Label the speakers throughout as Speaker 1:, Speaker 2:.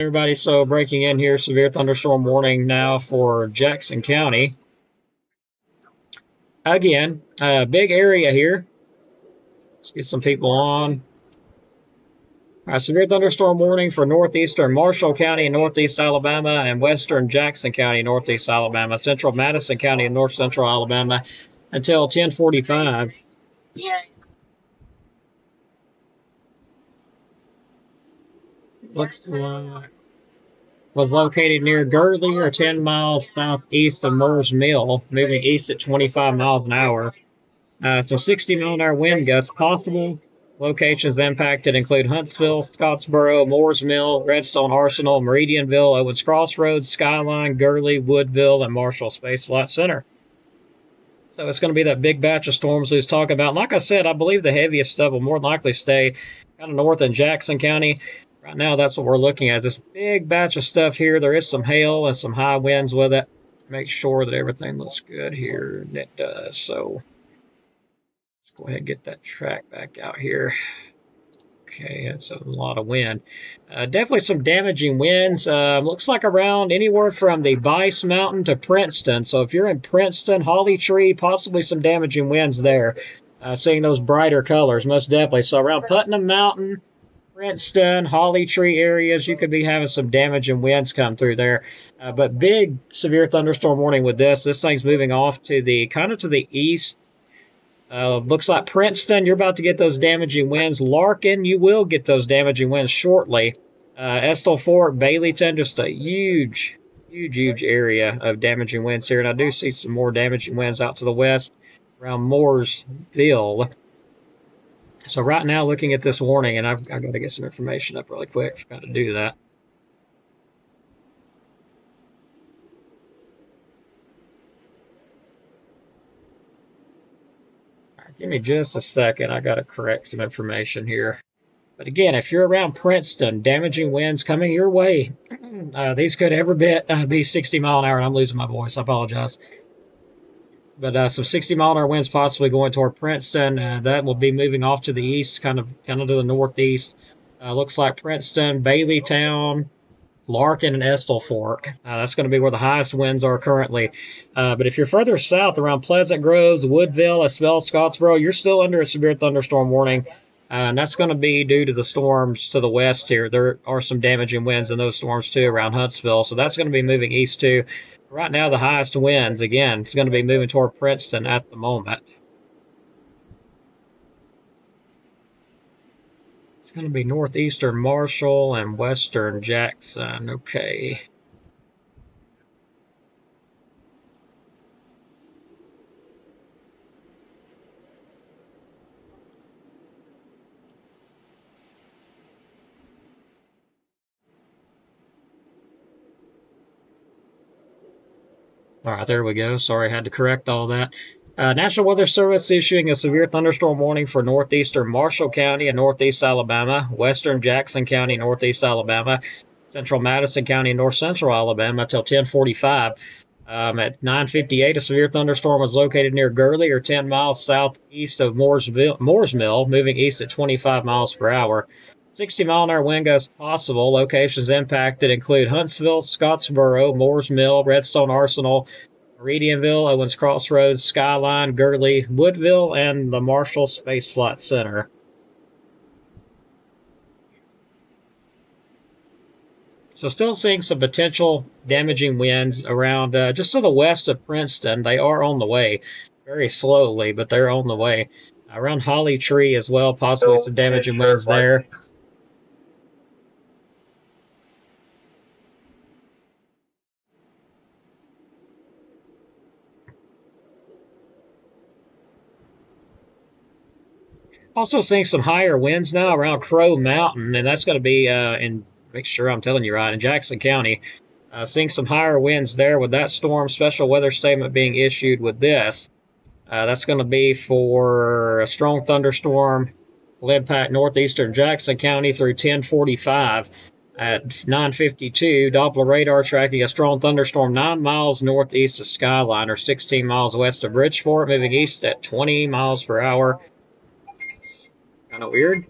Speaker 1: Everybody, so breaking in here, severe thunderstorm warning now for Jackson County. Again, big area here. Let's get some people on. Severe thunderstorm warning for northeastern Marshall County in northeast Alabama and western Jackson County, northeast Alabama, central Madison County in north central Alabama until 10:45. Yeah. Looks like was located near Gurley or 10 miles southeast of Moore's Mill, moving east at 25 miles an hour. So 60-mile-an-hour wind gusts possible. Locations impacted include Huntsville, Scottsboro, Moore's Mill, Redstone Arsenal, Meridianville, Owens Crossroads, Skyline, Gurley, Woodville, and Marshall Space Flight Center. So it's going to be that big batch of storms we was talking about. Like I said, I believe the heaviest stuff will more than likely stay kind of north in Jackson County. Right now, that's what we're looking at. This big batch of stuff here. There is some hail and some high winds with it. Make sure that everything looks good here, and it does. So let's go ahead and get that track back out here. Okay, that's a lot of wind. Definitely some damaging winds. Looks like around anywhere from the Bice Mountain to Princeton. So if you're in Princeton, Holly Tree, possibly some damaging winds there. Seeing those brighter colors, most definitely. So around Putnam Mountain, Princeton, Holly Tree areas, you could be having some damaging winds come through there. But big severe thunderstorm warning with this. This thing's moving off to the kind of to the east. Looks like Princeton, you're about to get those damaging winds. Larkin, you will get those damaging winds shortly. Estill Fork, Baileyton, just a huge area of damaging winds here. And I do see some more damaging winds out to the west around Mooresville. So right now, looking at this warning, and I've got to get some information up really quick. Forgot to do that. All right, give me just a second. I got to correct some information here. But again, if you're around Princeton, damaging winds coming your way. These could every bit be 60 mile an hour. And I'm losing my voice. I apologize. But some 60-mile-an-hour winds possibly going toward Princeton. That will be moving off to the east, kind of to the northeast. Looks like Princeton, Baileytown, Larkin, and Estill Fork. That's going to be where the highest winds are currently. But if you're further south around Pleasant Groves, Woodville, Espell, Scottsboro, you're still under a severe thunderstorm warning. And that's going to be due to the storms to the west here. There are some damaging winds in those storms too around Huntsville. So that's going to be moving east too. Right now, the highest winds, again, is going to be moving toward Princeton at the moment. It's going to be northeastern Marshall and western Jackson. Okay. All right, there we go. Sorry, I had to correct all that. National Weather Service issuing a severe thunderstorm warning for northeastern Marshall County and northeast Alabama, western Jackson County, northeast Alabama, central Madison County, north central Alabama till 10:45. At 9:58, a severe thunderstorm was located near Gurley or 10 miles southeast of Moore's Mill, moving east at 25 miles per hour. 60-mile-an-hour wind gusts possible. Locations impacted include Huntsville, Scottsboro, Moore's Mill, Redstone Arsenal, Meridianville, Owens Crossroads, Skyline, Gurley, Woodville, and the Marshall Space Flight Center. So still seeing some potential damaging winds around just to the west of Princeton. They are on the way, very slowly, but they're on the way. Around Holly Tree as well, possibly some damaging winds there. Also seeing some higher winds now around Crow Mountain, and that's going to be make sure I'm telling you right, in Jackson County. Seeing some higher winds there with that storm. Special weather statement being issued with this. That's going to be for a strong thunderstorm. Will impact northeastern Jackson County through 10:45. At 9:52, Doppler radar tracking a strong thunderstorm 9 miles northeast of Skyline or 16 miles west of Bridgeport, moving east at 20 miles per hour. Kind of weird.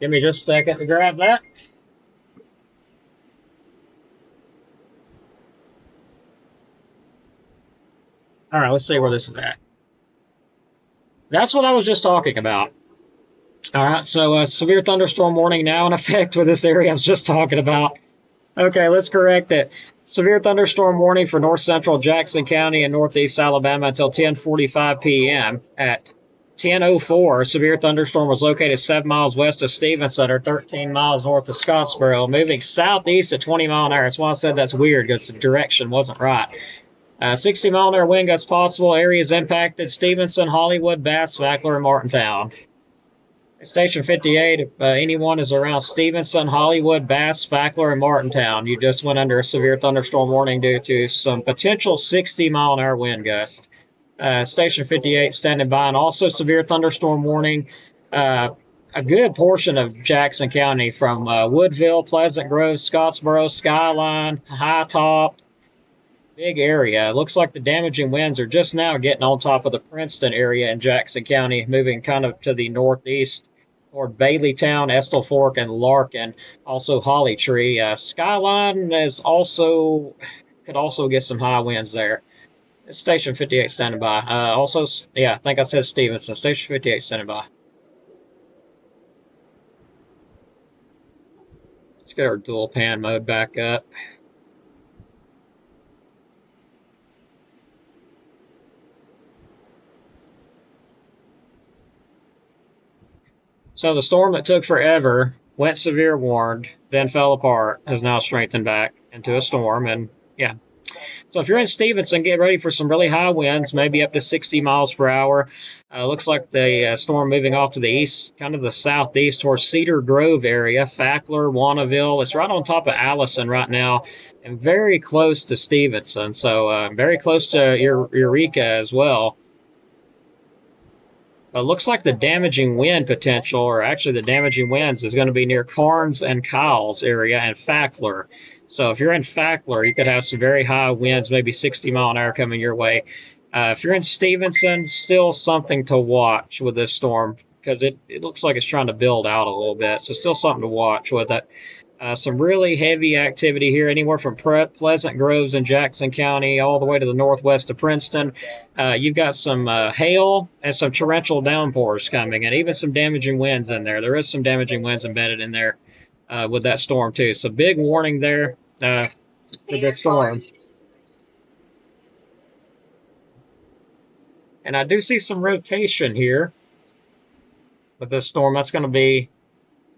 Speaker 1: Give me just a second to grab that. All right, let's see where this is at. That's what I was just talking about. All right, so severe thunderstorm warning now in effect with this area I was just talking about. Okay, let's correct it. Severe thunderstorm warning for north central Jackson County and northeast Alabama until 10:45 p.m. At 10:04, severe thunderstorm was located 7 miles west of Stevenson or 13 miles north of Scottsboro, moving southeast at 20 mile an hour. That's why I said that's weird, because the direction wasn't right. 60 mile an hour wind gusts possible. Areas impacted: Stevenson, Hollywood, Bass, Fackler, and Martintown. Station 58, if anyone is around Stevenson, Hollywood, Bass, Fackler, and Martintown, you just went under a severe thunderstorm warning due to some potential 60 mile an hour wind gust. Station 58 standing by, and also severe thunderstorm warning. A good portion of Jackson County from Woodville, Pleasant Grove, Scottsboro, Skyline, High Top. Big area. It looks like the damaging winds are just now getting on top of the Princeton area in Jackson County, moving kind of to the northeast toward Baileytown, Estill Fork, and Larkin. Also Holly Tree. Skyline is also could also get some high winds there. Station 58 standing by. Also, yeah, I think I said Stevenson. Station 58 standing by. Let's get our dual pan mode back up. So the storm that took forever, went severe warned, then fell apart, has now strengthened back into a storm. And yeah. So if you're in Stevenson, get ready for some really high winds, maybe up to 60 miles per hour. Looks like the storm moving off to the east, kind of the southeast towards Cedar Grove area, Fackler, Wannaville. It's right on top of Allison right now and very close to Stevenson. So very close to Eureka as well. Looks like the damaging wind potential, or actually the damaging winds, is going to be near Carnes and Kyles area and Fackler. So if you're in Fackler, you could have some very high winds, maybe 60 mile an hour coming your way. If you're in Stevenson, still something to watch with this storm, because it looks like it's trying to build out a little bit. So still something to watch with it. Some really heavy activity here, anywhere from Pleasant Groves in Jackson County all the way to the northwest of Princeton. You've got some hail and some torrential downpours coming, and even some damaging winds in there. There is some damaging winds embedded in there with that storm, too. So big warning there for the storm. And I do see some rotation here with this storm. That's going to be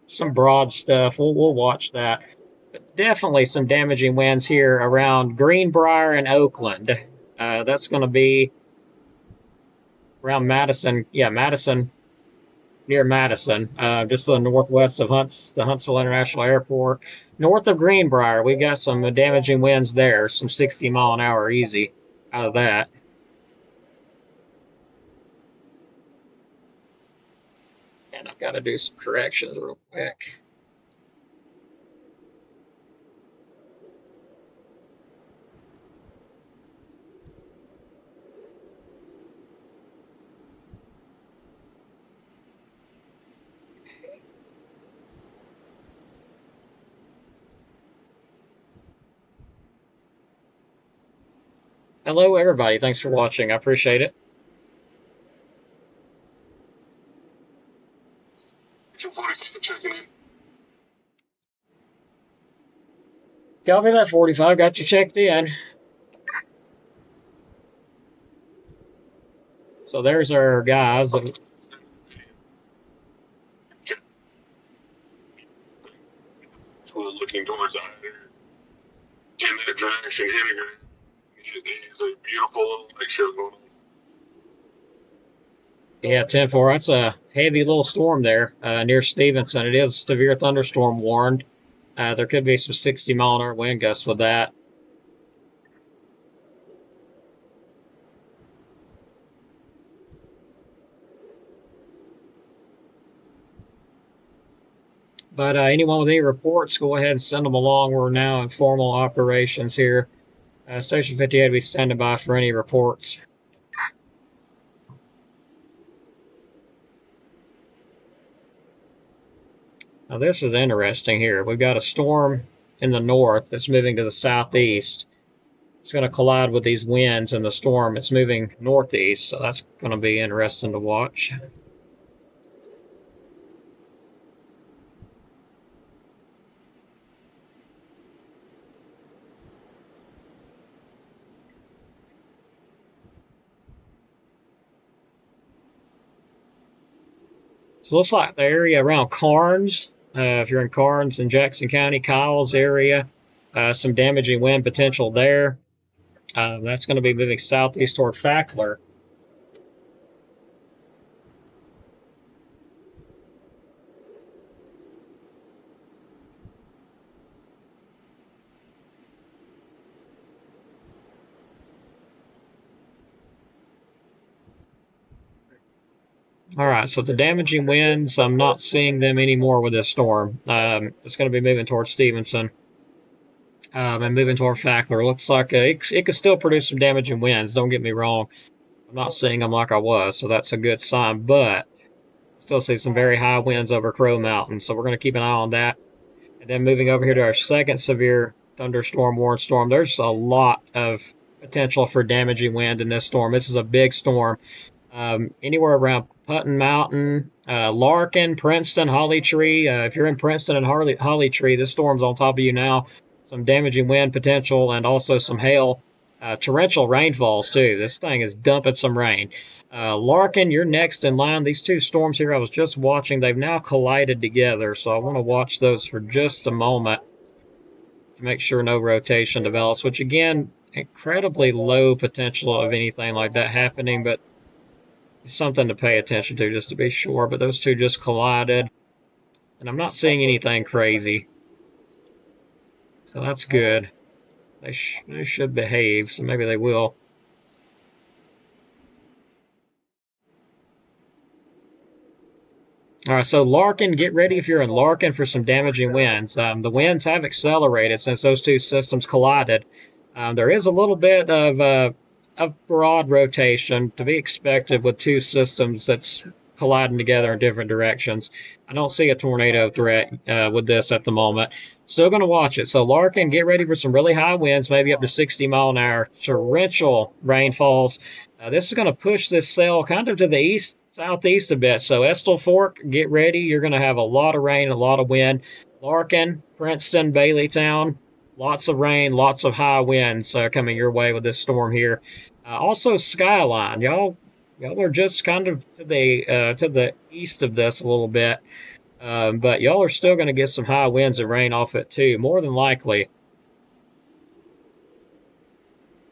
Speaker 1: some broad stuff. We'll watch that. But definitely some damaging winds here around Greenbrier and Oakland. That's going to be around Madison. Yeah, Madison, near Madison, just to the northwest of the Huntsville International Airport. North of Greenbrier, we got some damaging winds there, some 60 mile an hour easy out of that. And I've got to do some corrections real quick. Hello, everybody. Thanks for watching. I appreciate it. Copy that, 45. Got you checked in. So there's our guys.
Speaker 2: Looking towards either in that direction, hitting her. It's a beautiful little lake show going on.
Speaker 1: Yeah, 10-4. That's a heavy little storm there near Stevenson. It is severe thunderstorm warned. There could be some 60 mile an hour wind gusts with that. But anyone with any reports, go ahead and send them along. We're now in formal operations here. Station 58 will be standing by for any reports. Now this is interesting here. We've got a storm in the north that's moving to the southeast. it's going to collide with these winds and the storm. It's moving northeast, so that's going to be interesting to watch. So it looks like the area around Karnes, if you're in Karnes in Jackson County, Kyle's area, some damaging wind potential there. That's going to be moving southeast toward Fackler. All right, so the damaging winds, I'm not seeing them anymore with this storm. It's going to be moving towards Stevenson and moving toward Fackler. Looks like it could still produce some damaging winds. Don't get me wrong. I'm not seeing them like I was, so that's a good sign. But still see some very high winds over Crow Mountain, so we're going to keep an eye on that. And then moving over here to our second severe thunderstorm warning storm, there's a lot of potential for damaging wind in this storm. This is a big storm. Anywhere around Putnam Mountain, Larkin, Princeton, Holly Tree. If you're in Princeton and Holly Tree, this storm's on top of you now. Some damaging wind potential and also some hail. Torrential rainfalls, too. This thing is dumping some rain. Larkin, you're next in line. These two storms here I was just watching, they've now collided together, so I want to watch those for just a moment to make sure no rotation develops, which, again, incredibly low potential of anything like that happening, but something to pay attention to just to be sure. But those two just collided, and I'm not seeing anything crazy, so that's good. They should behave, so maybe they will. All right, so Larkin, get ready if you're in Larkin for some damaging winds. The winds have accelerated since those two systems collided. There is a little bit of broad rotation to be expected with two systems that's colliding together in different directions. I don't see a tornado threat with this at the moment. Still going to watch it. So Larkin, get ready for some really high winds, maybe up to 60 mile an hour, torrential rainfalls. This is going to push this cell kind of to the east, southeast a bit. So Estill Fork, get ready. You're going to have a lot of rain, a lot of wind. Larkin, Princeton, Baileytown, lots of rain, lots of high winds coming your way with this storm here. Also Skyline, y'all are just kind of to the east of this a little bit, but y'all are still going to get some high winds and rain off it too, more than likely.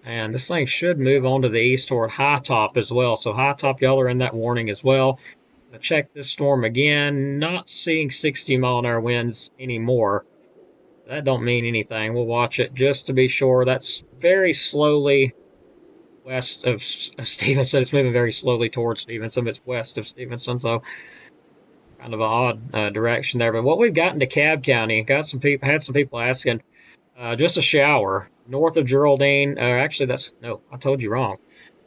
Speaker 1: And this thing should move on to the east toward High Top as well. So High Top, y'all are in that warning as well. I'll check this storm again. Not seeing 60 mile an hour winds anymore. That don't mean anything. We'll watch it just to be sure. That's very slowly west of Stevenson. It's moving very slowly towards Stevenson. It's west of Stevenson, so kind of an odd direction there. But what we've got in DeKalb County, had some people asking, just a shower north of Geraldine. Actually, I told you wrong.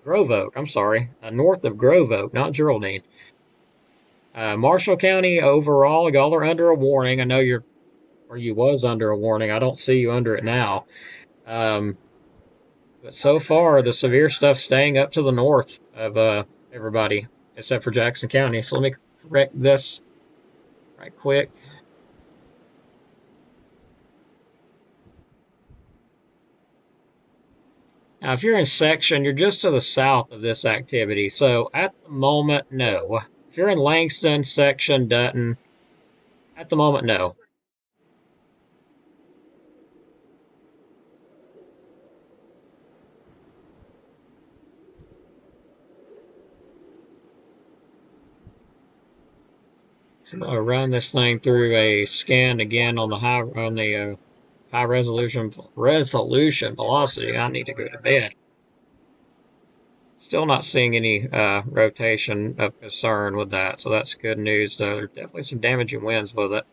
Speaker 1: Grove Oak, I'm sorry. North of Grove Oak, not Geraldine. Marshall County overall, y'all are under a warning. I know you was under a warning. I don't see you under it now. But so far, the severe stuff's staying up to the north of everybody, except for Jackson County. So let me correct this right quick. Now, if you're in Section, you're just to the south of this activity. So at the moment, no. If you're in Langston, Section, Dutton, at the moment, no. So I'll run this thing through a scan again on the high resolution velocity. I need to go to bed. Still not seeing any rotation of concern with that, so that's good news. There's definitely some damaging winds with it.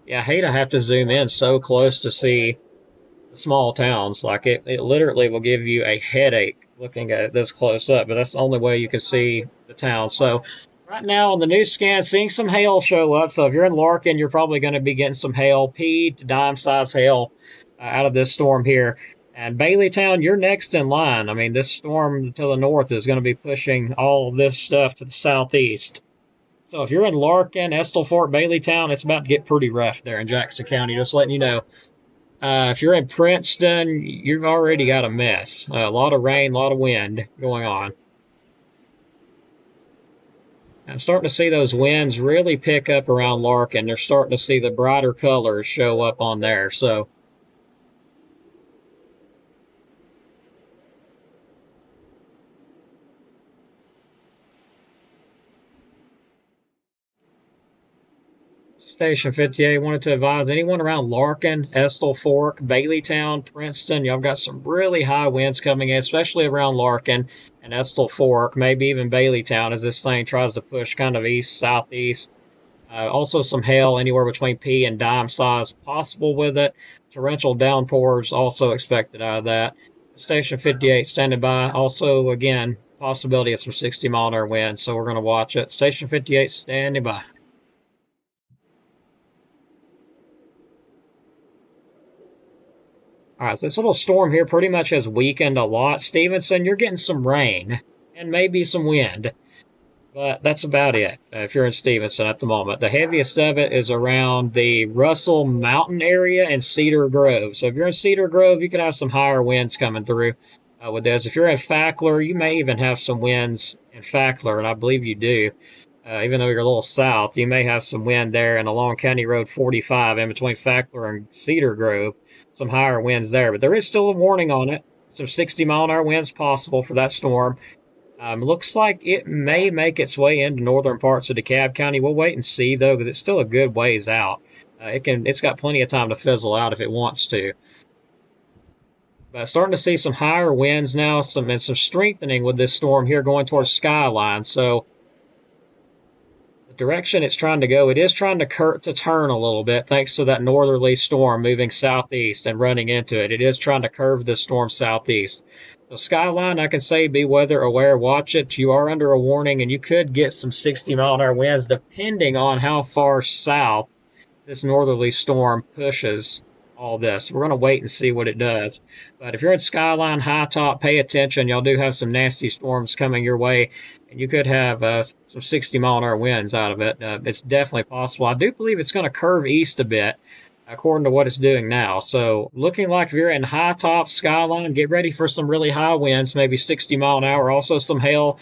Speaker 1: Yeah, I hate I have to zoom in so close to see the small towns. Like it literally will give you a headache looking at it this close up, but that's the only way you can see the town. So Right now on the news scan, seeing some hail show up. So if you're in Larkin, you're probably going to be getting some hail, pea to dime size hail out of this storm here. And Baileytown, you're next in line. I mean, this storm to the north is going to be pushing all of this stuff to the southeast. So if you're in Larkin, Estill Fort, Baileytown, it's about to get pretty rough there in Jackson County. Just letting you know. If you're in Princeton, you've already got a mess. A lot of rain, a lot of wind going on. I'm starting to see those winds really pick up around Larkin. They're starting to see the brighter colors show up on there. So Station 58 wanted to advise anyone around Larkin, Estill Fork, Baileytown, Princeton. Y'all got some really high winds coming in, especially around Larkin and Estill Fork, maybe even Baileytown as this thing tries to push kind of east, southeast. Also some hail anywhere between pea and dime size possible with it. Torrential downpours also expected out of that. Station 58 standing by. Also, again, possibility of some 60-mile-an-hour winds, so we're going to watch it. Station 58 standing by. All right, this little storm here pretty much has weakened a lot. Stevenson, you're getting some rain and maybe some wind, but that's about it if you're in Stevenson at the moment. The heaviest of it is around the Russell Mountain area and Cedar Grove. So if you're in Cedar Grove, you could have some higher winds coming through with this. If you're in Fackler, you may even have some winds in Fackler, and I believe you do. Even though you're a little south, you may have some wind there and along County Road 45 in between Fackler and Cedar Grove, some higher winds there. But there is still a warning on it. Some 60-mile-an-hour winds possible for that storm. Looks like it may make its way into northern parts of DeKalb County. We'll wait and see though, because it's still a good ways out. It's got plenty of time to fizzle out if it wants to. But starting to see some higher winds now, some strengthening with this storm here going towards Skyline. So the direction it's trying to go, it is trying to turn a little bit thanks to that northerly storm moving southeast and running into it. It is trying to curve this storm southeast. So Skyline, I can say be weather aware, watch it. You are under a warning and you could get some 60-mile-an-hour winds depending on how far south this northerly storm pushes all this. We're going to wait and see what it does. But if you're in Skyline, High Top, pay attention. Y'all do have some nasty storms coming your way, and you could have some 60-mile-an-hour winds out of it. It's definitely possible. I do believe it's going to curve east a bit, according to what it's doing now. So looking like if you're in High Top, Skyline, get ready for some really high winds, maybe 60 mile an hour. Also some hail,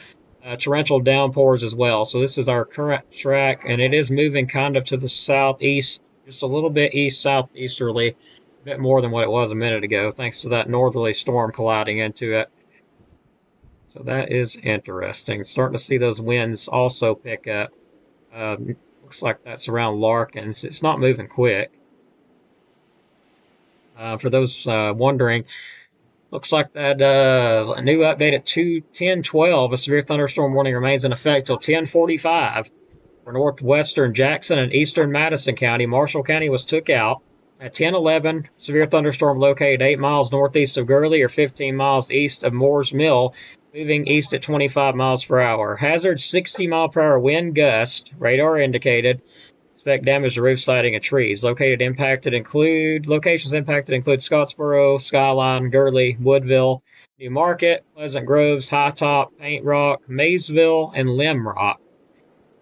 Speaker 1: torrential downpours as well. So this is our current track, and it is moving kind of to the southeast, just a little bit east-southeasterly, a bit more than what it was a minute ago, thanks to that northerly storm colliding into it. So that is interesting. Starting to see those winds also pick up. Looks like that's around Larkins. It's not moving quick. For those wondering, looks like that new update at 10:12, a severe thunderstorm warning remains in effect till 10:45 for northwestern Jackson and eastern Madison County. Marshall County was took out. At 10:11, severe thunderstorm located 8 miles northeast of Gurley or 15 miles east of Moore's Mill, moving east at 25 miles per hour. Hazard 60 mile per hour wind gust, radar indicated. Expect damage to roof siding and trees. Locations impacted include Scottsboro, Skyline, Gurley, Woodville, New Market, Pleasant Groves, High Top, Paint Rock, Maysville, and Limb Rock.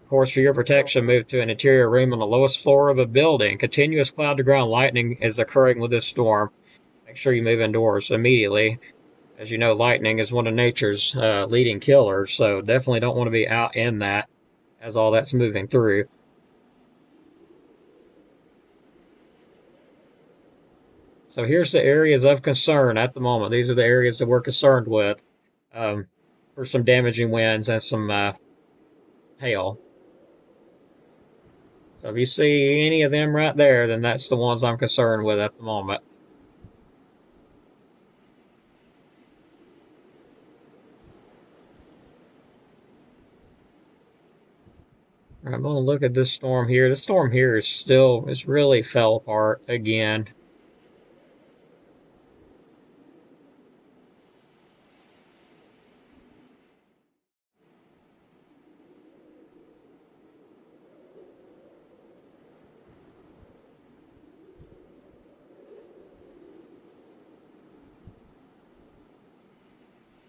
Speaker 1: Of course, for your protection, move to an interior room on the lowest floor of a building. Continuous cloud-to-ground lightning is occurring with this storm. Make sure you move indoors immediately. As you know, lightning is one of nature's leading killers, so definitely don't want to be out in that as all that's moving through. So here's the areas of concern at the moment. These are the areas that we're concerned with for some damaging winds and some hail. So if you see any of them right there, then that's the ones I'm concerned with at the moment. All right, I'm going to look at this storm here. This storm here it's really fell apart again.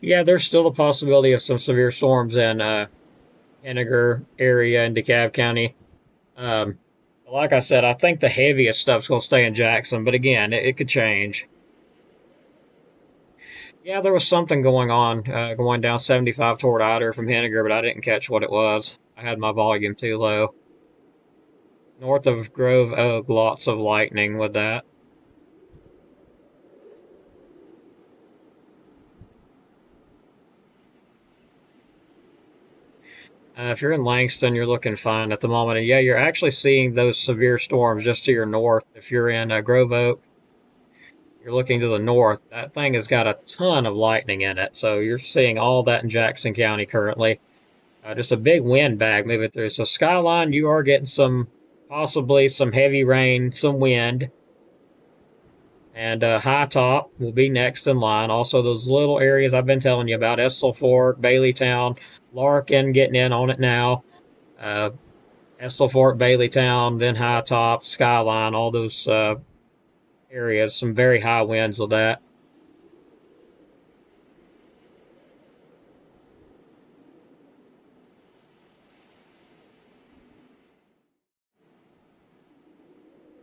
Speaker 1: Yeah, there's still a possibility of some severe storms in Henniger area in DeKalb County. Um, like I said, I think the heaviest stuff's going to stay in Jackson, but again, it could change. Yeah, there was something going on, going down 75 toward Ider from Henniger, but I didn't catch what it was. I had my volume too low. North of Grove Oak, lots of lightning with that. If you're in Langston, you're looking fine at the moment. And yeah, you're actually seeing those severe storms just to your north. If you're in Grove Oak, you're looking to the north. That thing has got a ton of lightning in it. So you're seeing all that in Jackson County currently. Just a big wind bag moving through. So Skyline, you are getting possibly some heavy rain, some wind. And High Top will be next in line. Also, those little areas I've been telling you about, Estill Fort, Baileytown, Larkin getting in on it now. Estill Fort, Baileytown, then High Top, Skyline, all those areas. Some very high winds with that.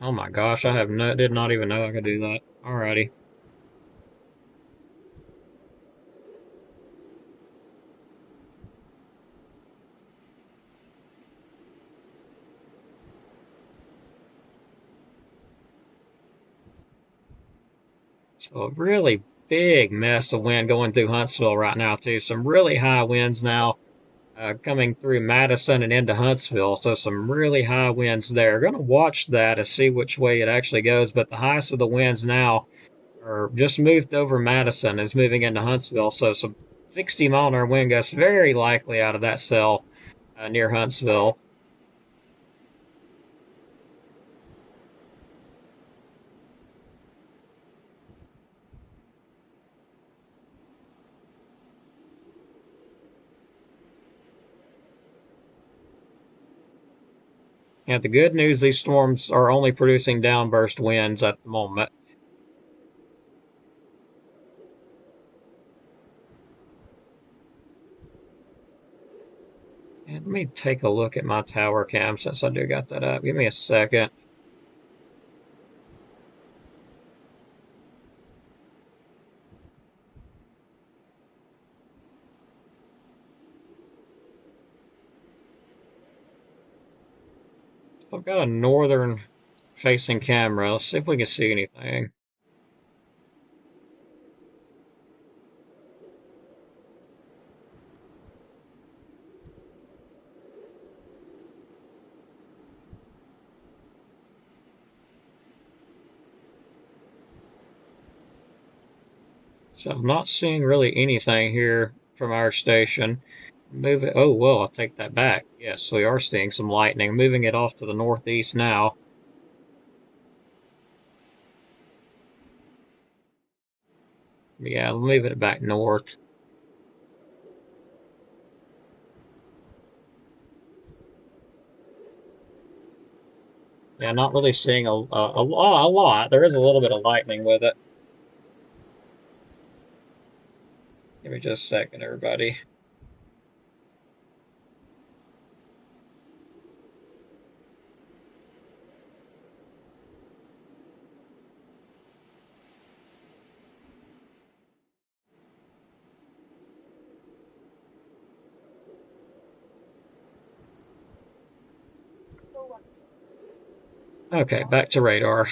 Speaker 1: Oh my gosh, did not even know I could do that. Alrighty. So a really big mess of wind going through Huntsville right now too. Some really high winds now coming through Madison and into Huntsville. So some really high winds there. Going to watch that and see which way it actually goes. But the highest of the winds now are just moved over Madison, is moving into Huntsville. So some 60-mile-an-hour wind gusts very likely out of that cell near Huntsville. And the good news, these storms are only producing downburst winds at the moment. And let me take a look at my tower cam since I do got that up. Give me a second. I've got a northern facing camera. Let's see if we can see anything. So I'm not seeing really anything here from our station. Move it. Oh, well, I'll take that back. Yes, we are seeing some lightning. Moving it off to the northeast now. Yeah, I'll move it back north. Yeah, not really seeing a lot. There is a little bit of lightning with it. Give me just a second, everybody. Okay, back to radar.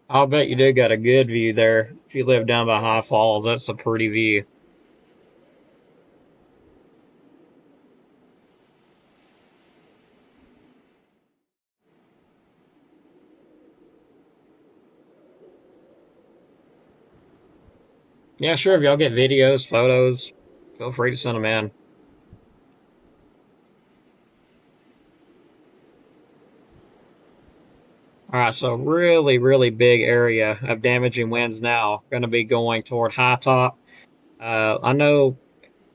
Speaker 1: I'll bet you do got a good view there. If you live down by High Falls, that's a pretty view. Yeah, sure, if y'all get videos, photos, feel free to send them in. Alright, so really, really big area of damaging winds now. Going to be going toward High Top. I know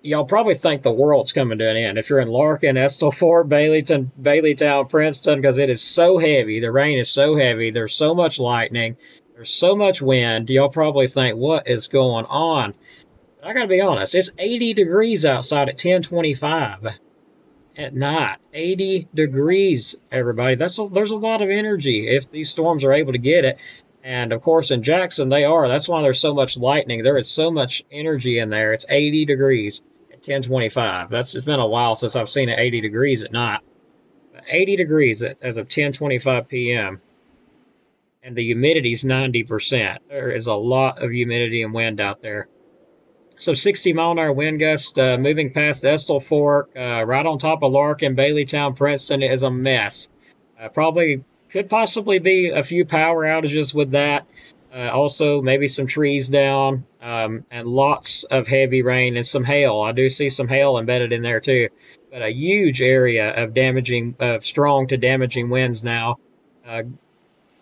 Speaker 1: y'all probably think the world's coming to an end if you're in Larkin, Estill Fort, Baileyton, Baileytown, Princeton, because it is so heavy. The rain is so heavy. There's so much lightning. There's so much wind. Y'all probably think, what is going on? But I gotta be honest, it's 80 degrees outside at 10:25 at night. 80 degrees, everybody. There's a lot of energy if these storms are able to get it. And of course, in Jackson, they are. That's why there's so much lightning. There is so much energy in there. It's 80 degrees at 10:25. It's been a while since I've seen it 80 degrees at night. 80 degrees as of 10:25 p.m. And the humidity is 90%. There is a lot of humidity and wind out there. So 60-mile-an-hour wind gust moving past Estill Fork, right on top of Larkin, Baileytown, Princeton is a mess. Probably could possibly be a few power outages with that. Also, maybe some trees down, and lots of heavy rain and some hail. I do see some hail embedded in there too. But a huge area of strong to damaging winds now.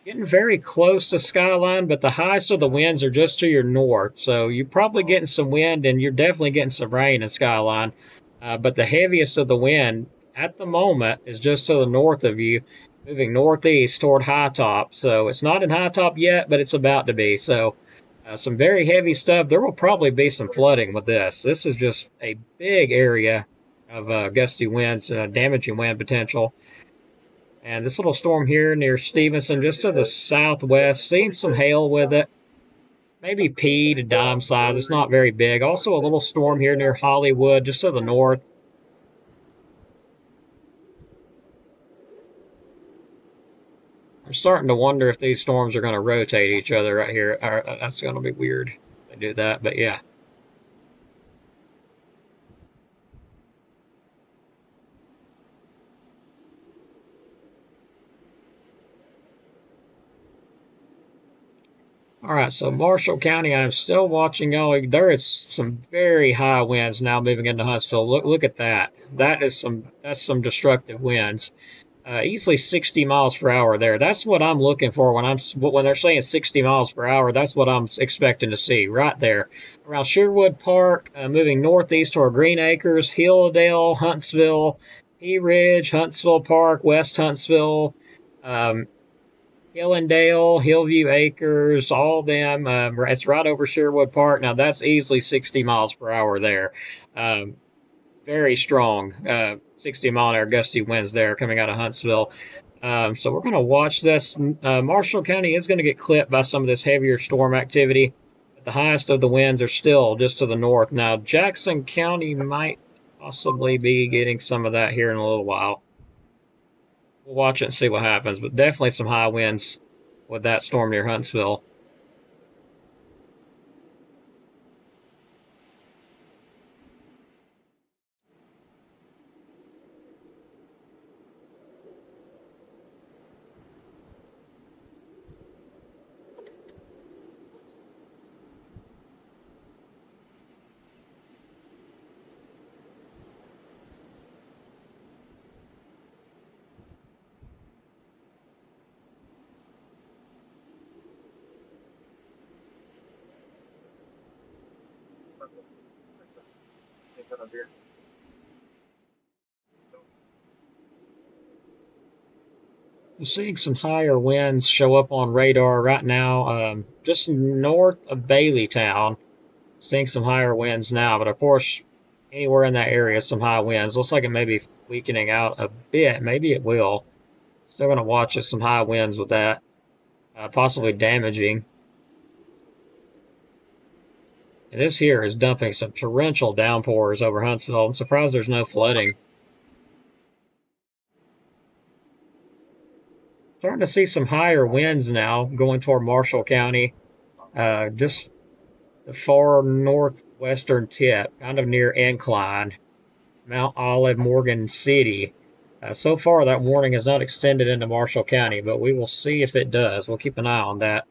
Speaker 1: Getting very close to skyline, but the highest of the winds are just to your north. So you're probably getting some wind, and you're definitely getting some rain in skyline. But the heaviest of the wind at the moment is just to the north of you, moving northeast toward High Top. So it's not in High Top yet, but it's about to be. So some very heavy stuff. There will probably be some flooding with this. This is just a big area of gusty winds, damaging wind potential. And this little storm here near Stevenson, just to the southwest, seeing some hail with it. Maybe pea to dime size. It's not very big. Also a little storm here near Hollywood, just to the north. I'm starting to wonder if these storms are going to rotate each other right here. That's going to be weird if they do that, but yeah. All right, so Marshall County, I'm still watching y'all. There is some very high winds now moving into Huntsville. Look at that. That's some destructive winds. Easily 60 miles per hour there. That's what I'm looking for when they're saying 60 miles per hour. That's what I'm expecting to see right there around Sherwood Park, moving northeast toward Green Acres, Hilldale, Huntsville, Pea Ridge, Huntsville Park, West Huntsville. Hillendale, Hillview Acres, all them. It's right over Sherwood Park. Now that's easily 60 miles per hour there. Very strong 60 mile an hour gusty winds there coming out of Huntsville. So we're going to watch this. Marshall County is going to get clipped by some of this heavier storm activity. But the highest of the winds are still just to the north. Now Jackson County might possibly be getting some of that here in a little while. We'll watch it and see what happens, but definitely some high winds with that storm near Huntsville. Seeing some higher winds show up on radar right now, just north of Baileytown. Seeing some higher winds now, but of course, anywhere in that area, some high winds. Looks like it may be weakening out a bit. Maybe it will. Still going to watch some high winds with that, possibly damaging. And this here is dumping some torrential downpours over Huntsville. I'm surprised there's no flooding. Starting to see some higher winds now going toward Marshall County. Just the far northwestern tip, kind of near Incline, Mount Olive, Morgan City. So far, that warning has not extended into Marshall County, but we will see if it does. We'll keep an eye on that.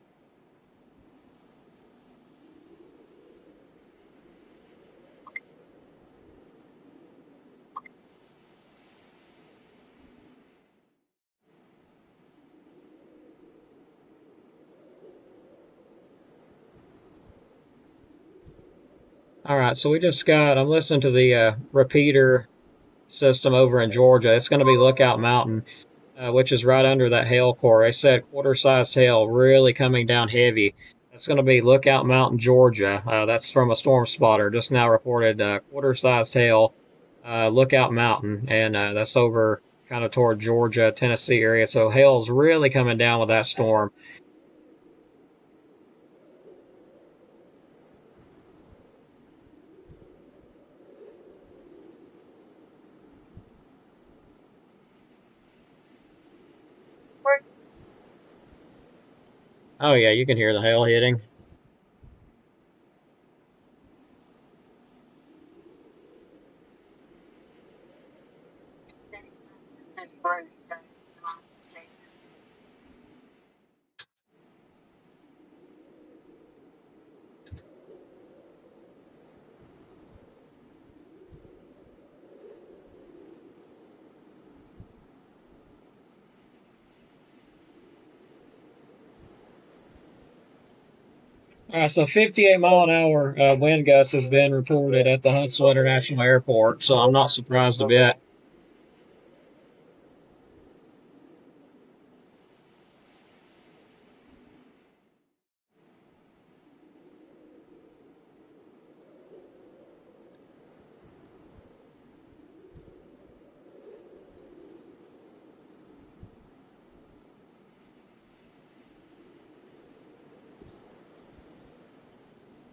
Speaker 1: All right, so I'm listening to the repeater system over in Georgia. It's going to be Lookout Mountain, which is right under that hail core. They said quarter-sized hail really coming down heavy. That's going to be Lookout Mountain, Georgia. That's from a storm spotter. Just now reported quarter-sized hail, Lookout Mountain, and that's over kind of toward Georgia, Tennessee area. So hail's really coming down with that storm. Oh yeah, you can hear the hail hitting. So 58 mile an hour wind gust has been reported at the Huntsville International Airport, so I'm not surprised a bit.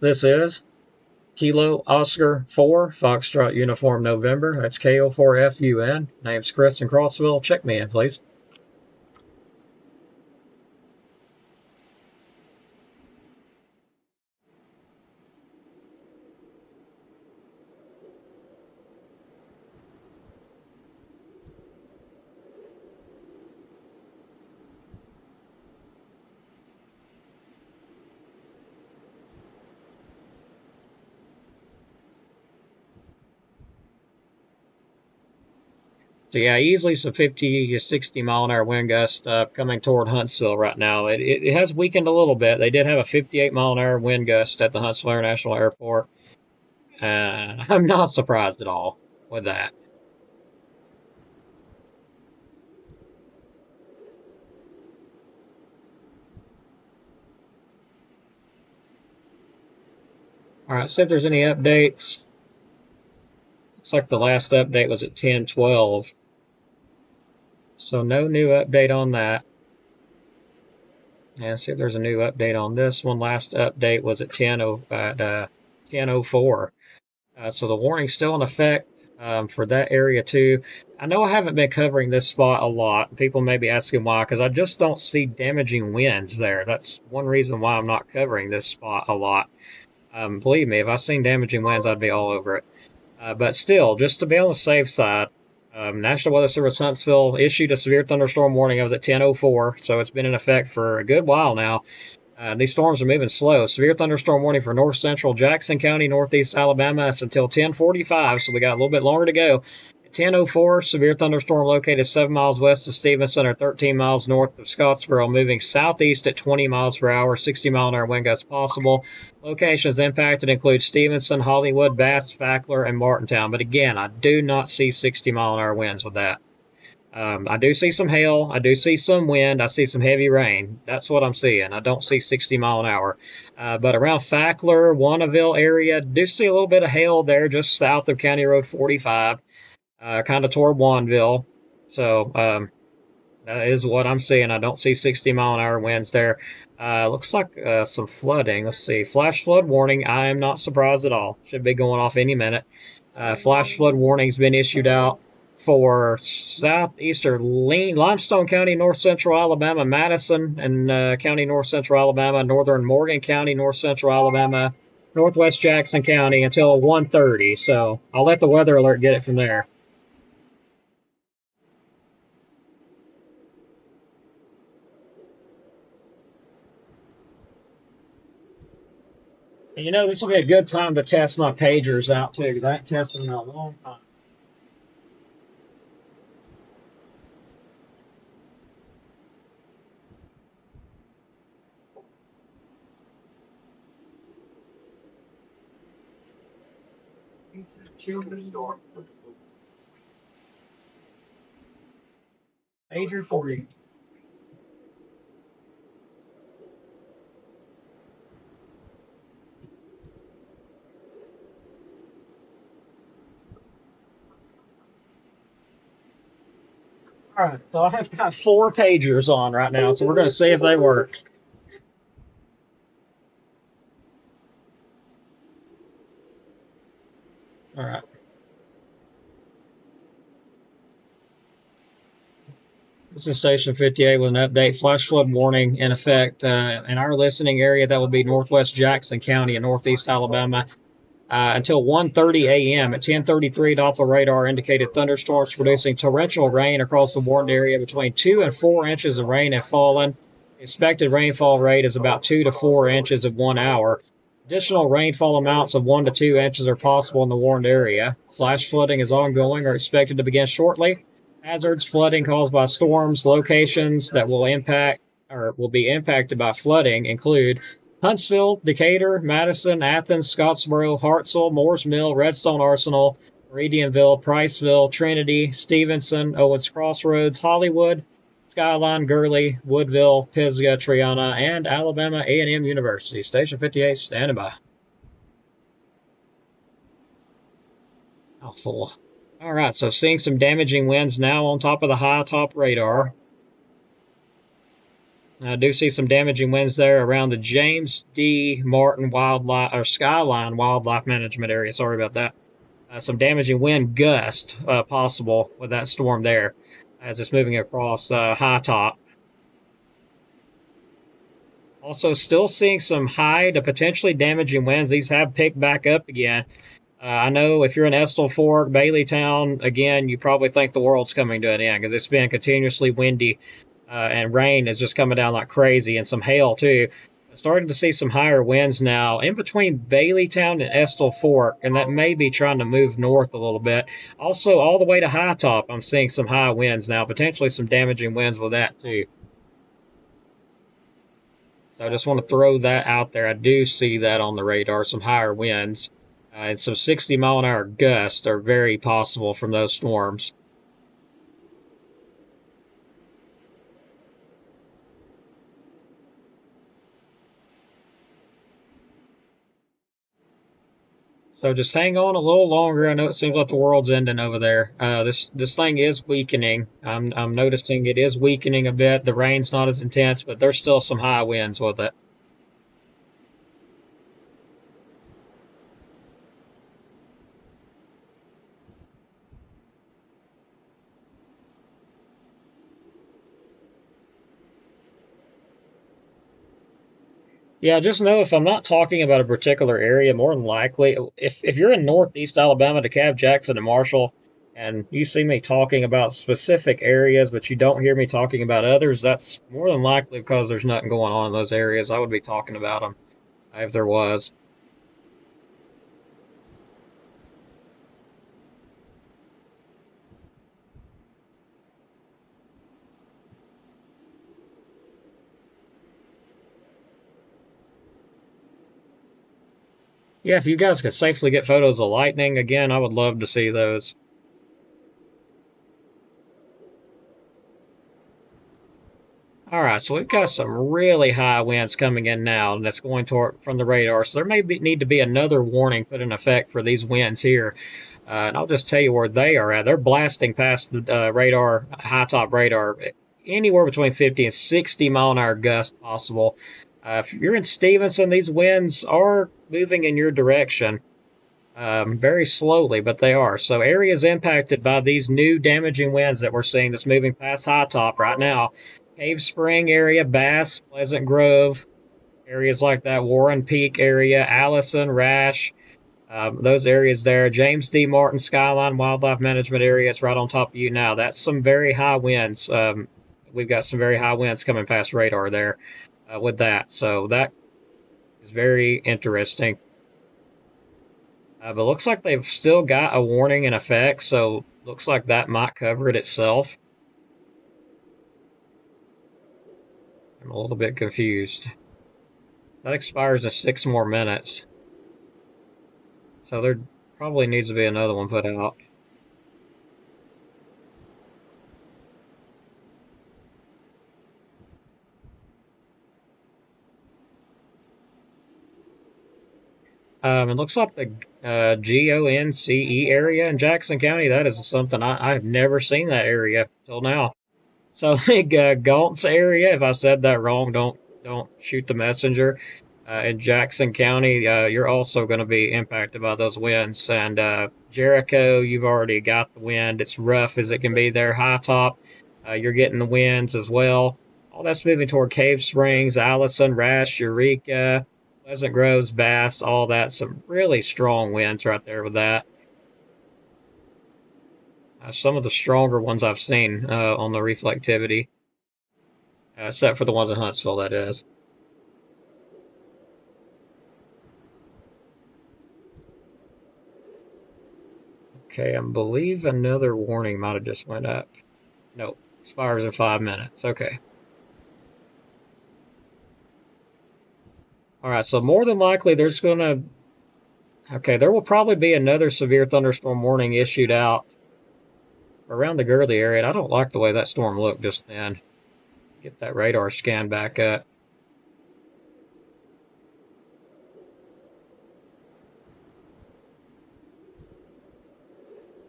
Speaker 1: This is Kilo Oscar 4, Foxtrot Uniform November. That's KO4FUN. Name's Chris in Crossville. Check me in, please. So yeah, easily some 50 to 60 mile an hour wind gust coming toward Huntsville right now. It has weakened a little bit. They did have a 58 mile an hour wind gust at the Huntsville International Airport. I'm not surprised at all with that. All right, see if there's any updates. Looks like the last update was at 10:12. So no new update on that. And see if there's a new update on this one. Last update was at 10:04. So the warning's still in effect for that area too. I know I haven't been covering this spot a lot. People may be asking why, because I just don't see damaging winds there. That's one reason why I'm not covering this spot a lot. Believe me, if I seen damaging winds, I'd be all over it. But still, just to be on the safe side, National Weather Service Huntsville issued a severe thunderstorm warning. I was at 10:04, so it's been in effect for a good while now. These storms are moving slow. Severe thunderstorm warning for north central Jackson County, northeast Alabama. That's until 10:45, so we got a little bit longer to go. At 10:04, severe thunderstorm located 7 miles west of Stevenson or 13 miles north of Scottsboro, moving southeast at 20 miles per hour, 60 mile an hour wind gusts possible. Locations impacted include Stevenson, Hollywood, Bass, Fackler, and Martintown. But again, I do not see 60 mile an hour winds with that. I do see some hail. I do see some wind. I see some heavy rain. That's what I'm seeing. I don't see 60 mile an hour. But around Fackler, Wannaville area, do see a little bit of hail there just south of County Road 45, kind of toward Wanville. So that is what I'm seeing. I don't see 60 mile an hour winds there. Looks like some flooding. Let's see. Flash flood warning. I am not surprised at all. Should be going off any minute. Flash flood warning's been issued out for southeastern Limestone County, north central Alabama, Madison and County, north central Alabama, northern Morgan County, north central Alabama, northwest Jackson County until 1:30. So I'll let the weather alert get it from there. And you know, this will be a good time to test my pagers out too, because I ain't tested them in a long time. Major 40. All right, so I have got 4 pagers on right now, so we're going to see if they work. All right. This is Station 58 with an update. Flash flood warning in effect in our listening area. That would be northwest Jackson County in northeast Alabama. Until 1:30 a.m. At 10:33, Doppler radar indicated thunderstorms producing torrential rain across the warned area. Between 2 and 4 inches of rain have fallen. The expected rainfall rate is about 2 to 4 inches in 1 hour. Additional rainfall amounts of 1 to 2 inches are possible in the warned area. Flash flooding is ongoing or expected to begin shortly. Hazards: flooding caused by storms. Locations that will be impacted by flooding include Huntsville, Decatur, Madison, Athens, Scottsboro, Hartselle, Moores Mill, Redstone Arsenal, Meridianville, Priceville, Trinity, Stevenson, Owens Crossroads, Hollywood, Skyline, Gurley, Woodville, Pisgah, Triana, and Alabama A&M University. Station 58 standing by. Full. All right, so seeing some damaging winds now on top of the high top radar. I do see some damaging winds there around the James D. Martin Wildlife or Skyline Wildlife Management area. Sorry about that. Some damaging wind gust possible with that storm there as it's moving across high top. Also, still seeing some high to potentially damaging winds. These have picked back up again. I know if you're in Estill Fork, Baileytown, again, you probably think the world's coming to an end because it's been continuously windy. And rain is just coming down like crazy, and some hail too. Starting to see some higher winds now in between Baileytown and Estill Fork, and that may be trying to move north a little bit. Also, all the way to High Top, I'm seeing some high winds now, potentially some damaging winds with that too. So I just want to throw that out there. I do see that on the radar, some higher winds. And some 60-mile-an-hour gusts are very possible from those storms. So just hang on a little longer. I know it seems like the world's ending over there. This thing is weakening. I'm noticing it is weakening a bit. The rain's not as intense, but there's still some high winds with it. Yeah, just know if I'm not talking about a particular area, more than likely, if you're in northeast Alabama, DeKalb, Jackson, and Marshall, and you see me talking about specific areas, but you don't hear me talking about others, that's more than likely because there's nothing going on in those areas. I would be talking about them if there was. Yeah, if you guys could safely get photos of lightning, again, I would love to see those. All right, so we've got some really high winds coming in now, and that's going toward from the radar. So there need to be another warning put in effect for these winds here. And I'll just tell you where they are at. They're blasting past the radar, high top radar, anywhere between 50 and 60-mile-an-hour gusts possible. If you're in Stevenson, these winds are moving in your direction very slowly, but they are. So areas impacted by these new damaging winds that we're seeing that's moving past high top right now. Cave Spring area, Bass, Pleasant Grove, areas like that, Warren Peak area, Allison, Rash, those areas there. James D. Martin, Skyline Wildlife Management area, it's right on top of you now. That's some very high winds. We've got some very high winds coming past radar there with that. So that is very interesting. But looks like they've still got a warning in effect, so looks like that might cover it itself. I'm a little bit confused. That expires in 6 more minutes. So they're Probably needs to be another one put out. It looks like the GONCE area in Jackson County. That is something I've never seen that area till now. So Gaunt's area. If I said that wrong, don't shoot the messenger. In Jackson County, you're also going to be impacted by those winds. And Jericho, you've already got the wind. It's rough as it can be there. High Top, you're getting the winds as well. All that's moving toward Cave Springs, Allison, Rash, Eureka, Pleasant Groves, Bass, all that. Some really strong winds right there with that. Some of the stronger ones I've seen on the reflectivity, except for the ones in Huntsville, that is. Okay, I believe another warning might have just went up. Nope, expires in 5 minutes. Okay. All right, so more than likely there's going to... Okay, there will probably be another severe thunderstorm warning issued out around the Gurley area. And I don't like the way that storm looked just then. Get that radar scan back up.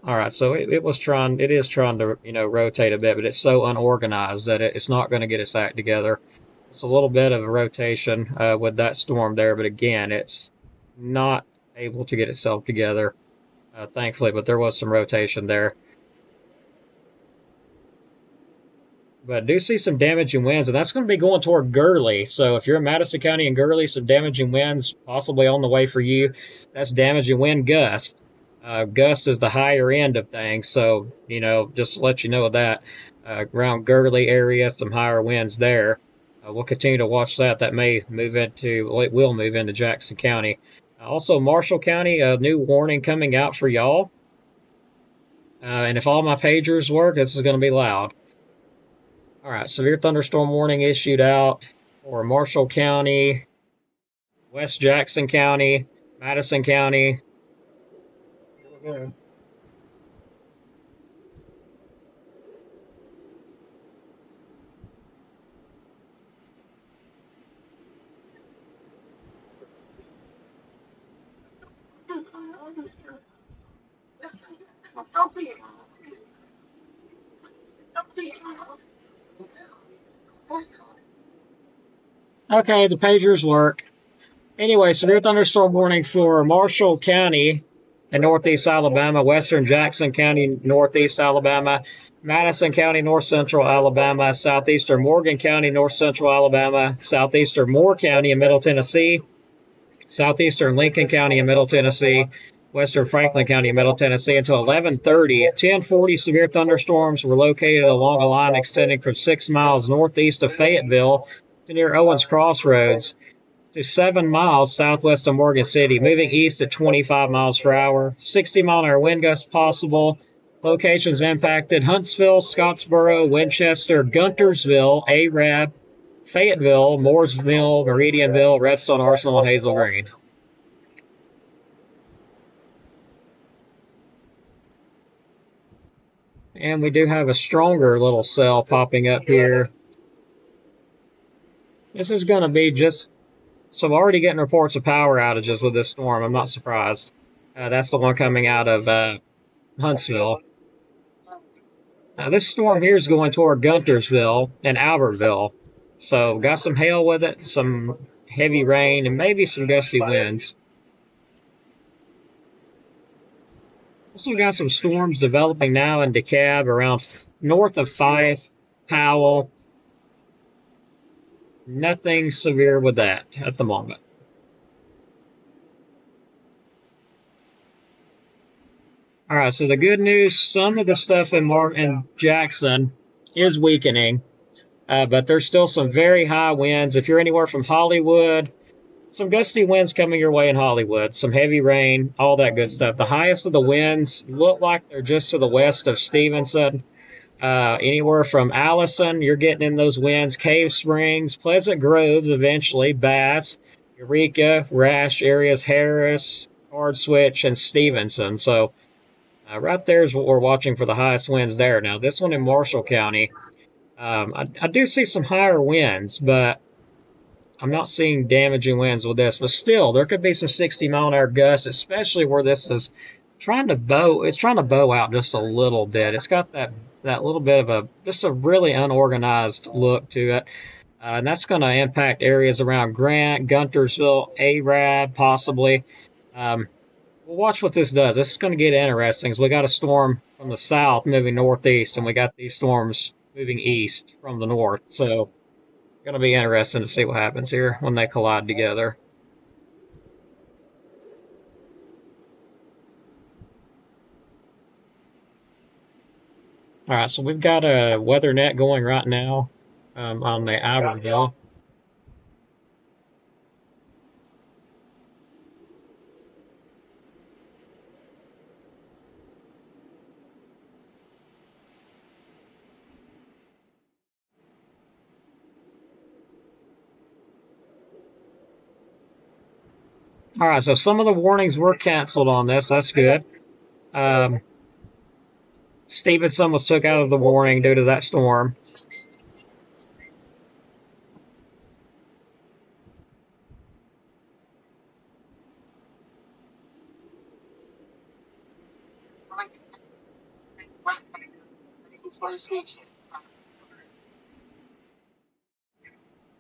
Speaker 1: All right, so it is trying to, rotate a bit, but it's so unorganized that it's not going to get its act together. It's a little bit of a rotation with that storm there, but again, it's not able to get itself together, thankfully, but there was some rotation there. But I do see some damaging winds, and that's going to be going toward Gurley. So if you're in Madison County and Gurley, some damaging winds possibly on the way for you. That's damaging wind gust. Gust is the higher end of things, so, just to let you know that. Around Gurley area, some higher winds there. We'll continue to watch that. That may move it will move into Jackson County. Also, Marshall County, a new warning coming out for y'all. And if all my pagers work, this is going to be loud. All right, severe thunderstorm warning issued out for Marshall County, West Jackson County, Madison County. Here we go. Okay, the pagers work. Anyway, severe thunderstorm warning for Marshall County in northeast Alabama, western Jackson County, northeast Alabama, Madison County, north central Alabama, southeastern Morgan County, north central Alabama, southeastern Moore County in Middle Tennessee, southeastern Lincoln County in Middle Tennessee, western Franklin County in Middle Tennessee until 11:30. At 10:40, severe thunderstorms were located along a line extending from 6 miles northeast of Fayetteville to near Owens Crossroads to 7 miles southwest of Morgan City, moving east at 25 miles per hour. 60-mile-an-hour wind gusts possible. Locations impacted: Huntsville, Scottsboro, Winchester, Guntersville, Arab, Fayetteville, Mooresville, Meridianville, Redstone Arsenal, and Hazel Green. And we do have a stronger little cell popping up here. This is going to be just... So I'm already getting reports of power outages with this storm. I'm not surprised. That's the one coming out of Huntsville. Now, this storm here is going toward Guntersville and Albertville. So got some hail with it, some heavy rain, and maybe some gusty winds. Also got some storms developing now in DeKalb around north of Fife, Powell. Nothing severe with that at the moment. All right, so the good news, some of the stuff in Jackson is weakening, but there's still some very high winds. If you're anywhere from Hollywood, some gusty winds coming your way in Hollywood, some heavy rain, all that good stuff. The highest of the winds look like they're just to the west of Stevenson. Anywhere from Allison, you're getting in those winds. Cave Springs, Pleasant Groves, eventually, Bass, Eureka, Rash areas, Harris, Hard Switch, and Stevenson. So right there is what we're watching for the highest winds there. Now, this one in Marshall County, I do see some higher winds, but I'm not seeing damaging winds with this. But still, there could be some 60-mile-an-hour gusts, especially where this is trying to bow. It's trying to bow out just a little bit. It's got that little bit of just a really unorganized look to it. And that's going to impact areas around Grant, Guntersville, Arab, possibly. We'll watch what this does. This is going to get interesting. We got a storm from the south moving northeast, and we got these storms moving east from the north. So, going to be interesting to see what happens here when they collide together. All right, so we've got a weather net going right now on the Iberville. All right, so some of the warnings were canceled on this. That's good. Stevenson was took out of the warning due to that storm.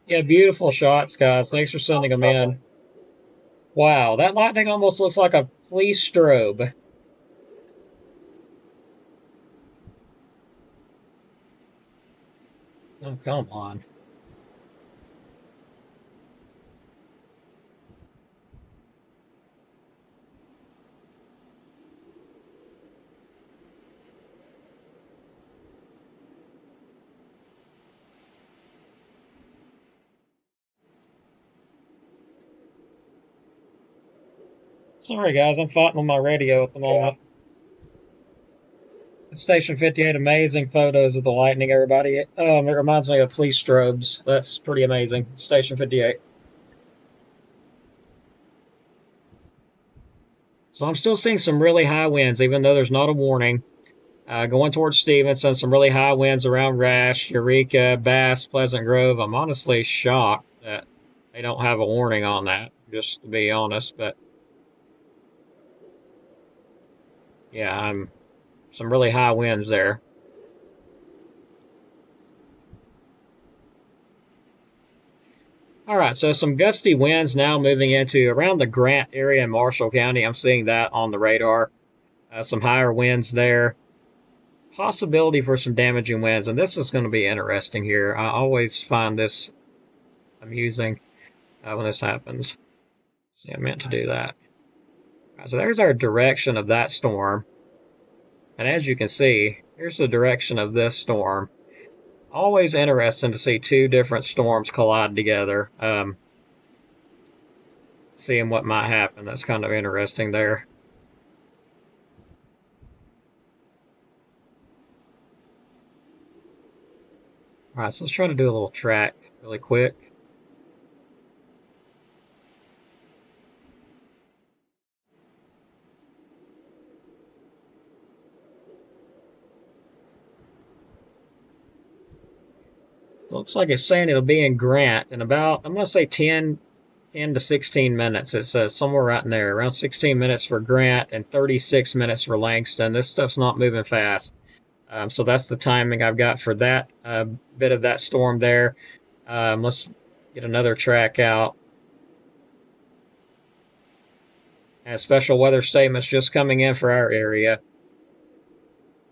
Speaker 1: Yeah, beautiful shots, guys. Thanks for sending them in. Wow, that lightning almost looks like a police strobe. Oh, come on. Sorry, guys, I'm fighting on my radio at the moment. Station 58, amazing photos of the lightning, everybody. It reminds me of police strobes. That's pretty amazing. Station 58. So I'm still seeing some really high winds, even though there's not a warning. Going towards Stevenson, some really high winds around Rash, Eureka, Bass, Pleasant Grove. I'm honestly shocked that they don't have a warning on that, just to be honest. But yeah, some really high winds there. All right, so some gusty winds now moving into around the Grant area in Marshall County. I'm seeing that on the radar. Some higher winds there. Possibility for some damaging winds, and this is going to be interesting here. I always find this amusing when this happens. See, I meant to do that. Right, so there's our direction of that storm. And as you can see, here's the direction of this storm. Always interesting to see two different storms collide together. Seeing what might happen. That's kind of interesting there. All right, so let's try to do a little track really quick. Looks like it's saying it'll be in Grant in about, I'm going to say 10 to 16 minutes. It says somewhere right in there, around 16 minutes for Grant and 36 minutes for Langston. This stuff's not moving fast. So that's the timing I've got for that bit of that storm there. Let's get another track out. And special weather statements just coming in for our area.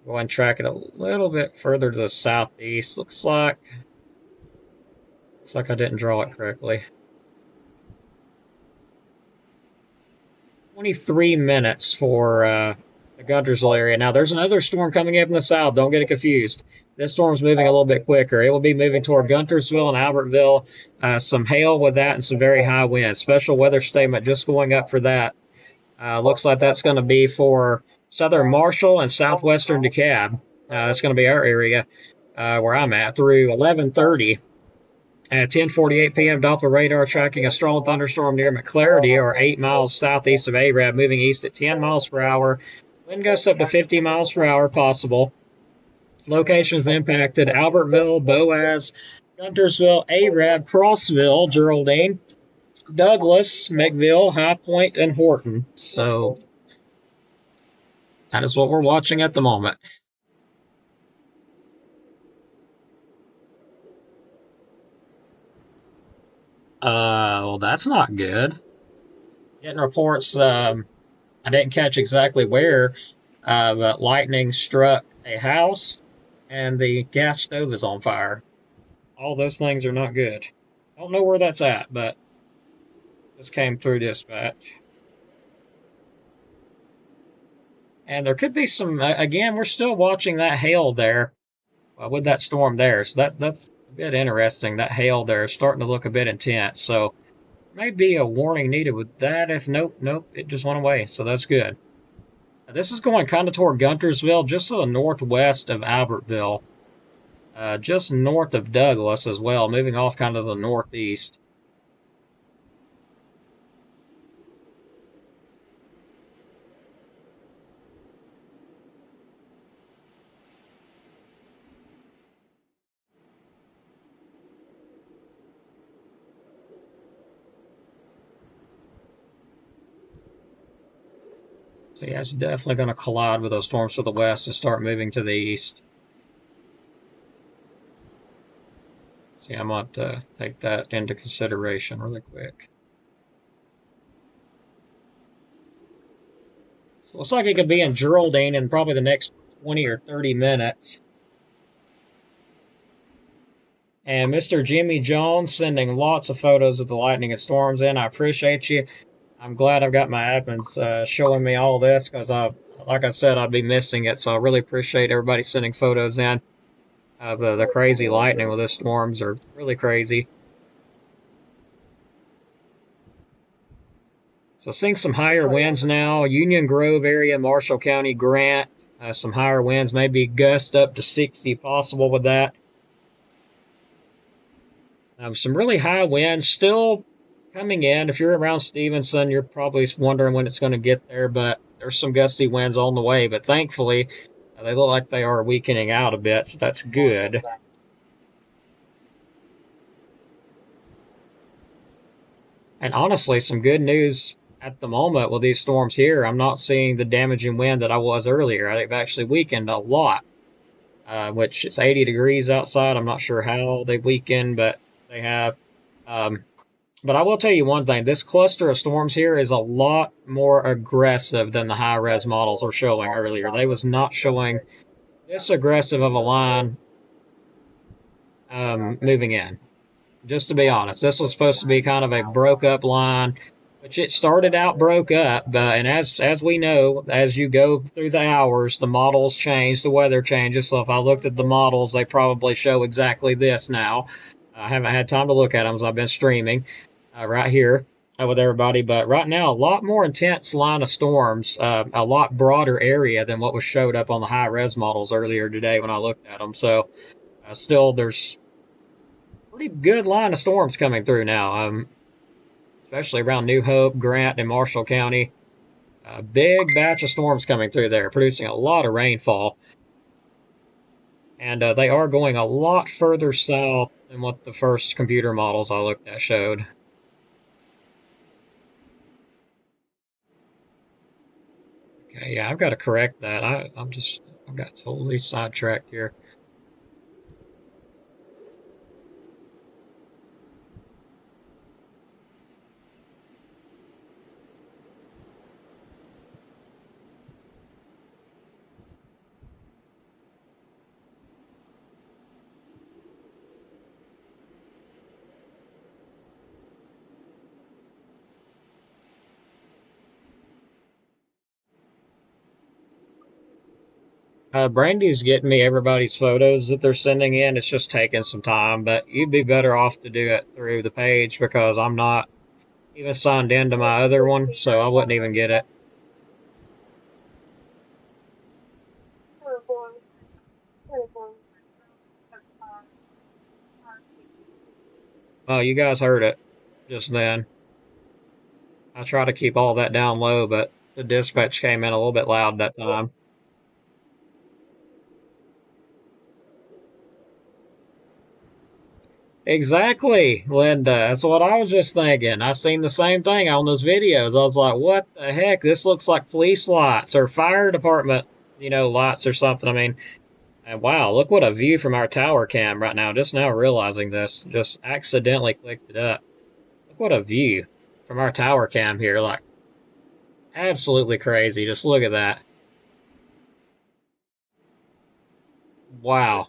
Speaker 1: Go ahead and track it a little bit further to the southeast. Looks like I didn't draw it correctly. 23 minutes for the Guntersville area. Now, there's another storm coming in from the south. Don't get it confused. This storm's moving a little bit quicker. It will be moving toward Guntersville and Albertville. Some hail with that and some very high winds. Special weather statement just going up for that. Looks like that's going to be for southern Marshall and southwestern DeKalb. That's going to be our area where I'm at through 11:30. At 10:48 p.m., Doppler radar tracking a strong thunderstorm near McClarty, or 8 miles southeast of Arab, moving east at 10 miles per hour. Wind gusts up to 50 miles per hour possible. Locations impacted: Albertville, Boaz, Guntersville, Arab, Crossville, Geraldine, Douglas, McVille, High Point, and Horton. So that is what we're watching at the moment. Well, that's not good. Getting reports, I didn't catch exactly where, but lightning struck a house and the gas stove is on fire. All those things are not good. Don't know where that's at, but this came through dispatch. And there could be some, again, we're still watching that hail there with that storm there. So that's a bit interesting. That hail there is starting to look a bit intense. So maybe a warning needed with that. If nope, it just went away. So that's good. This is going kind of toward Guntersville, just to the northwest of Albertville, just north of Douglas as well, moving off kind of the northeast. So yeah, it's definitely going to collide with those storms to the west and start moving to the east. See, I might take that into consideration really quick. So it looks like it could be in Geraldine in probably the next 20 or 30 minutes. And Mr. Jimmy Jones sending lots of photos of the lightning and storms in. I appreciate you. I'm glad I've got my admins showing me all this because like I said, I'd be missing it. So I really appreciate everybody sending photos in of the crazy lightning with the storms are really crazy. So seeing some higher winds now, Union Grove area, Marshall County, Grant, some higher winds, maybe gust up to 60 possible with that. Some really high winds still coming in. If you're around Stevenson, you're probably wondering when it's going to get there, but there's some gusty winds on the way. But thankfully, they look like they are weakening out a bit, so that's good. And honestly, some good news at the moment with these storms here. I'm not seeing the damaging wind that I was earlier. They've actually weakened a lot, which it's 80 degrees outside. I'm not sure how they weakened, but they have. But I will tell you one thing. This cluster of storms here is a lot more aggressive than the high-res models were showing earlier. They was not showing this aggressive of a line moving in. Just to be honest, this was supposed to be kind of a broke-up line, which it started out broke up. And as we know, as you go through the hours, the models change, the weather changes. So if I looked at the models, they probably show exactly this now. I haven't had time to look at them as I've been streaming right here with everybody. But right now, a lot more intense line of storms, a lot broader area than what was showed up on the high-res models earlier today when I looked at them. So still, there's pretty good line of storms coming through now, especially around New Hope, Grant, and Marshall County. A big batch of storms coming through there, producing a lot of rainfall. And they are going a lot further south than what the first computer models I looked at showed. Okay, yeah, I've got to correct that. I've got totally sidetracked here. Brandy's getting me everybody's photos that they're sending in. It's just taking some time, but you'd be better off to do it through the page because I'm not even signed into my other one, so I wouldn't even get it. Well, you guys heard it just then. I try to keep all that down low, but the dispatch came in a little bit loud that time. Exactly, Linda. That's what I was just thinking. I seen the same thing on those videos. I was like, what the heck? This looks like police lights or fire department, lights or something. I mean, and wow, look what a view from our tower cam right now. Just now realizing this. Just accidentally clicked it up. Look what a view from our tower cam here. Like, absolutely crazy. Just look at that. Wow.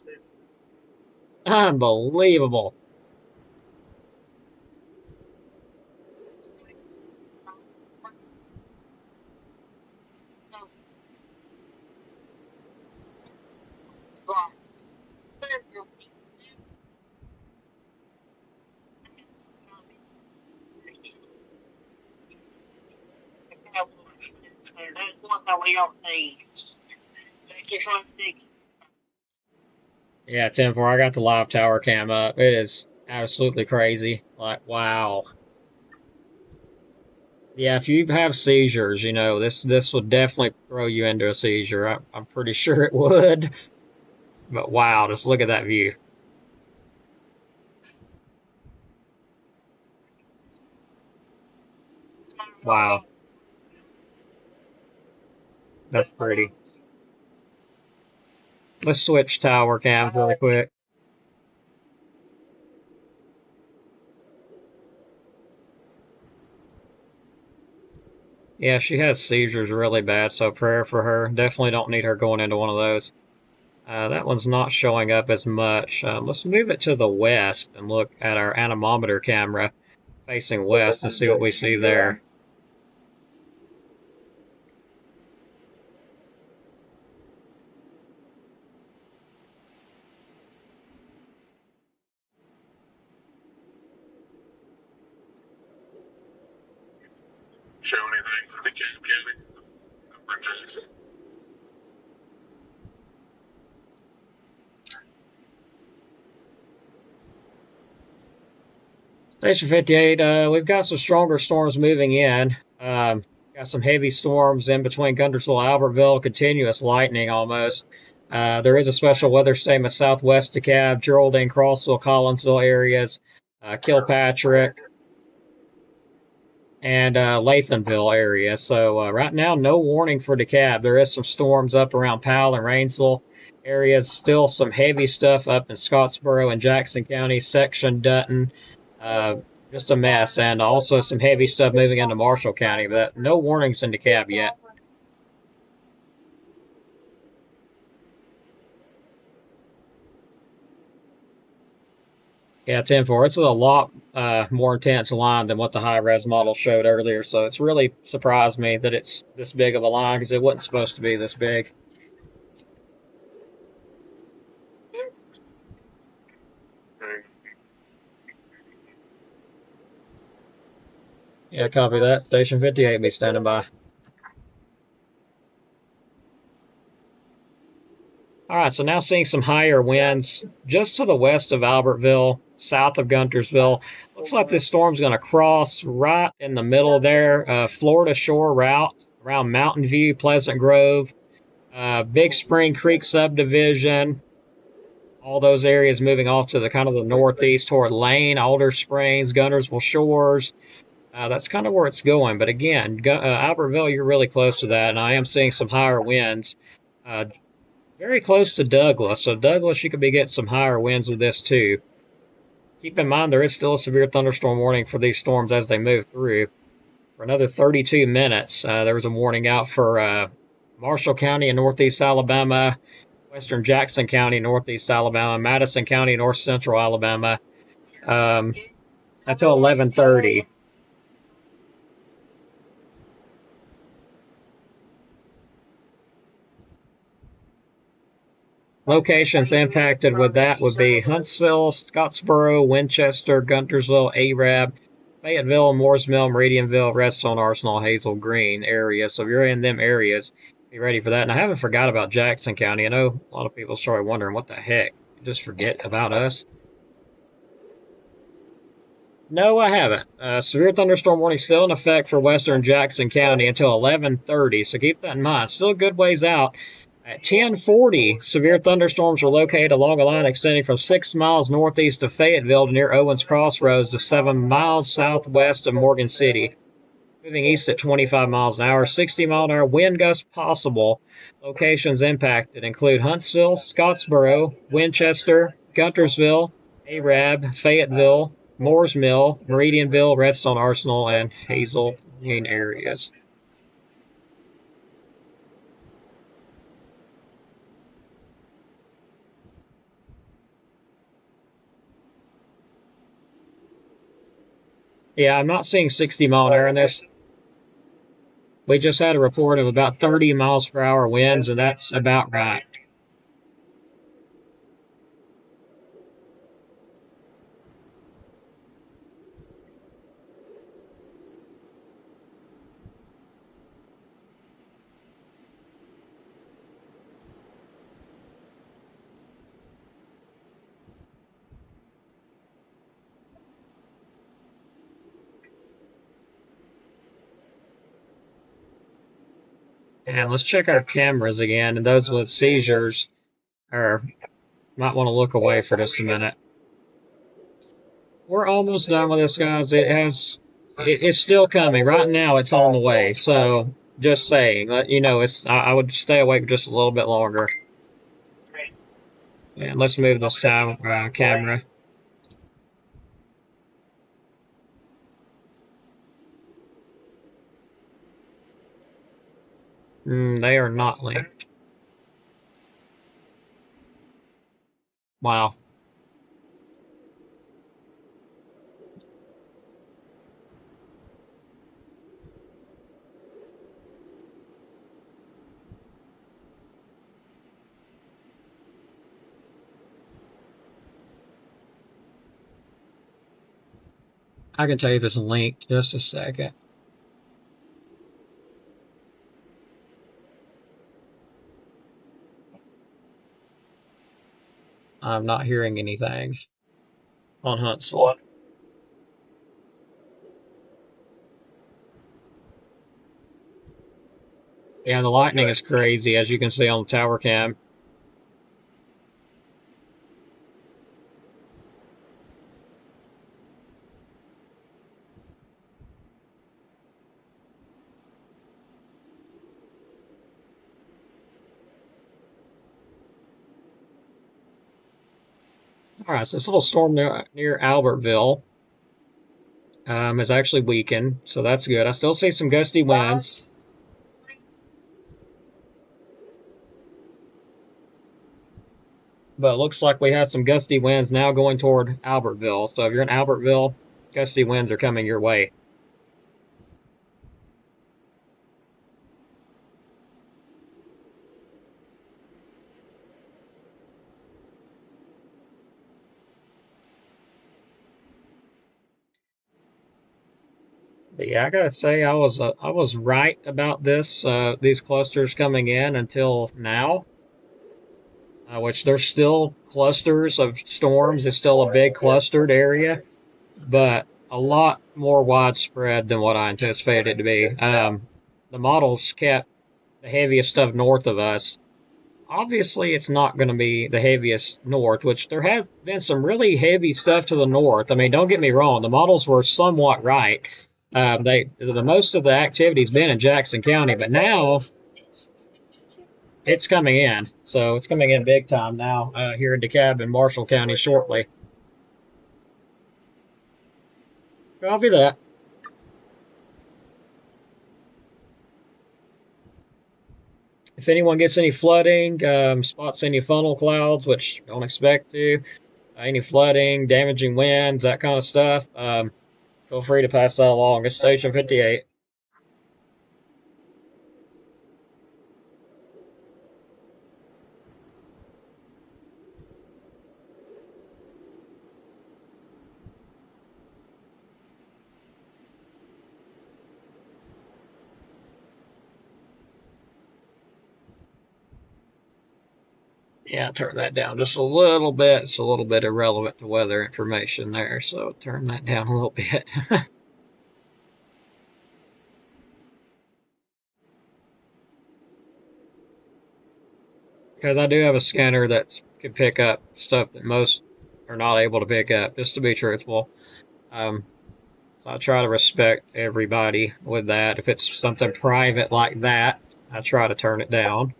Speaker 1: Unbelievable.
Speaker 3: That's one that we don't need.
Speaker 1: Yeah, 10-4, I got the live tower cam up. It is absolutely crazy. Like, wow. Yeah, if you have seizures, this would definitely throw you into a seizure. I'm pretty sure it would. But wow, just look at that view. Wow, that's pretty. Let's switch tower cams really quick. Yeah, she has seizures really bad, so prayer for her. Definitely don't need her going into one of those. That one's not showing up as much. Let's move it to the west and look at our anemometer camera facing west and see what we see there.
Speaker 2: Show anything for the Cab County? Upper Jackson.
Speaker 1: Station 58, we've got some stronger storms moving in. Got some heavy storms in between Guntersville and Albertville, continuous lightning almost. There is a special weather statement southwest DeKalb, Geraldine, Crossville, Collinsville areas, Kilpatrick, and Lathamville area. So right now, no warning for DeKalb. There is some storms up around Powell and Rainsville areas. Still some heavy stuff up in Scottsboro and Jackson County, section Dutton. Just a mess, and also some heavy stuff moving into Marshall County, but no warnings in DeKalb yet. Yeah, 10-4. It's a lot more intense line than what the high-res model showed earlier, so it's really surprised me that it's this big of a line because it wasn't supposed to be this big. Yeah, copy that. Station 58 be standing by. All right, so now seeing some higher winds just to the west of Albertville, south of Guntersville. Looks like this storm's going to cross right in the middle there, Florida Shore route around Mountain View, Pleasant Grove, Big Spring Creek subdivision. All those areas moving off to the kind of the northeast toward Lane, Alder Springs, Guntersville Shores. That's kind of where it's going. But again, Albertville, you're really close to that, and I am seeing some higher winds. Very close to Douglas, so Douglas, you could be getting some higher winds with this too. Keep in mind there is still a severe thunderstorm warning for these storms as they move through. For another 32 minutes, there was a warning out for Marshall County in northeast Alabama, western Jackson County, northeast Alabama, Madison County, north central Alabama, until 11:30. Locations impacted with that would be Huntsville, Scottsboro, Winchester, Guntersville, Arab, Fayetteville, Moores Mill, Meridianville, Redstone, Arsenal, Hazel Green area. So if you're in them areas, be ready for that. And I haven't forgot about Jackson County. I know a lot of people started wondering what the heck. Just forget about us. No, I haven't. Severe thunderstorm warning still in effect for western Jackson County until 11:30, so keep that in mind. Still a good ways out. At 10:40, severe thunderstorms were located along a line extending from 6 miles northeast of Fayetteville to near Owens Crossroads to 7 miles southwest of Morgan City. Moving east at 25 miles an hour, 60-mile-an-hour wind gusts possible. Locations impacted include Huntsville, Scottsboro, Winchester, Guntersville, Arab, Fayetteville, Moores Mill, Meridianville, Redstone Arsenal, and Hazel Green areas. Yeah, I'm not seeing 60-mile-an-hour in this. We just had a report of about 30 miles per hour winds, and that's about right. And let's check our cameras again, and those with seizures are might want to look away for just a minute. We're almost done with this, guys. It's still coming. Right now, it's on the way. So, just saying, you know, I would stay awake just a little bit longer. And let's move this camera. They are not linked. Wow. I can tell you if it's linked. Just a second. I'm not hearing anything on Huntsville. Yeah, the lightning is crazy, as you can see on the tower cam. All right, so this little storm near Albertville has actually weakened, so that's good. I still see some gusty winds. But it looks like we have some gusty winds now going toward Albertville. So if you're in Albertville, gusty winds are coming your way. But yeah, I gotta say I was right about these clusters coming in until now. Which there's still clusters of storms. It's still a big clustered area, but a lot more widespread than what I anticipated it to be. The models kept the heaviest stuff north of us. Obviously, it's not going to be the heaviest north, which there has been some really heavy stuff to the north. I mean, don't get me wrong, the models were somewhat right. The most of the activity's been in Jackson County, but now it's coming in. So it's coming in big time now here in DeKalb and Marshall County shortly. Copy that. If anyone gets any flooding, spots any funnel clouds, which don't expect to, any flooding, damaging winds, that kind of stuff, feel free to pass that along. It's Station 58. Yeah, turn that down just a little bit. It's a little bit irrelevant to weather information there, so turn that down a little bit. Because I do have a scanner that can pick up stuff that most are not able to pick up, just to be truthful. So I try to respect everybody with that. If it's something private like that, I try to turn it down.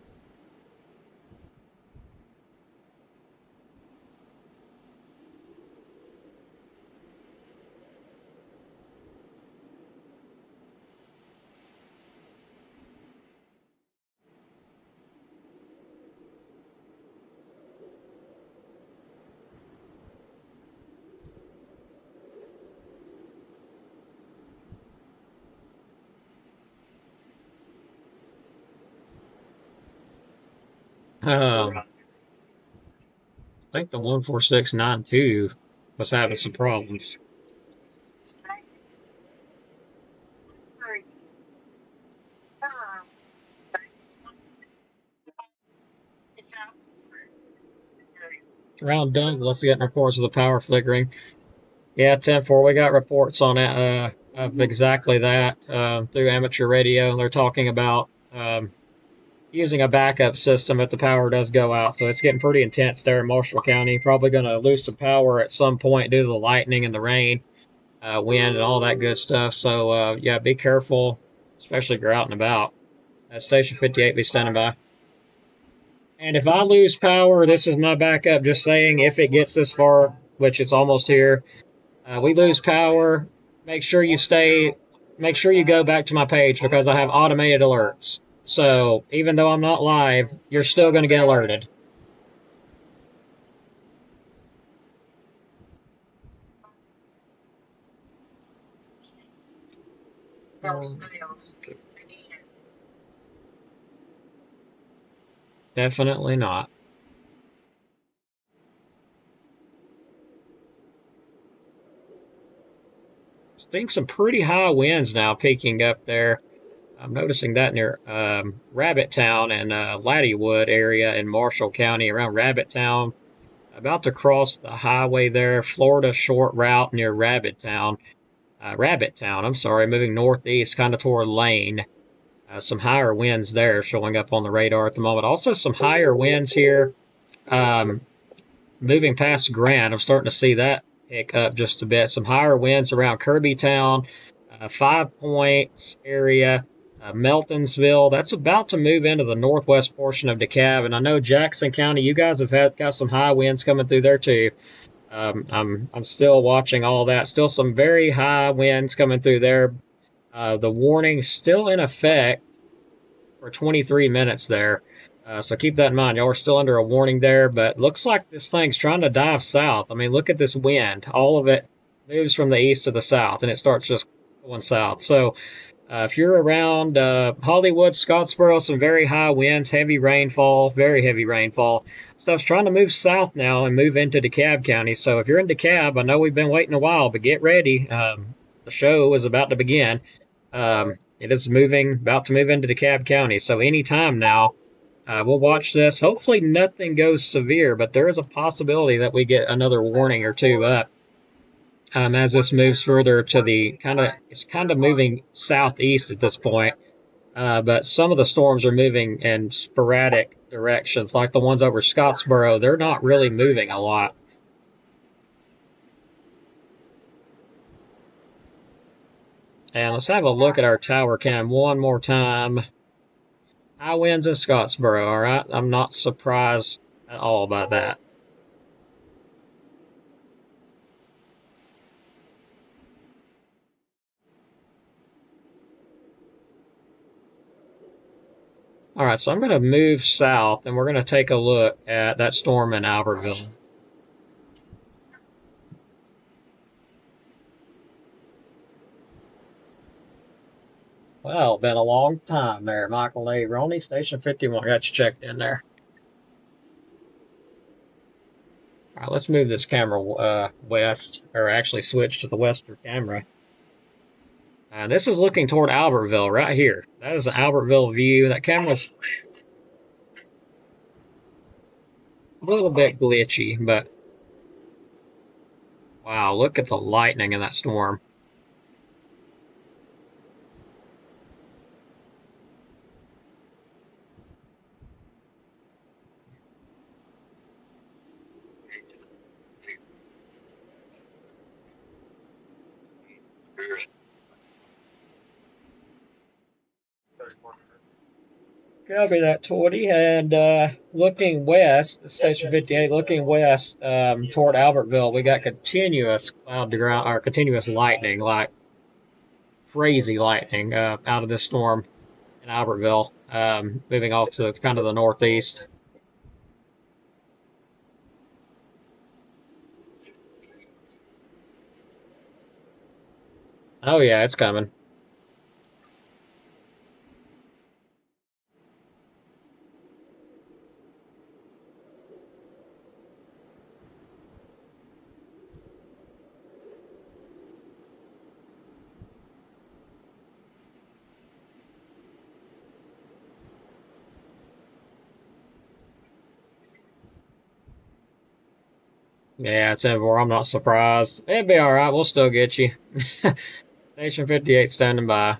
Speaker 1: I think the 14692 was having some problems. Around Douglas, getting reports of the power flickering. Yeah, 10-4, we got reports on it of exactly that through amateur radio. They're talking about using a backup system if the power does go out. So it's getting pretty intense there in Marshall County. Probably going to lose some power at some point due to the lightning and the rain, wind, and all that good stuff. So, yeah, be careful, especially if you're out and about. Station 58, be standing by. And if I lose power, this is my backup, just saying if it gets this far, which it's almost here, we lose power, make sure you go back to my page because I have automated alerts. So even though I'm not live, you're still going to get alerted. Definitely not. Seeing some pretty high winds now peaking up there. I'm noticing that near Rabbit Town and Laddiewood area in Marshall County, around Rabbit Town. About to cross the highway there, Florida short route near Rabbit Town, I'm sorry, moving northeast kind of toward Lane. Some higher winds there showing up on the radar at the moment. Also some higher winds here moving past Grant. I'm starting to see that pick up just a bit. Some higher winds around Kirbytown, 5 Points area, Meltonsville. That's about to move into the northwest portion of DeKalb. And I know Jackson County, you guys have got some high winds coming through there too. I'm still watching all that. Still some very high winds coming through there. The warning's still in effect for 23 minutes there. So keep that in mind. Y'all are still under a warning there, but looks like this thing's trying to dive south. I mean, look at this wind. All of it moves from the east to the south, and it starts just going south. So if you're around Hollywood, Scottsboro, some very high winds, heavy rainfall, very heavy rainfall. Stuff's trying to move south now and move into DeKalb County. So if you're in DeKalb, I know we've been waiting a while, but get ready. The show is about to begin. It is about to move into DeKalb County. So anytime now, we'll watch this. Hopefully nothing goes severe, but there is a possibility that we get another warning or two up as this moves further to it's kind of moving southeast at this point. But some of the storms are moving in sporadic directions, like the ones over Scottsboro. They're not really moving a lot. And let's have a look at our tower cam one more time. High winds in Scottsboro, all right? I'm not surprised at all by that. All right, so I'm going to move south, and we're going to take a look at that storm in Albertville. Well, been a long time there, Michael A. Roney, Station 51. Got you checked in there. All right, let's move this camera west, or actually switch to the western camera. And this is looking toward Albertville right here. That is an Albertville view. That camera's a little bit glitchy, but wow, look at the lightning in that storm. Copy that, 20. And looking west, Station 58, looking west toward Albertville, we got continuous cloud to ground, or continuous lightning, like crazy lightning out of this storm in Albertville, moving off to kind of the northeast. Oh, yeah, it's coming. Yeah, it's in war. I'm not surprised. It'll be all right. We'll still get you. Station 58 standing by.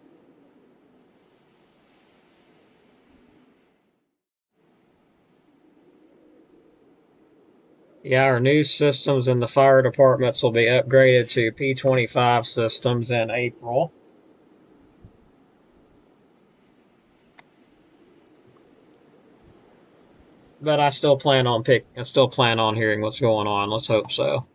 Speaker 1: Yeah, our new systems in the fire departments will be upgraded to P25 systems in April. But I still plan on hearing what's going on. Let's hope so.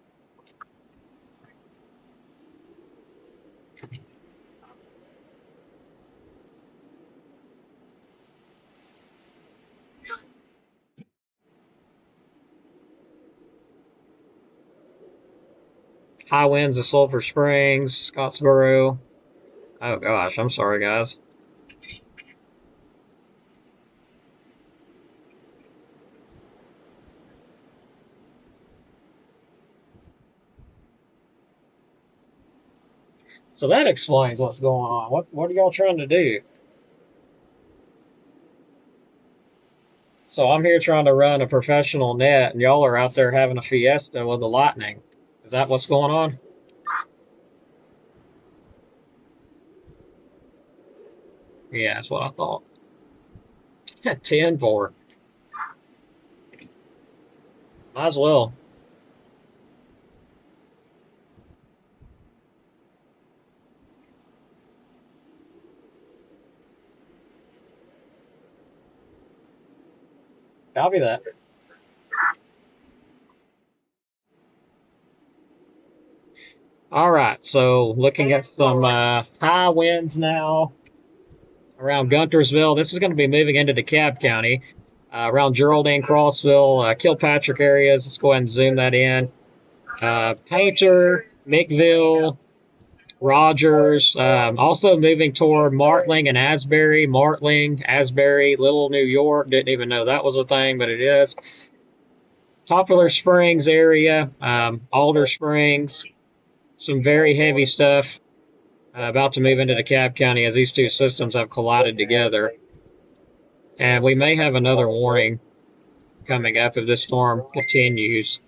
Speaker 1: High winds of Sulphur Springs, Scottsboro. Oh gosh, I'm sorry guys. So that explains what's going on. What are y'all trying to do? So I'm here trying to run a professional net, and y'all are out there having a fiesta with the lightning. Is that what's going on? Yeah, that's what I thought. 10-4. Might as well. Copy that. All right, so looking at some high winds now around Guntersville. This is going to be moving into DeKalb County, around Geraldine, Crossville, Kilpatrick areas. Let's go ahead and zoom that in. Painter, McVille, Rogers, also moving toward Martling and Asbury. Martling, Asbury, Little New York. Didn't even know that was a thing, but it is. Poplar Springs area, Alder Springs, some very heavy stuff about to move into DeKalb County as these two systems have collided together. And we may have another warning coming up if this storm continues.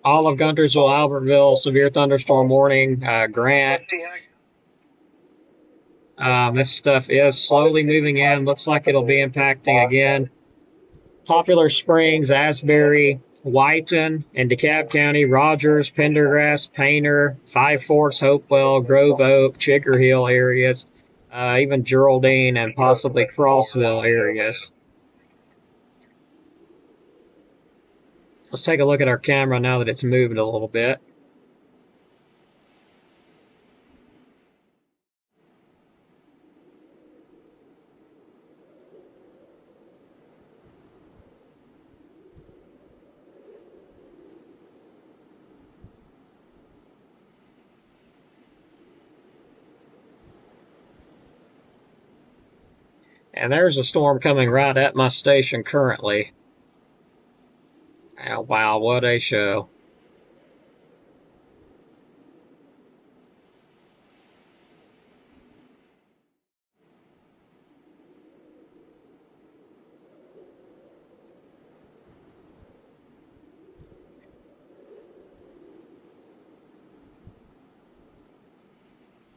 Speaker 1: All of Guntersville, Albertville, severe thunderstorm warning, Grant. This stuff is slowly moving in. Looks like it'll be impacting again. Poplar Springs, Asbury, Whiten, and DeKalb County, Rogers, Pendergrass, Painter, Five Forks, Hopewell, Grove Oak, Chicker Hill areas, even Geraldine and possibly Crossville areas. Let's take a look at our camera now that it's moved a little bit. And there's a storm coming right at my station currently. Oh, wow, what a show.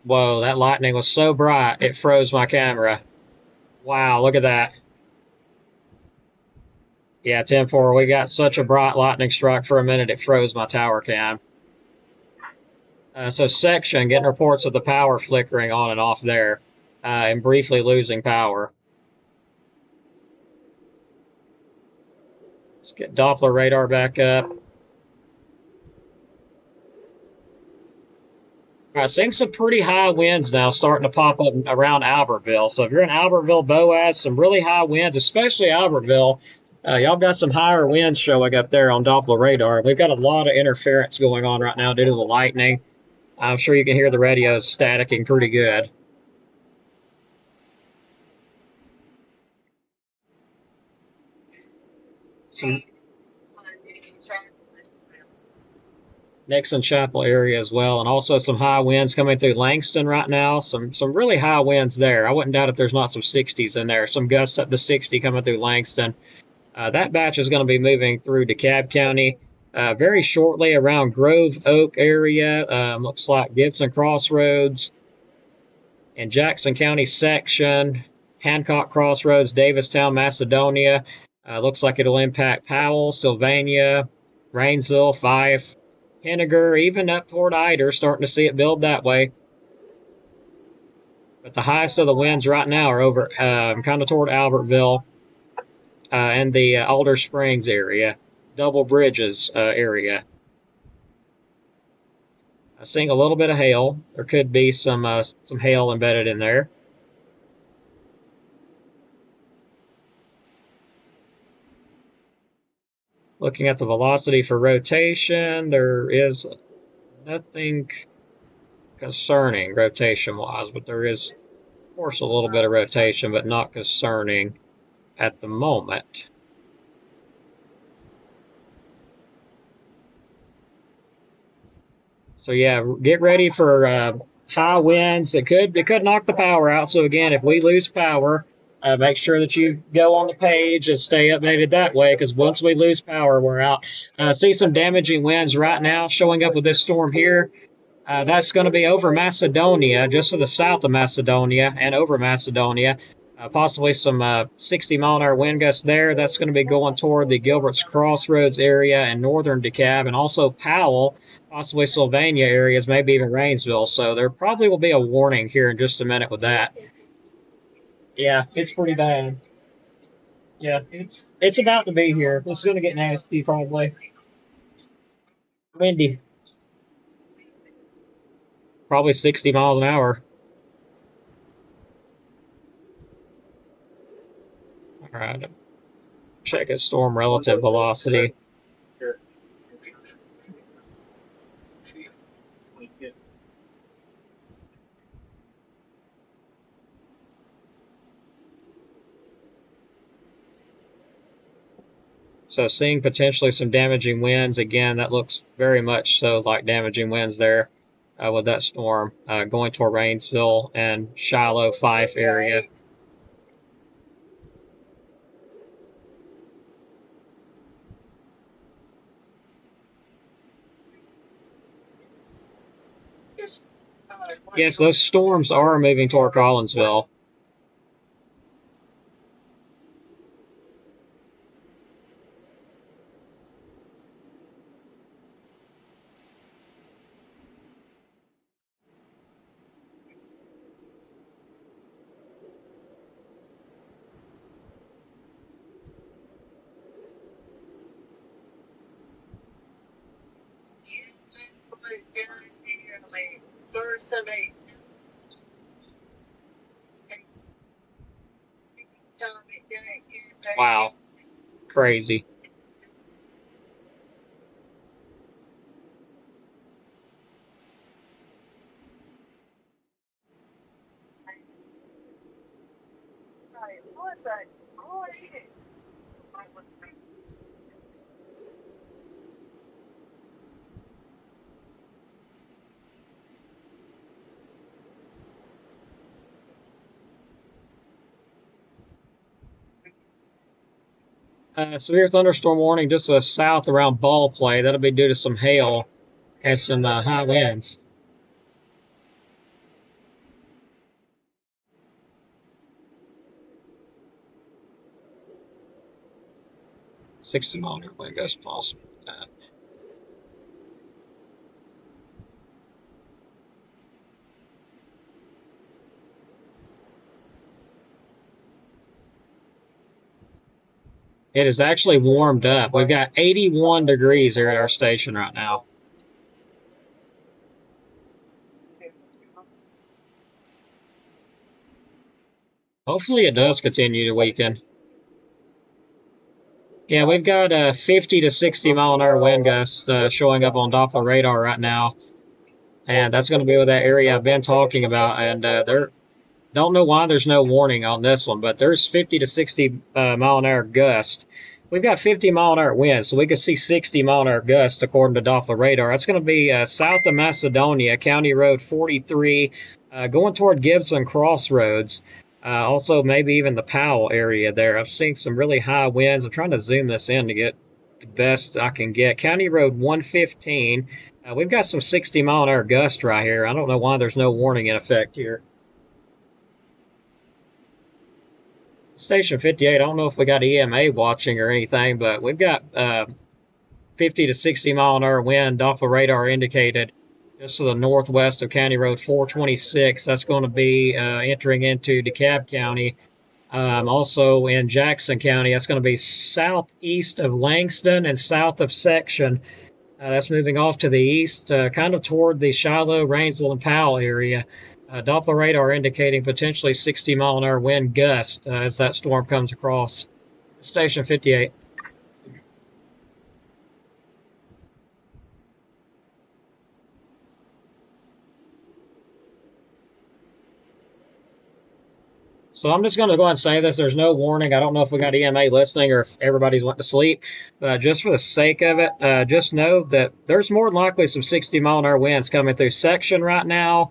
Speaker 1: Whoa, that lightning was so bright it froze my camera. Wow, look at that. Yeah, 10-4, we got such a bright lightning strike for a minute it froze my tower cam. So section, getting reports of the power flickering on and off there, and briefly losing power. Let's get Doppler radar back up. All right, seeing some pretty high winds now starting to pop up around Albertville. So if you're in Albertville, Boaz, some really high winds, especially Albertville. Y'all got some higher winds showing up there on Doppler radar. We've got a lot of interference going on right now due to the lightning. I'm sure you can hear the radios staticking pretty good. Some Nixon Chapel area as well, and also some high winds coming through Langston right now. Some really high winds there. I wouldn't doubt if there's not some 60s in there. Some gusts up to 60 coming through Langston. That batch is going to be moving through DeKalb County very shortly around Grove Oak area. Looks like Gibson Crossroads and Jackson County section, Hancock Crossroads, Davistown, Macedonia. Looks like it'll impact Powell, Sylvania, Rainsville, Fife, Henniger, even up toward Eider, starting to see it build that way. But the highest of the winds right now are over kind of toward Albertville and the Alder Springs area, Double Bridges area. Seeing a little bit of hail. There could be some hail embedded in there. Looking at the velocity for rotation, there is nothing concerning rotation-wise, but there is, of course, a little bit of rotation, but not concerning at the moment. So yeah, get ready for high winds. It could knock the power out. So again, if we lose power, make sure that you go on the page and stay updated that way, because once we lose power, we're out. See some damaging winds right now showing up with this storm here. That's going to be over Macedonia, just to the south of Macedonia and over Macedonia. Possibly some 60-mile-an-hour wind gusts there. That's going to be going toward the Gilbert's Crossroads area and northern DeKalb, and also Powell, possibly Sylvania areas, maybe even Rainsville. So there probably will be a warning here in just a minute with that. Yeah, it's pretty bad. Yeah, it's about to be here. It's going to get nasty probably. Windy. Probably 60 miles an hour. All right. Check its storm relative velocity. So seeing potentially some damaging winds. Again, that looks very much so like damaging winds there with that storm going toward Rainsville and Shiloh, Fife area. Yes, those storms are moving toward Collinsville. Wow, crazy. Severe thunderstorm warning just to the south around Ball Play. That'll be due to some hail and some high winds. $60 wind gust possible. It is actually warmed up. We've got 81 degrees here at our station right now. Hopefully it does continue to weaken. Yeah, we've got 50 to 60 mile an hour wind gusts showing up on Doppler radar right now. And that's going to be with that area I've been talking about. And don't know why there's no warning on this one, but there's 50 to 60 mile an hour gust. We've got 50 mile an hour winds, so we could see 60 mile an hour gusts according to Doppler radar. That's going to be south of Macedonia, County Road 43, going toward Gibson Crossroads. Also, maybe even the Powell area there. I've seen some really high winds. I'm trying to zoom this in to get the best I can get. County Road 115. We've got some 60 mile an hour gust right here. I don't know why there's no warning in effect here. Station 58, I don't know if we got EMA watching or anything, but we've got 50 to 60 mile an hour wind Doppler radar indicated just to the northwest of County Road 426. That's going to be entering into DeKalb County. Also in Jackson County, that's going to be southeast of Langston and south of Section. That's moving off to the east, kind of toward the Shiloh, Rainsville, and Powell area. Doppler radar indicating potentially 60 mile an hour wind gust as that storm comes across. Station 58. So I'm just going to go ahead and say this. There's no warning. I don't know if we got EMA listening or if everybody's went to sleep. Just for the sake of it, just know that there's more than likely some 60 mile an hour winds coming through Section right now.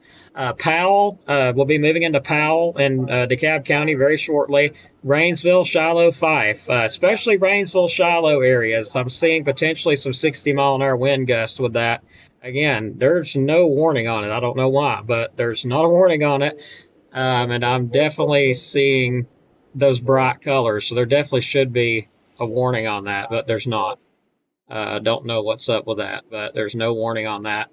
Speaker 1: Powell, we'll be moving into Powell in DeKalb County very shortly. Rainsville, Shiloh, Fife, especially Rainsville, Shiloh areas. I'm seeing potentially some 60 mile an hour wind gusts with that. Again, there's no warning on it. I don't know why, but there's not a warning on it. And I'm definitely seeing those bright colors, so there definitely should be a warning on that, but there's not. Don't know what's up with that, but there's no warning on that.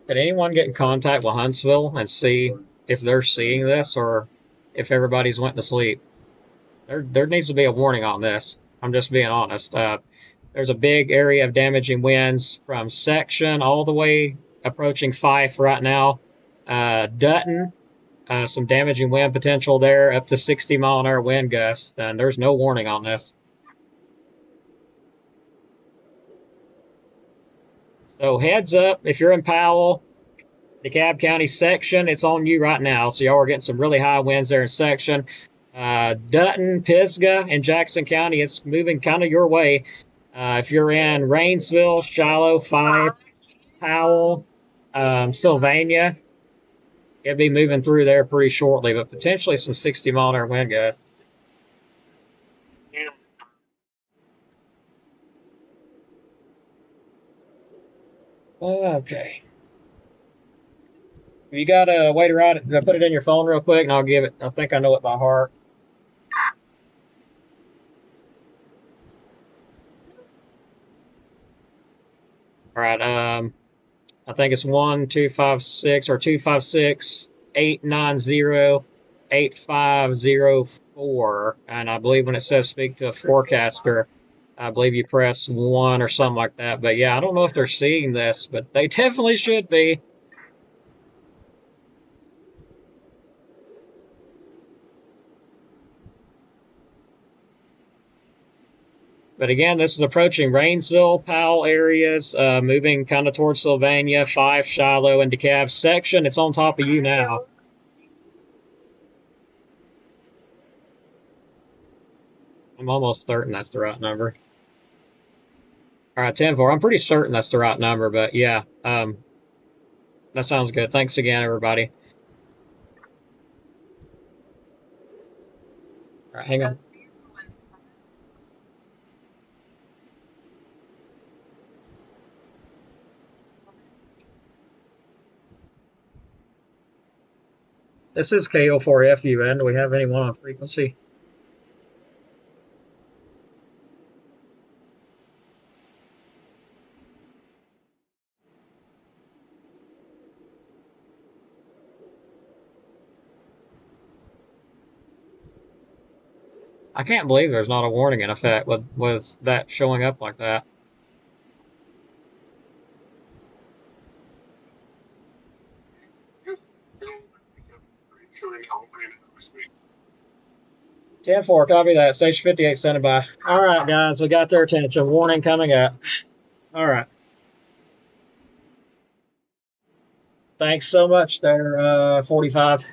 Speaker 1: Did anyone get in contact with Huntsville and see if they're seeing this or if everybody's went to sleep? There needs to be a warning on this. I'm just being honest. There's a big area of damaging winds from Section all the way approaching Fife right now. Dutton, some damaging wind potential there, up to 60 mile an hour wind gusts, and there's no warning on this. So heads up, if you're in Powell, DeKalb County Section, it's on you right now. So y'all are getting some really high winds there in Section. Dutton, Pisgah, and Jackson County, it's moving kind of your way. If you're in Rainsville, Shiloh, Fife, Powell, Sylvania, it'll be moving through there pretty shortly, but potentially some 60 mile an hour wind gusts. Okay. You got a way to write it? Put it in your phone real quick, and I'll give it. I think I know it by heart. All right. I think it's 1256 or 256-890-8504, and I believe when it says speak to a forecaster, I believe you press 1 or something like that. But yeah, I don't know if they're seeing this, but they definitely should be. But again, this is approaching Rainsville, Powell areas, moving kind of towards Sylvania, Fife, Shiloh, and DeKalb Section. It's on top of you now. I'm almost certain that's the right number. All right, 10-4. I'm pretty certain that's the right number, but yeah, that sounds good. Thanks again, everybody. All right, hang on. This is KO4FUN. Do we have anyone on frequency? I can't believe there's not a warning in effect with that showing up like that.
Speaker 2: Showing how late it is this week.
Speaker 1: 10-4, copy that. Station 58 standing by. All right, guys, we got their attention. Warning coming up. All right. Thanks so much there, 45.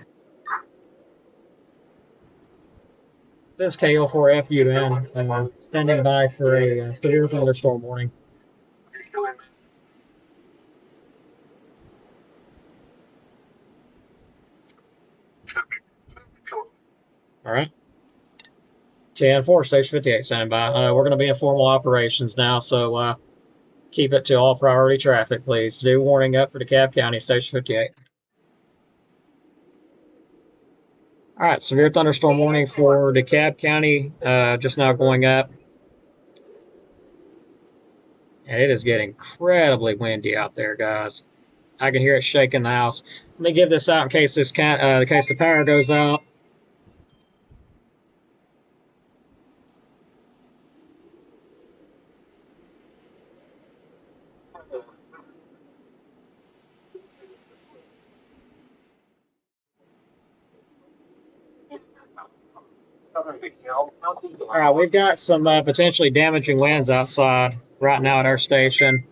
Speaker 1: This is KO4FUN, standing by for a severe thunderstorm warning. All right. 10-4, Station 58 standing by. We're going to be in formal operations now, so keep it to all priority traffic, please. New warning up for DeKalb County, Station 58. All right, severe thunderstorm warning for DeKalb County, just now going up. And it is getting incredibly windy out there, guys. I can hear it shaking the house. Let me give this out in case the power goes out. All right, we've got some potentially damaging winds outside right now at our station.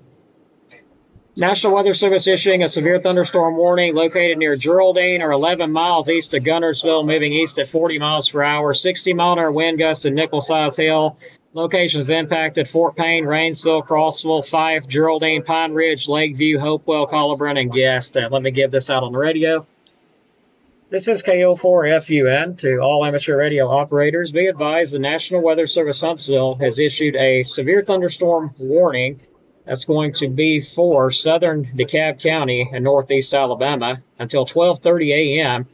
Speaker 1: National Weather Service issuing a severe thunderstorm warning located near Geraldine or 11 miles east of Guntersville, moving east at 40 miles per hour, 60-mile-an-hour wind gusts in Nickel-Size Hill. Locations impacted: Fort Payne, Rainsville, Crossville, Fife, Geraldine, Pine Ridge, Lakeview, Hopewell, Colburn, and Gadsden. Let me give this out on the radio. This is KO4FUN to all amateur radio operators. Be advised, the National Weather Service Huntsville has issued a severe thunderstorm warning that's going to be for southern DeKalb County and northeast Alabama until 12:30 a.m.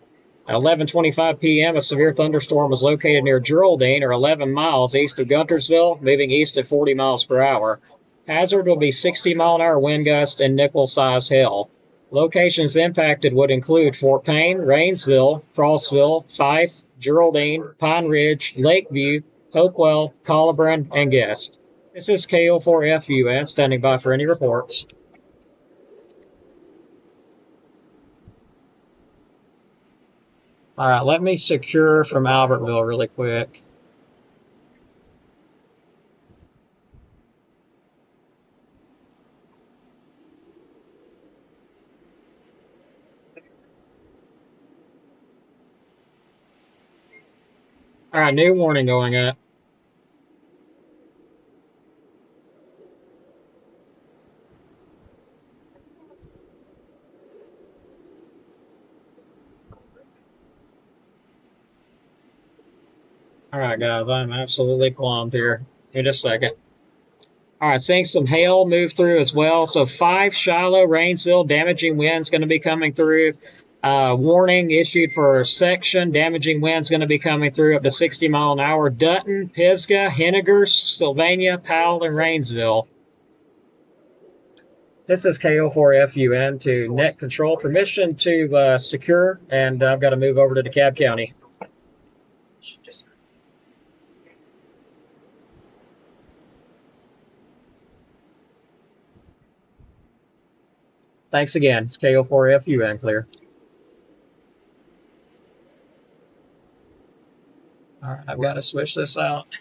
Speaker 1: At 11:25 p.m., a severe thunderstorm was located near Geraldine, or 11 miles east of Guntersville, moving east at 40 miles per hour. Hazard will be 60-mile-an-hour wind gust in Nickel-Size Hill. Locations impacted would include Fort Payne, Rainsville, Crossville, Fife, Geraldine, Pine Ridge, Lakeview, Hopewell, Colburn, and Guest. This is KO4FUN, standing by for any reports. All right, let me secure from Albertville really quick. All right, new warning going up. All right, guys, I'm absolutely plumbed here. In just a second. All right, seeing some hail move through as well. So 5 Shiloh, Rainsville, damaging winds going to be coming through. Warning issued for section, damaging winds going to be coming through up to 60 mile an hour. Dutton, Pisgah, Henniger, Sylvania, Powell, and Rainsville. This is KO4FUN to net control. Permission to secure, and I've got to move over to DeKalb County. Thanks again. It's KO4FUN clear. All right, I've got to switch this out.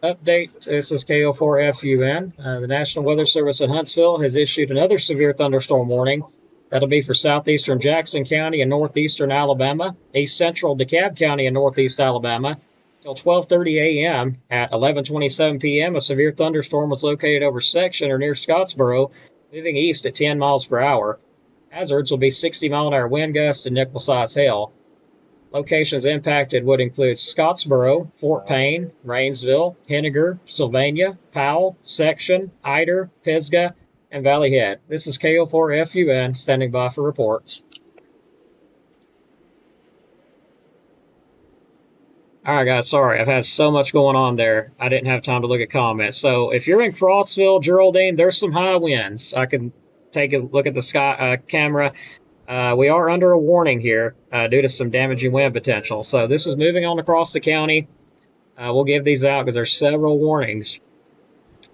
Speaker 1: Update, this is KO4FUN. The National Weather Service at Huntsville has issued another severe thunderstorm warning That'll be for southeastern Jackson County and northeastern Alabama, east central DeKalb County and northeast Alabama. Till 12:30 a.m. At 11:27 p.m., a severe thunderstorm was located over section or near Scottsboro, moving east at 10 miles per hour. Hazards will be 60-mile-an-hour wind gusts and nickel-size hail. Locations impacted would include Scottsboro, Fort Payne, Rainsville, Henniger, Sylvania, Powell, Section, Ider, Pisgah, and Valley Head. This is KO4FUN standing by for reports. Alright guys, sorry, I've had so much going on there, I didn't have time to look at comments. So if you're in Crossville, Geraldine, there's some high winds. I can take a look at the sky camera. We are under a warning here due to some damaging wind potential. So this is moving on across the county. We'll give these out because there's several warnings.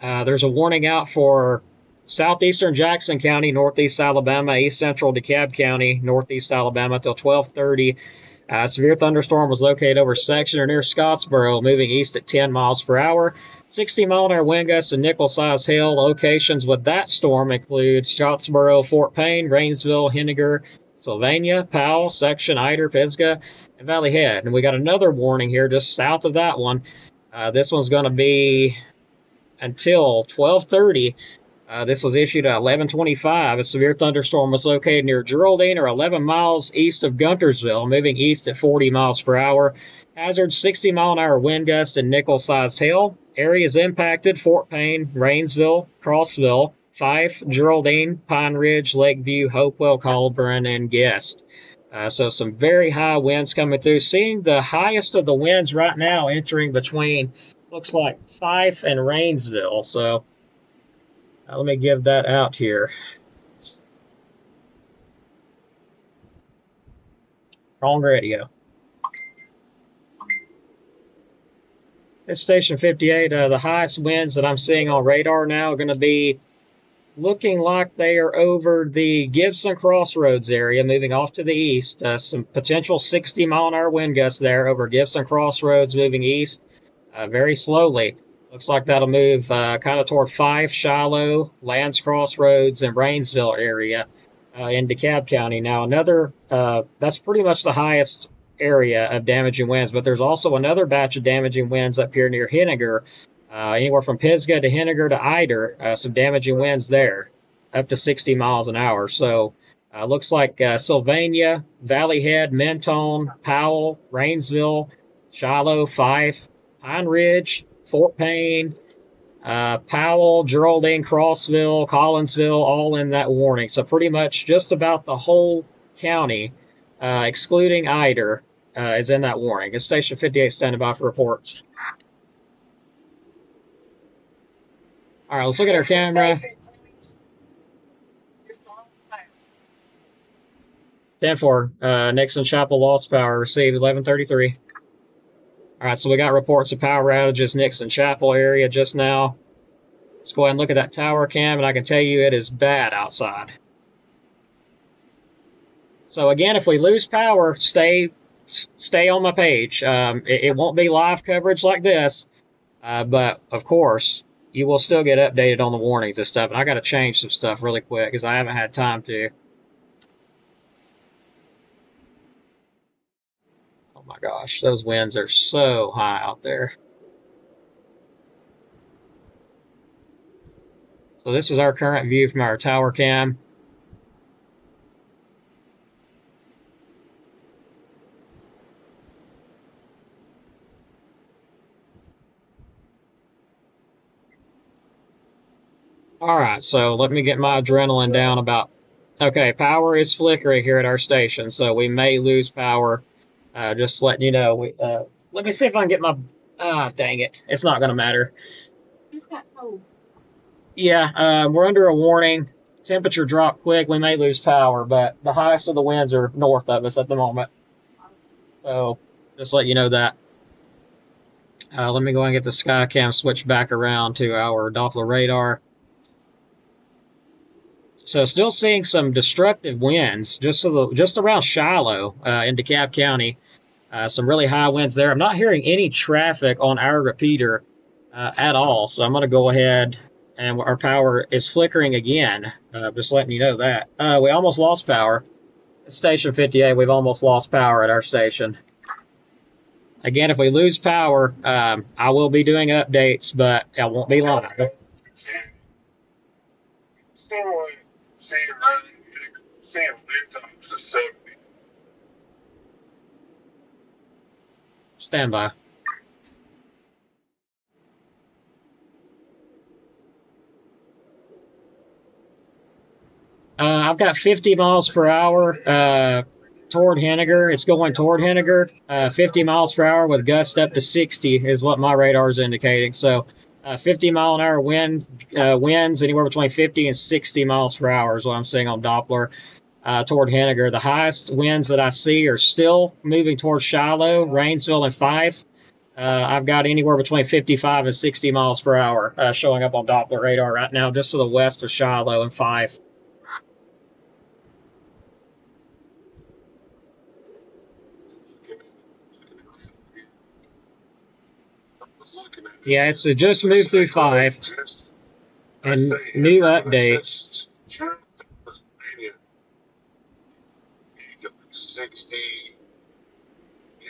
Speaker 1: There's a warning out for southeastern Jackson County, northeast Alabama, east central DeKalb County, northeast Alabama till 12:30. Severe thunderstorm was located over section or near Scottsboro, moving east at 10 miles per hour. 60-mile-an-hour wind gusts and nickel-size hail. Locations with that storm include Scottsboro, Fort Payne, Rainsville, Henniger, Sylvania, Powell, Section, Ider, Pisgah, and Valley Head. And we got another warning here just south of that one. This one's going to be until 12:30. This was issued at 11:25. A severe thunderstorm was located near Geraldine or 11 miles east of Guntersville, moving east at 40 miles per hour. Hazards 60-mile-an-hour wind gusts and nickel-sized hail. Areas impacted: Fort Payne, Rainsville, Crossville, Fife, Geraldine, Pine Ridge, Lakeview, Hopewell, Colburn, and Guest. So some very high winds coming through. Seeing the highest of the winds right now entering between, looks like Fife and Rainsville. So let me give that out here. Wrong radio. It's station 58. The highest winds that I'm seeing on radar now are going to be looking like they are over the Gibson Crossroads area, moving off to the east. Some potential 60-mile-an-hour wind gusts there over Gibson Crossroads, moving east very slowly. Looks like that'll move kind of toward Fife, Shiloh, Lands Crossroads, and Rainsville area in DeKalb County. Now, that's pretty much the highest area of damaging winds, but there's also another batch of damaging winds up here near Henniger, anywhere from Pisgah to Henniger to Ider. Some damaging winds there, up to 60 miles an hour. So looks like Sylvania, Valley Head, Mentone, Powell, Rainsville, Shiloh, Fife, Pine Ridge, Fort Payne, Powell, Geraldine, Crossville, Collinsville, all in that warning. So pretty much just about the whole county, excluding Ider, is in that warning. It's station 58 standing by for reports. All right, let's look at our camera. 10-4, Nixon Chapel lost power, received 11:33. All right, so we got reports of power outages Nixon Chapel area just now. Let's go ahead and look at that tower cam, and I can tell you it is bad outside. So again, if we lose power, stay on my page. It won't be live coverage like this, but of course, you will still get updated on the warnings and stuff. And I got to change some stuff really quick because I haven't had time to. Oh my gosh, those winds are so high out there. So this is our current view from our tower cam. All right, so let me get my adrenaline down about... Okay, power is flickering here at our station, so we may lose power. Just letting you know. Let me see if I can get my... dang it. It's not going to matter.
Speaker 3: It's got cold.
Speaker 1: Yeah, we're under a warning. Temperature dropped quick. We may lose power, but the highest of the winds are north of us at the moment. So, just let you know that. Let me go and get the Skycam switched back around to our Doppler radar. So still seeing some destructive winds just around Shiloh in DeKalb County. Some really high winds there. I'm not hearing any traffic on our repeater at all. So I'm going to go ahead and our power is flickering again. Just letting you know that. We almost lost power. Station 58, we've almost lost power at our station. Again, if we lose power, I will be doing updates, but I won't be live. Stand by. I've got 50 miles per hour toward Henniger. It's going toward Henniger. 50 miles per hour with gusts up to 60 is what my radar is indicating. So 50-mile-an-hour winds anywhere between 50 and 60 miles per hour is what I'm seeing on Doppler toward Henniger. The highest winds that I see are still moving towards Shiloh, Rainsville, and Fife. I've got anywhere between 55 and 60 miles per hour showing up on Doppler radar right now, just to the west of Shiloh and Fife. Yeah, it's just moved through 5 and new updates.
Speaker 2: 60, yeah,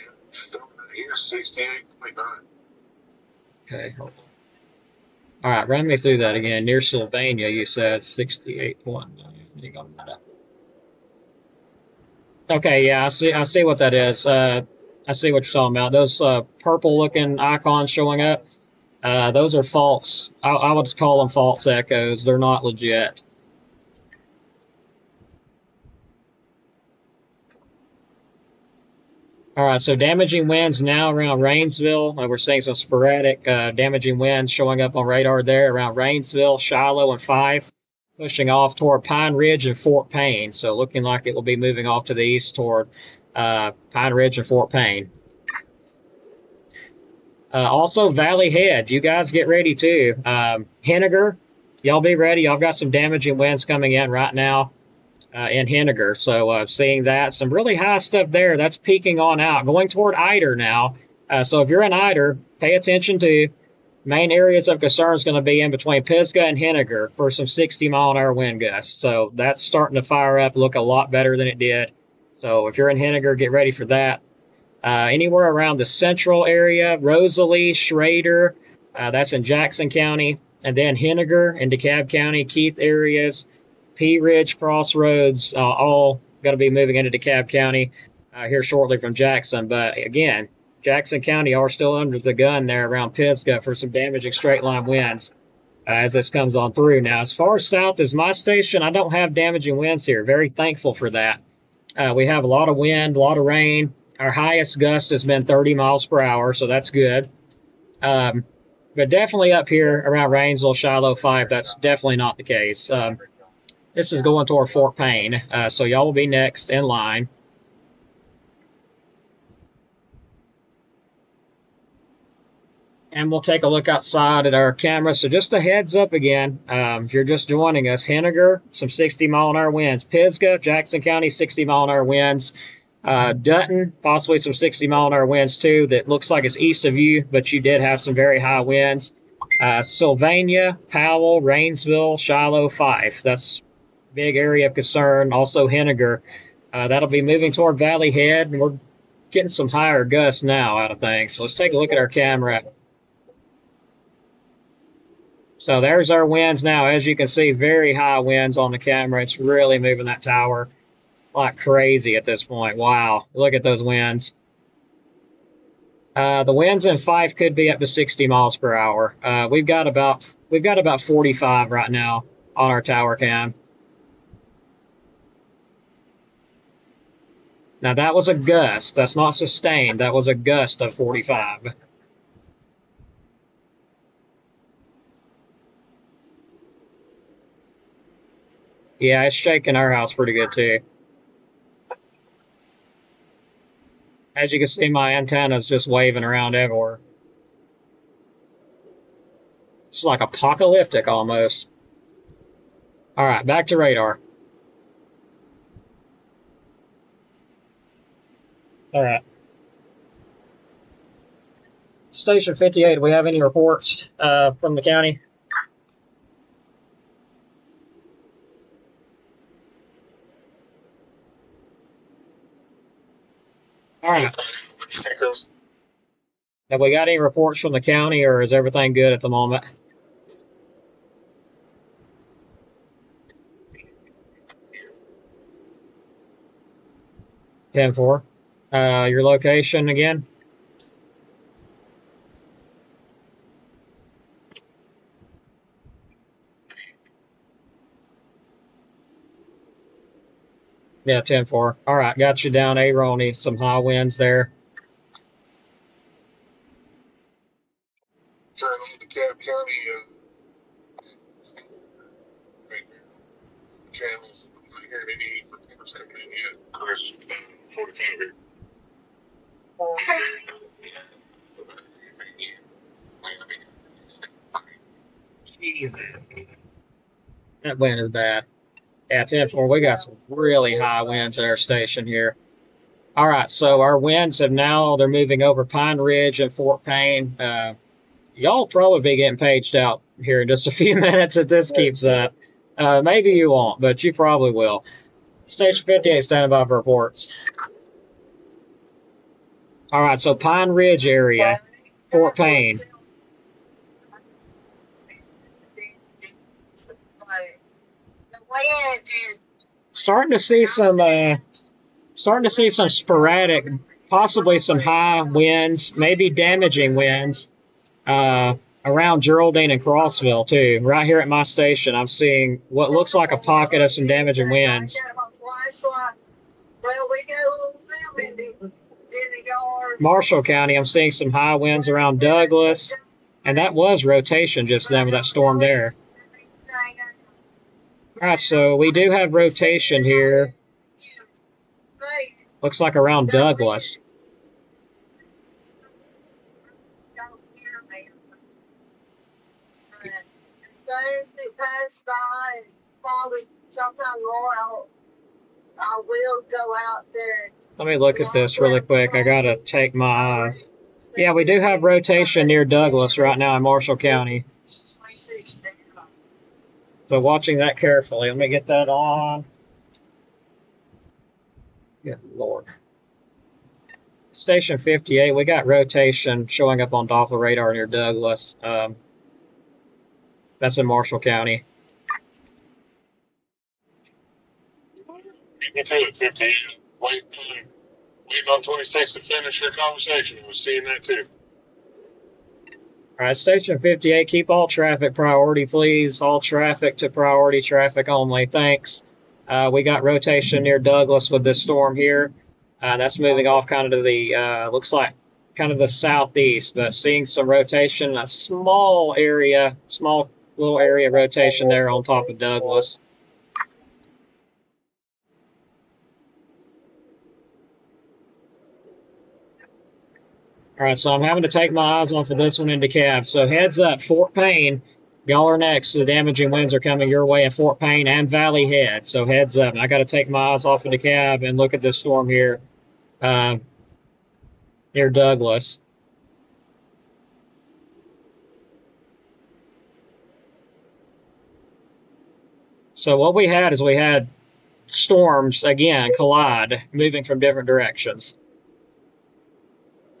Speaker 2: here 68.9.
Speaker 1: Okay, hold on. All right, run me through that again. Near Sylvania, you said 68.9. Okay, yeah, I see what that is. I see what you're talking about. Those purple-looking icons showing up. Those are false. I would call them false echoes. They're not legit. All right, so damaging winds now around Rainsville. We're seeing some sporadic damaging winds showing up on radar there around Rainsville, Shiloh, and Fife, pushing off toward Pine Ridge and Fort Payne. So looking like it will be moving off to the east toward Pine Ridge and Fort Payne. Also, Valley Head, you guys get ready too. Henniger, y'all be ready. Y'all got some damaging winds coming in right now in Henniger. So seeing that, some really high stuff there. That's peaking on out, going toward Eider now. So if you're in Eider, pay attention to main areas of concern is going to be in between Pisgah and Henniger for some 60-mile-an-hour wind gusts. So that's starting to fire up, look a lot better than it did. So if you're in Henniger, get ready for that. Anywhere around the central area, Rosalie, Schrader, that's in Jackson County, and then Henniger and DeKalb County, Keith areas, Pea Ridge, Crossroads, all going to be moving into DeKalb County here shortly from Jackson. But again, Jackson County are still under the gun there around Pisgah for some damaging straight line winds as this comes on through. Now, as far south as my station, I don't have damaging winds here. Very thankful for that. We have a lot of wind, a lot of rain. Our highest gust has been 30 miles per hour, so that's good. But definitely up here around Rainsville, Shiloh, Fife, that's definitely not the case. This is going toward Fort Payne, so y'all will be next in line. And we'll take a look outside at our camera. So just a heads up again, if you're just joining us, Henniger, some 60-mile-an-hour winds. Pisgah, Jackson County, 60-mile-an-hour winds. Dutton, possibly some 60-mile-an-hour winds too. That looks like it's east of you, but you did have some very high winds. Sylvania, Powell, Rainsville, Shiloh, Fife. That's a big area of concern. Also Henniger. That'll be moving toward Valley Head, and we're getting some higher gusts now out of things. So let's take a look at our camera. So there's our winds now. As you can see, very high winds on the camera. It's really moving that tower like crazy at this point. Wow, look at those winds. The winds in Fife could be up to 60 miles per hour. We've got about 45 right now on our tower cam. Now that was a gust. That's not sustained. That was a gust of 45. Yeah, it's shaking our house pretty good too. As you can see, my antenna's just waving around everywhere. It's like apocalyptic almost. All right, back to radar. All right. Station 58, do we have any reports from the county? All right. Have we got any reports from the county, or is everything good at the moment? Ten four. Your location again? Yeah, 10-4. All right, got you down A-Roney. Some high winds there.
Speaker 2: Trying on the Cab County right now. Channels. I'm not hearing any reports happening yet. Of course, 45
Speaker 1: Jesus. That wind is bad. Yeah, 10-4. We got some really high winds at our station here. All right, so our winds have now, they're moving over Pine Ridge and Fort Payne. Y'all probably be getting paged out here in just a few minutes if this keeps up. Maybe you won't, but you probably will. Station 58 standing by for reports. All right, so Pine Ridge area, Fort Payne. Starting to see some sporadic, possibly some high winds, maybe damaging winds, around Geraldine and Crossville too. Right here at my station, I'm seeing what looks like a pocket of some damaging winds. Marshall County, I'm seeing some high winds around Douglas, and that was rotation just then with that storm there. All right, so we do have rotation here. Looks like around Douglas.
Speaker 4: As soon as it passes by, and probably sometime more, I will go out there.
Speaker 1: Let me look at this really quick. I gotta take my eyes. Yeah, we do have rotation near Douglas right now in Marshall County. So watching that carefully. Let me get that on. Good Lord. Station 58, we got rotation showing up on Doppler radar near Douglas. That's in Marshall County.
Speaker 2: Me too, 58. Waiting on 26 to finish your conversation. I was seeing that too.
Speaker 1: All right, Station 58, keep all traffic priority, please. All traffic to priority traffic only. Thanks. We got rotation near Douglas with this storm here. That's moving off kind of to the, looks like kind of the southeast, but seeing some rotation, a small little area rotation there on top of Douglas. All right, so I'm having to take my eyes off of this one into cab. So heads up, Fort Payne, y'all are next. The damaging winds are coming your way at Fort Payne and Valley Head. So heads up. I got to take my eyes off of the cab and look at this storm here near Douglas. So what we had is we had storms, again, collide, moving from different directions.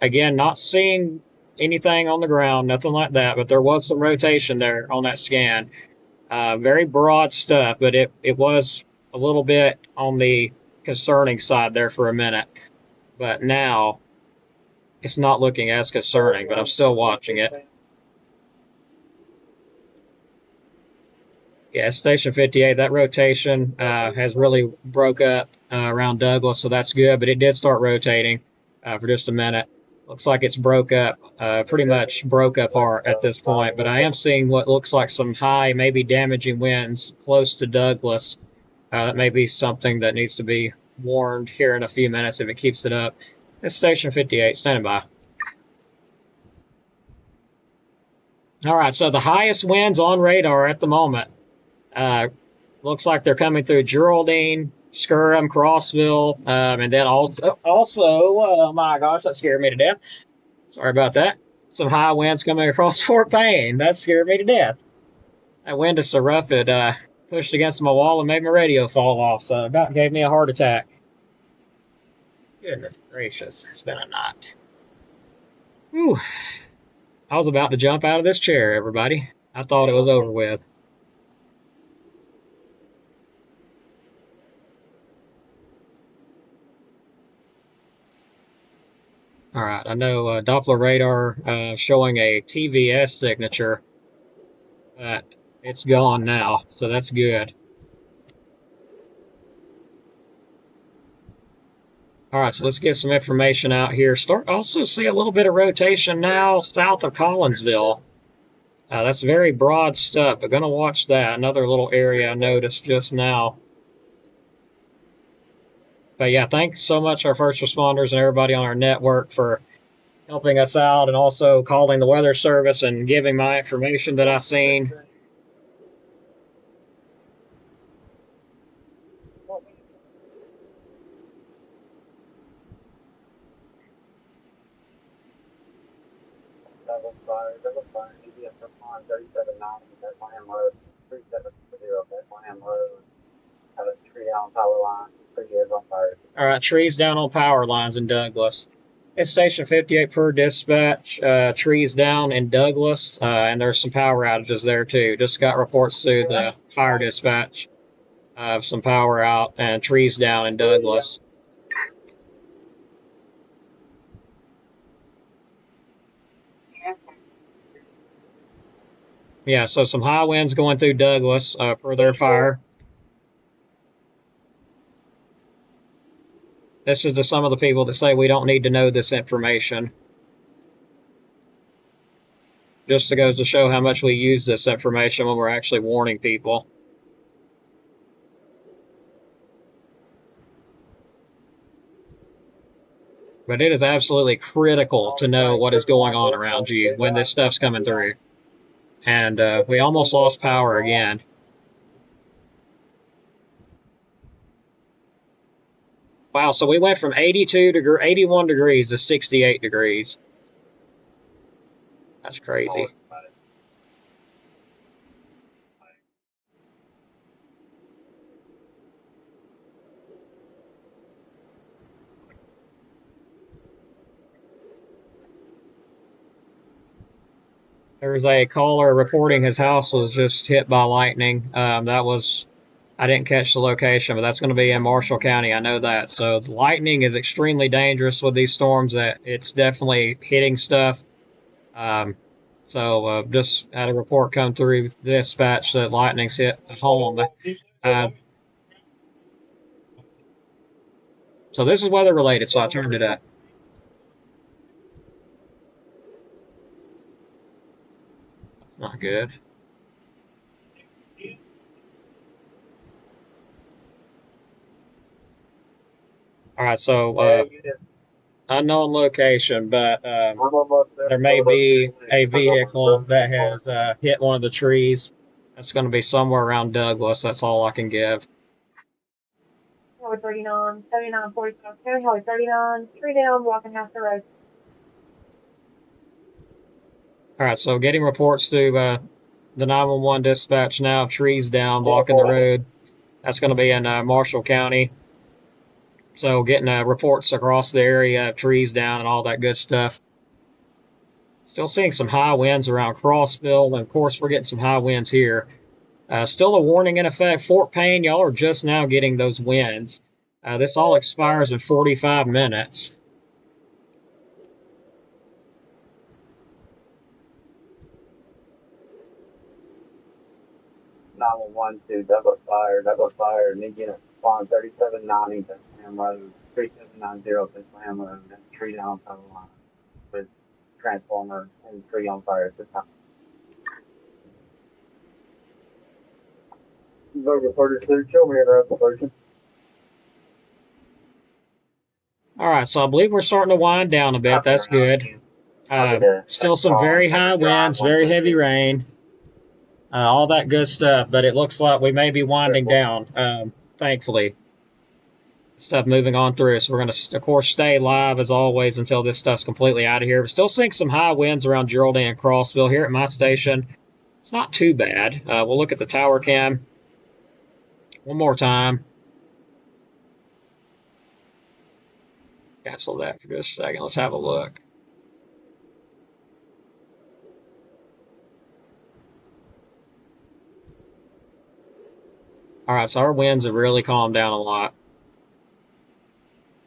Speaker 1: Again, not seeing anything on the ground, nothing like that, but there was some rotation there on that scan. Very broad stuff, but it was a little bit on the concerning side there for a minute. But now, it's not looking as concerning, but I'm still watching it. Yeah, Station 58, that rotation has really broke up around Douglas, so that's good, but it did start rotating for just a minute. Looks like it's broke up, pretty much broke apart at this point, but I am seeing what looks like some high, maybe damaging winds close to Douglas. That may be something that needs to be warned here in a few minutes if it keeps it up. It's Station 58, standing by. All right, so the highest winds on radar at the moment. Looks like they're coming through Geraldine, Skirham, Crossville, and then also, oh my gosh, that scared me to death. Sorry about that. Some high winds coming across Fort Payne. That scared me to death. That wind is so rough it pushed against my wall and made my radio fall off, so it about gave me a heart attack. Goodness gracious, it's been a night. Whew. I was about to jump out of this chair, everybody. I thought it was over with. All right, I know Doppler radar showing a TVS signature, but it's gone now, so that's good. All right, so let's get some information out here. Also see a little bit of rotation now south of Collinsville. That's very broad stuff, but going to watch that. Another little area I noticed just now. But yeah, thanks so much our first responders and everybody on our network for helping us out and also calling the weather service and giving my information that I seen.
Speaker 5: Double fire, EBS on 37.9, Bethlehem Road, 3740 Bethlehem Road. Have a tree down power line, 3 years on fire.
Speaker 1: All right, trees down on power lines in Douglas. It's station 58 per dispatch, trees down in Douglas, and there's some power outages there too. Just got reports through the fire dispatch of some power out and trees down in Douglas. Yeah, so some high winds going through Douglas for their fire. This is to some of the people that say we don't need to know this information. Just goes to show how much we use this information when we're actually warning people. But it is absolutely critical to know what is going on around you when this stuff's coming through. And we almost lost power again. Wow, so we went from 81 degrees to 68 degrees. That's crazy. There's a caller reporting his house was just hit by lightning. I didn't catch the location, but that's going to be in Marshall County. I know that. So the lightning is extremely dangerous with these storms. That it's definitely hitting stuff. Just had a report come through dispatch that lightning's hit a home. So this is weather related, so I turned it up. Not good. All right, so unknown location, but there may be a vehicle that has hit one of the trees. That's going to be somewhere around Douglas. That's all I can give.
Speaker 3: Highway 39, 79, 45, Highway 39, tree down, walking half the road.
Speaker 1: All right, so getting reports through the 911 dispatch now, trees down, blocking the road. That's going to be in Marshall County. So getting reports across the area, trees down and all that good stuff. Still seeing some high winds around Crossville, and of course we're getting some high winds here. Still a warning in effect. Fort Payne, y'all are just now getting those winds. This all expires in 45 minutes.
Speaker 5: 911 to Douglas Fire, need unit spawn 3790 Bethlehem Road, 3790 Bethlehem Road, and tree down power line with transformer and tree on fire at the time. Vote reporter, sir, show me your version.
Speaker 1: All right, so I believe we're starting to wind down a bit. That's good. Still some very high winds, very heavy rain. All that good stuff, but it looks like we may be winding down, thankfully. Stuff moving on through, so we're going to, of course, stay live as always until this stuff's completely out of here. We're still seeing some high winds around Geraldine and Crossville here at my station. It's not too bad. We'll look at the tower cam one more time. cancel that for just a second. Let's have a look. All right, so our winds have really calmed down a lot.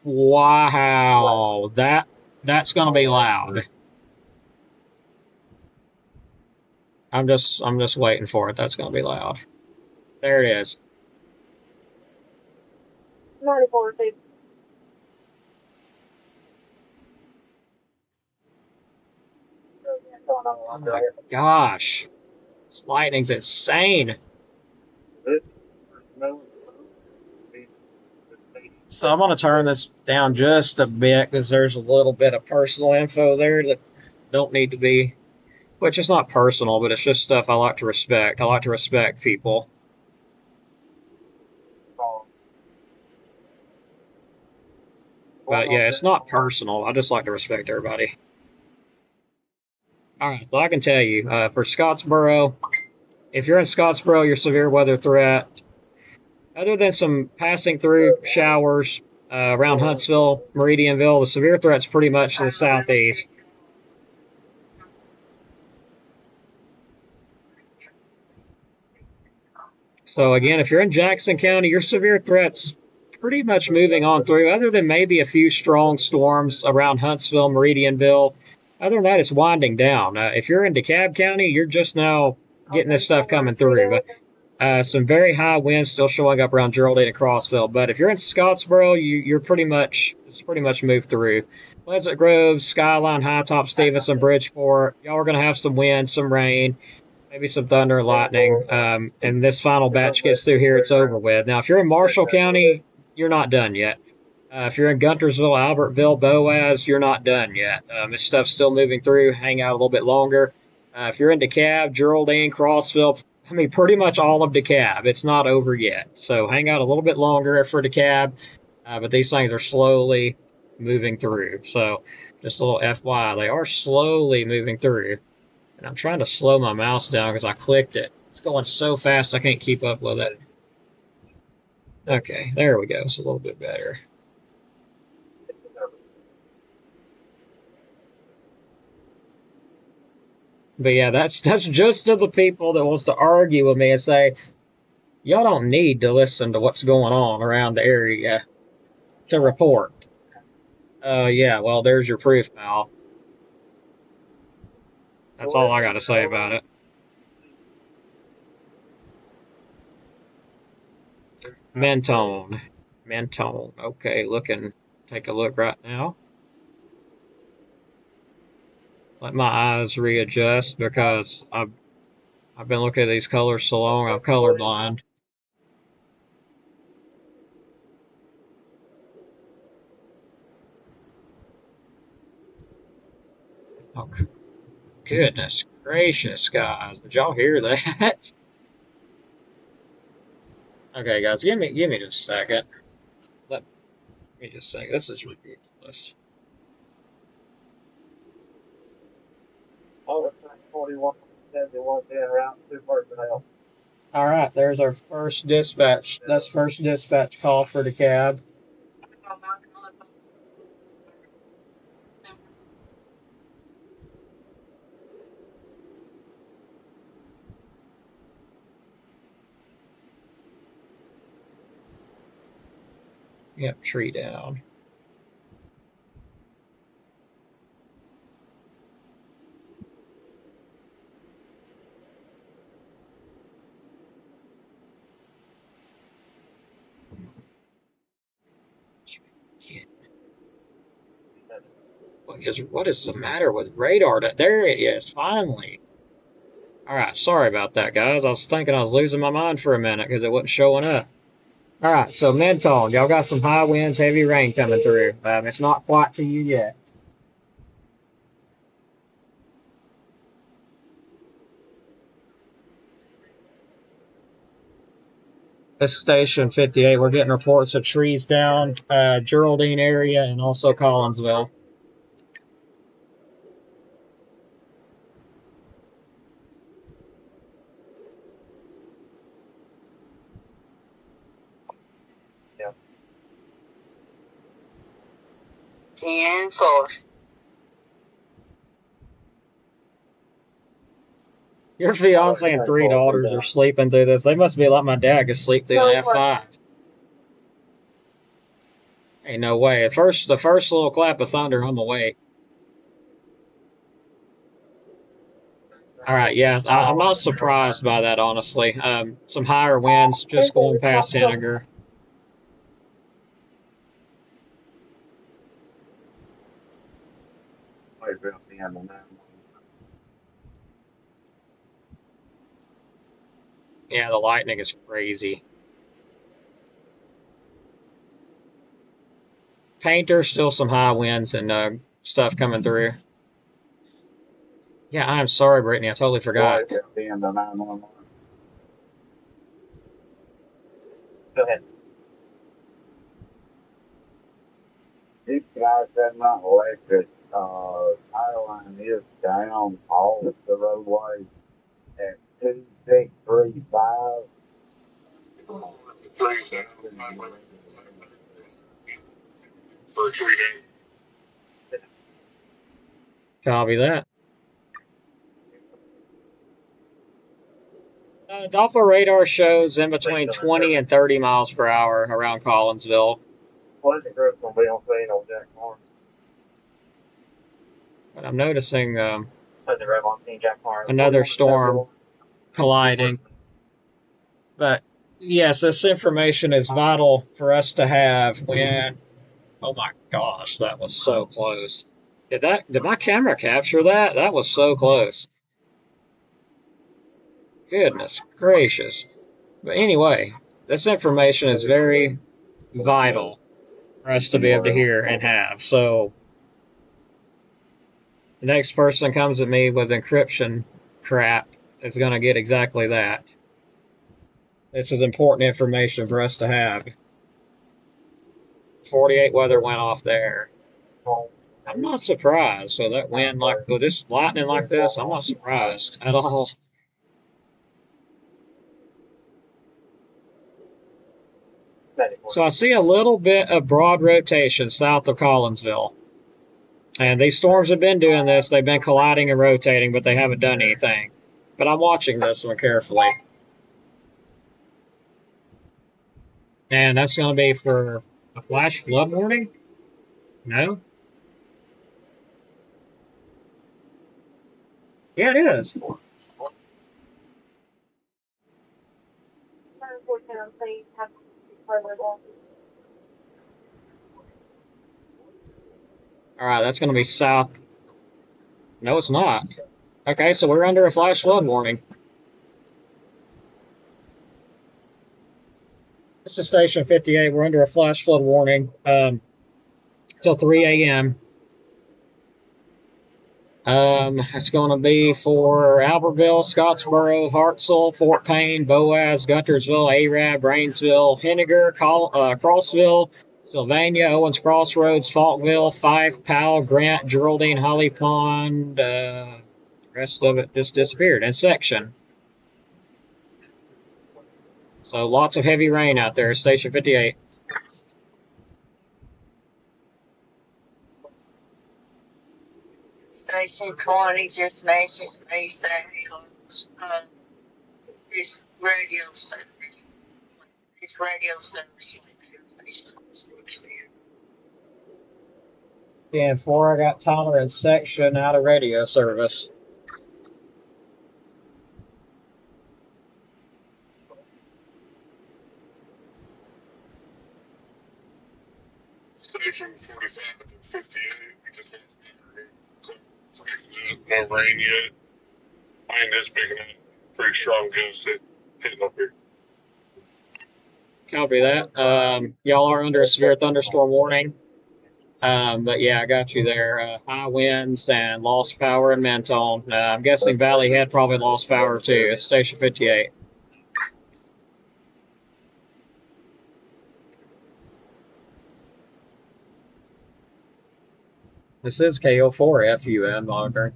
Speaker 1: Wow, that's gonna be loud. I'm just waiting for it. That's gonna be loud. There it is.
Speaker 3: 94 feet.
Speaker 1: Oh my gosh. This lightning's insane. So I'm gonna turn this down just a bit because there's a little bit of personal info there that don't need to be, which is not personal, but it's just stuff I like to respect. I like to respect people. But yeah, it's not personal. I just like to respect everybody. All right, so I can tell you, for Scottsboro, if you're in Scottsboro, your severe weather threat, other than some passing through showers around Huntsville, Meridianville, the severe threat's pretty much to the southeast. So again, if you're in Jackson County, your severe threat's pretty much moving on through, other than maybe a few strong storms around Huntsville, Meridianville. Other than that, it's winding down. If you're in DeKalb County, you're just now getting this stuff coming through. But some very high winds still showing up around Geraldine and Crossville. But if you're in Scottsboro, it's pretty much moved through. Pleasant Grove, Skyline, High Top, Stevenson, Bridgeport. Y'all are going to have some wind, some rain, maybe some thunder and lightning. And this final batch gets through here, it's over with. Now, if you're in Marshall County, you're not done yet. If you're in Guntersville, Albertville, Boaz, you're not done yet. This stuff's still moving through. Hang out a little bit longer. If you're in DeKalb, Geraldine, Crossville, I mean, pretty much all of DeKalb, it's not over yet. So hang out a little bit longer for DeKalb. But these things are slowly moving through. So just a little FYI, they are slowly moving through. And I'm trying to slow my mouse down because I clicked it. It's going so fast I can't keep up with it. Okay, there we go. It's a little bit better. But yeah, that's just to the people that wants to argue with me and say, y'all don't need to listen to what's going on around the area to report. Yeah, well, there's your proof, pal. That's all I got to say about it. Mentone. Okay, take a look right now. Let my eyes readjust because I've been looking at these colors so long, I'm colorblind. Oh, goodness gracious, guys. Did y'all hear that? Okay, guys, give me just a second. Let me just say, this is ridiculous.
Speaker 5: Oh, it's 41, 71, 10, route 2 personnel.
Speaker 1: All right, there's our first dispatch. That's first dispatch call for DeKalb. Yep, tree down. What is the matter with radar? There it is, finally. Alright, sorry about that, guys. I was thinking I was losing my mind for a minute because it wasn't showing up. Alright, so Mentone, y'all got some high winds, heavy rain coming through. It's not quite to you yet. This is Station 58. We're getting reports of trees down, Geraldine area, and also Collinsville.
Speaker 4: 10-4.
Speaker 1: Your fiance and 3 daughters are sleeping through this. They must be like my dad could sleep through an F5. Ain't no way. The first little clap of thunder, I'm awake. All right, yeah, I'm not surprised by that, honestly. Some higher winds just going past Henniger. Yeah, the lightning is crazy. Painter, still some high winds and stuff coming through. Yeah, I'm sorry, Brittany. I totally forgot.
Speaker 5: Go ahead. These guys have not electric. Ireland is down all of the roadways at 2635.
Speaker 2: Trees down for a tree down.
Speaker 1: Copy that. Doppler radar shows in between 20 and 30 miles per hour around Collinsville.
Speaker 5: What is the group going to be on scene on Jack Morris?
Speaker 1: But I'm noticing
Speaker 5: Another
Speaker 1: storm colliding. But yes, this information is vital for us to have when. Oh my gosh, that was so close. Did my camera capture that? That was so close. Goodness gracious. But anyway, this information is very vital for us to be able to hear and have. So the next person comes at me with encryption crap is going to get exactly that. This is important information for us to have. 48 weather went off there. I'm not surprised. So that wind with this lightning like this, I'm not surprised at all. So I see a little bit of broad rotation south of Collinsville. And these storms have been doing this. They've been colliding and rotating, but they haven't done anything. But I'm watching this one carefully. And that's going to be for a flash flood warning? No? Yeah, it is. Alright, that's going to be south. No, it's not. Okay, so we're under a flash flood warning. This is Station 58. We're under a flash flood warning till 3 a.m. It's going to be for Albertville, Scottsboro, Hartselle, Fort Payne, Boaz, Guntersville, Arab, Brainsville, Henniger, Crossville, Sylvania, Owens Crossroads, Falkville, Fife, Powell, Grant, Geraldine, Holly Pond. The rest of it just disappeared. And Section. So lots of heavy rain out there, Station 58.
Speaker 4: Station 20 just messaged me saying his radio service. His radio service went to Station 26 there.
Speaker 1: 10-4, I got Tyler and Section out of radio service.
Speaker 2: Station 45 and 58, we just had no rain yet. Wind is picking up. Pretty strong gusts hitting up here.
Speaker 1: Copy that. Y'all are under a severe thunderstorm warning. But yeah, I got you there. High winds and lost power in Mentone. I'm guessing Valley Head probably lost power too. It's Station 58. This is KO4 FUN monitoring.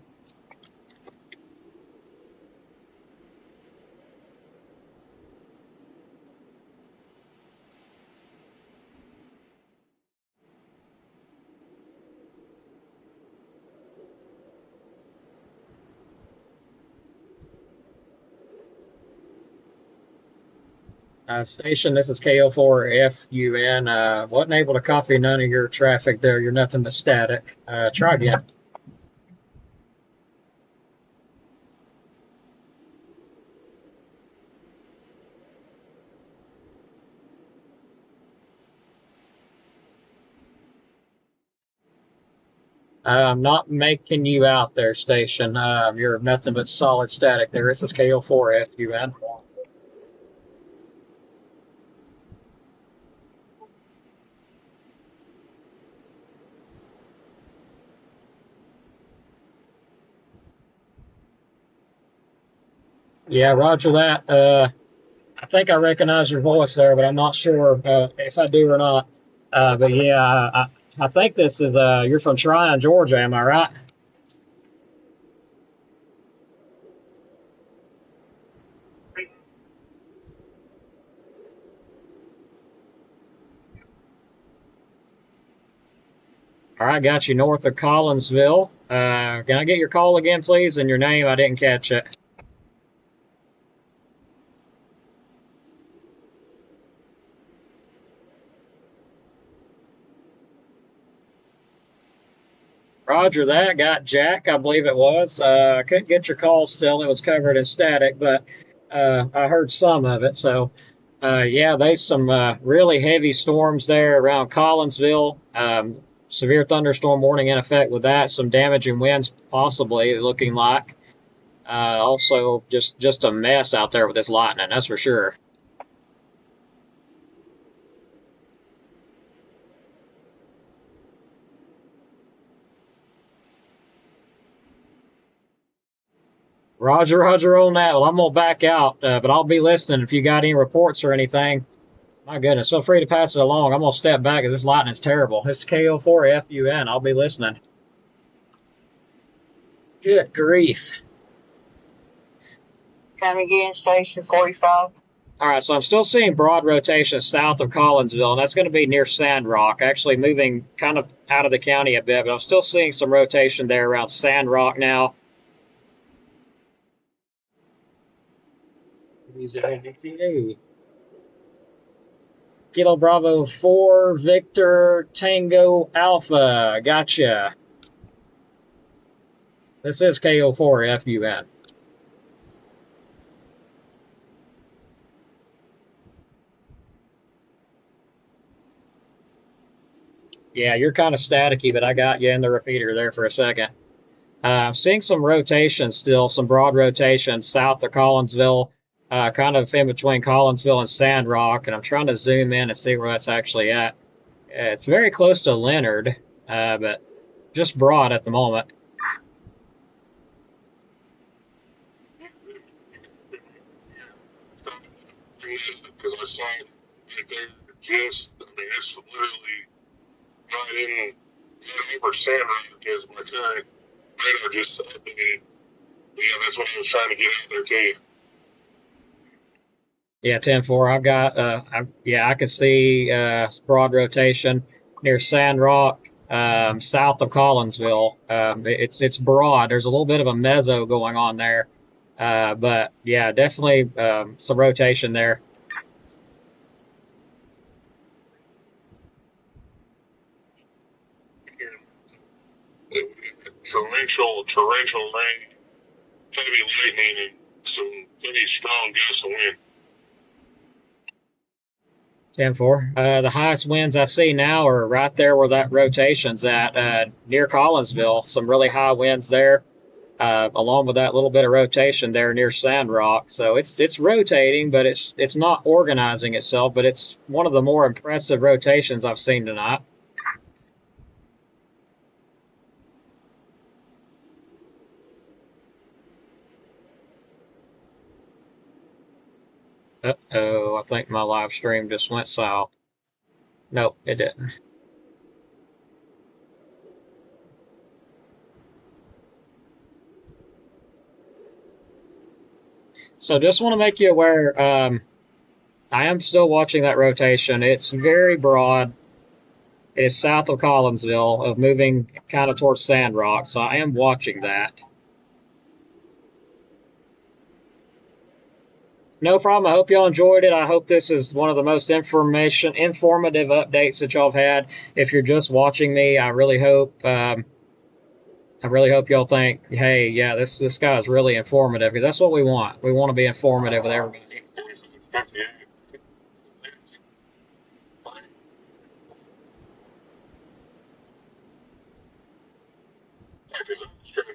Speaker 1: Station, this is KO4FUN. Wasn't able to copy none of your traffic there. You're nothing but static. Try again. I'm not making you out there, station. You're nothing but solid static there. This is KO4FUN. Yeah, roger that. I think I recognize your voice there, but I'm not sure if I do or not. But yeah, I think this is, you're from Tryon, Georgia, am I right? All right, got you north of Collinsville. Can I get your call again, please, and your name? I didn't catch it. Roger that. Got Jack, I believe it was. I couldn't get your call still. It was covered in static, but I heard some of it. So, yeah, there's some really heavy storms there around Collinsville. Severe thunderstorm warning in effect with that. Some damaging winds possibly looking like. Also, just a mess out there with this lightning, that's for sure. Roger on that. Well, I'm going to back out, but I'll be listening if you got any reports or anything. My goodness, feel free to pass it along. I'm going to step back because this lightning's terrible. This is KO4FUN. I'll be listening. Good grief.
Speaker 4: Come again, station 45.
Speaker 1: All right, so I'm still seeing broad rotation south of Collinsville, and that's going to be near Sandrock, actually moving kind of out of the county a bit, but I'm still seeing some rotation there around Sandrock now. Kilo Bravo 4, Victor Tango Alpha. Gotcha. This is KO4FUN. Yeah, you're kind of staticky, but I got you in the repeater there for a second. I'm seeing some rotation still, some broad rotation south of Collinsville, kind of in between Collinsville and Sandrock, and I'm trying to zoom in and see where that's actually at. It's very close to Leonard, but just broad at the moment.
Speaker 2: Because I saw it right there, just, I mean, it's literally right over Sandrock is my current radar just updated. But yeah, that's what I was trying to get out there too.
Speaker 1: Yeah, 10-4. I've got, I can see broad rotation near Sandrock, south of Collinsville. It's broad. There's a little bit of a mezzo going on there. But yeah, definitely some rotation there.
Speaker 2: Torrential rain, heavy lightning, and some pretty strong gusts of wind.
Speaker 1: 10-4. The highest winds I see now are right there where that rotation's at, near Collinsville. Some really high winds there, along with that little bit of rotation there near Sandrock. So it's rotating, but it's not organizing itself. But it's one of the more impressive rotations I've seen tonight. Uh-oh, I think my live stream just went south. Nope, it didn't. So just want to make you aware, I am still watching that rotation. It's very broad. It is south of Collinsville, of moving kind of towards Sandrock, so I am watching that. No problem. I hope y'all enjoyed it. I hope this is one of the most informative updates that y'all have had. If you're just watching me, I really hope y'all think, hey, yeah, this guy is really informative, because that's what we want. We want to be informative with everybody.
Speaker 2: 58. Because I'm just trying to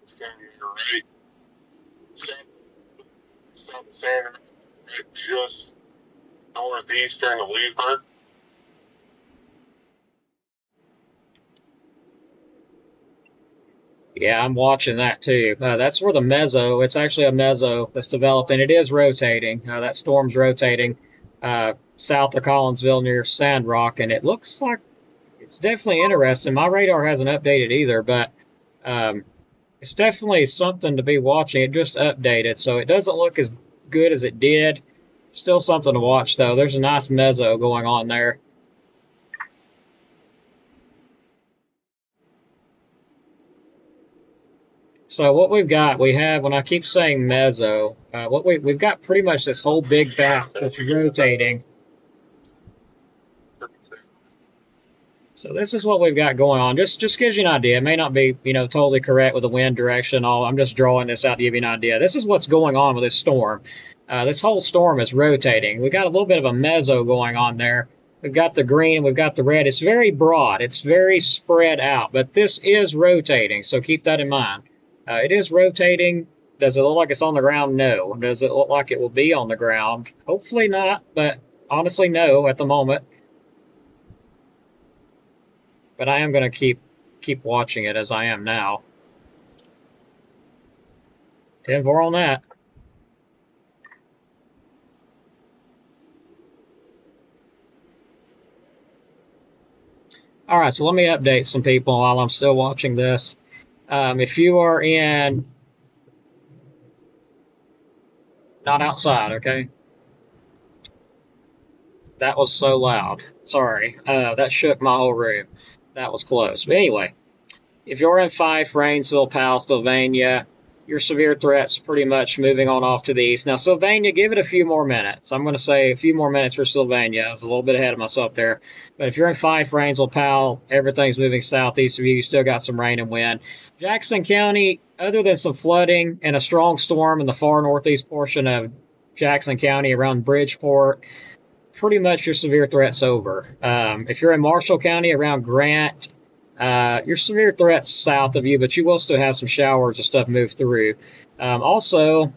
Speaker 2: stand right. South of San, right just northeastern of Leesburg.
Speaker 1: Yeah, I'm watching that too. That's where the mezzo, it's actually a mezzo that's developing. It is rotating. That storm's rotating south of Collinsville near Sandrock, and it looks like it's definitely interesting. My radar hasn't updated either, but it's definitely something to be watching. It just updated, so it doesn't look as good as it did. Still something to watch, though. There's a nice mezzo going on there. So what we've got, when I keep saying mezzo, we've got pretty much this whole big back that's rotating. So this is what we've got going on. Just gives you an idea. It may not be, totally correct with the wind direction. I'm just drawing this out to give you an idea. This is what's going on with this storm. This whole storm is rotating. We've got a little bit of a mezzo going on there. We've got the green, we've got the red. It's very broad. It's very spread out, but this is rotating, so keep that in mind. It is rotating. Does it look like it's on the ground? No. Does it look like it will be on the ground? Hopefully not, but honestly, no at the moment. But I am going to keep watching it as I am now. 10-4 on that. All right, so let me update some people while I'm still watching this. If you are in, not outside, okay? That was so loud. Sorry. That shook my whole room. That was close. But anyway, if you're in Fife, Rainsville, Powell, Sylvania, your severe threat's pretty much moving on off to the east. Now, Sylvania, give it a few more minutes. I'm going to say a few more minutes for Sylvania. I was a little bit ahead of myself there. But if you're in Fife, Rainsville, Powell, everything's moving southeast of you. You still got some rain and wind. Jackson County, other than some flooding and a strong storm in the far northeast portion of Jackson County around Bridgeport, pretty much your severe threat's over. If you're in Marshall County around Grant, your severe threat's south of you, but you will still have some showers and stuff move through. Also,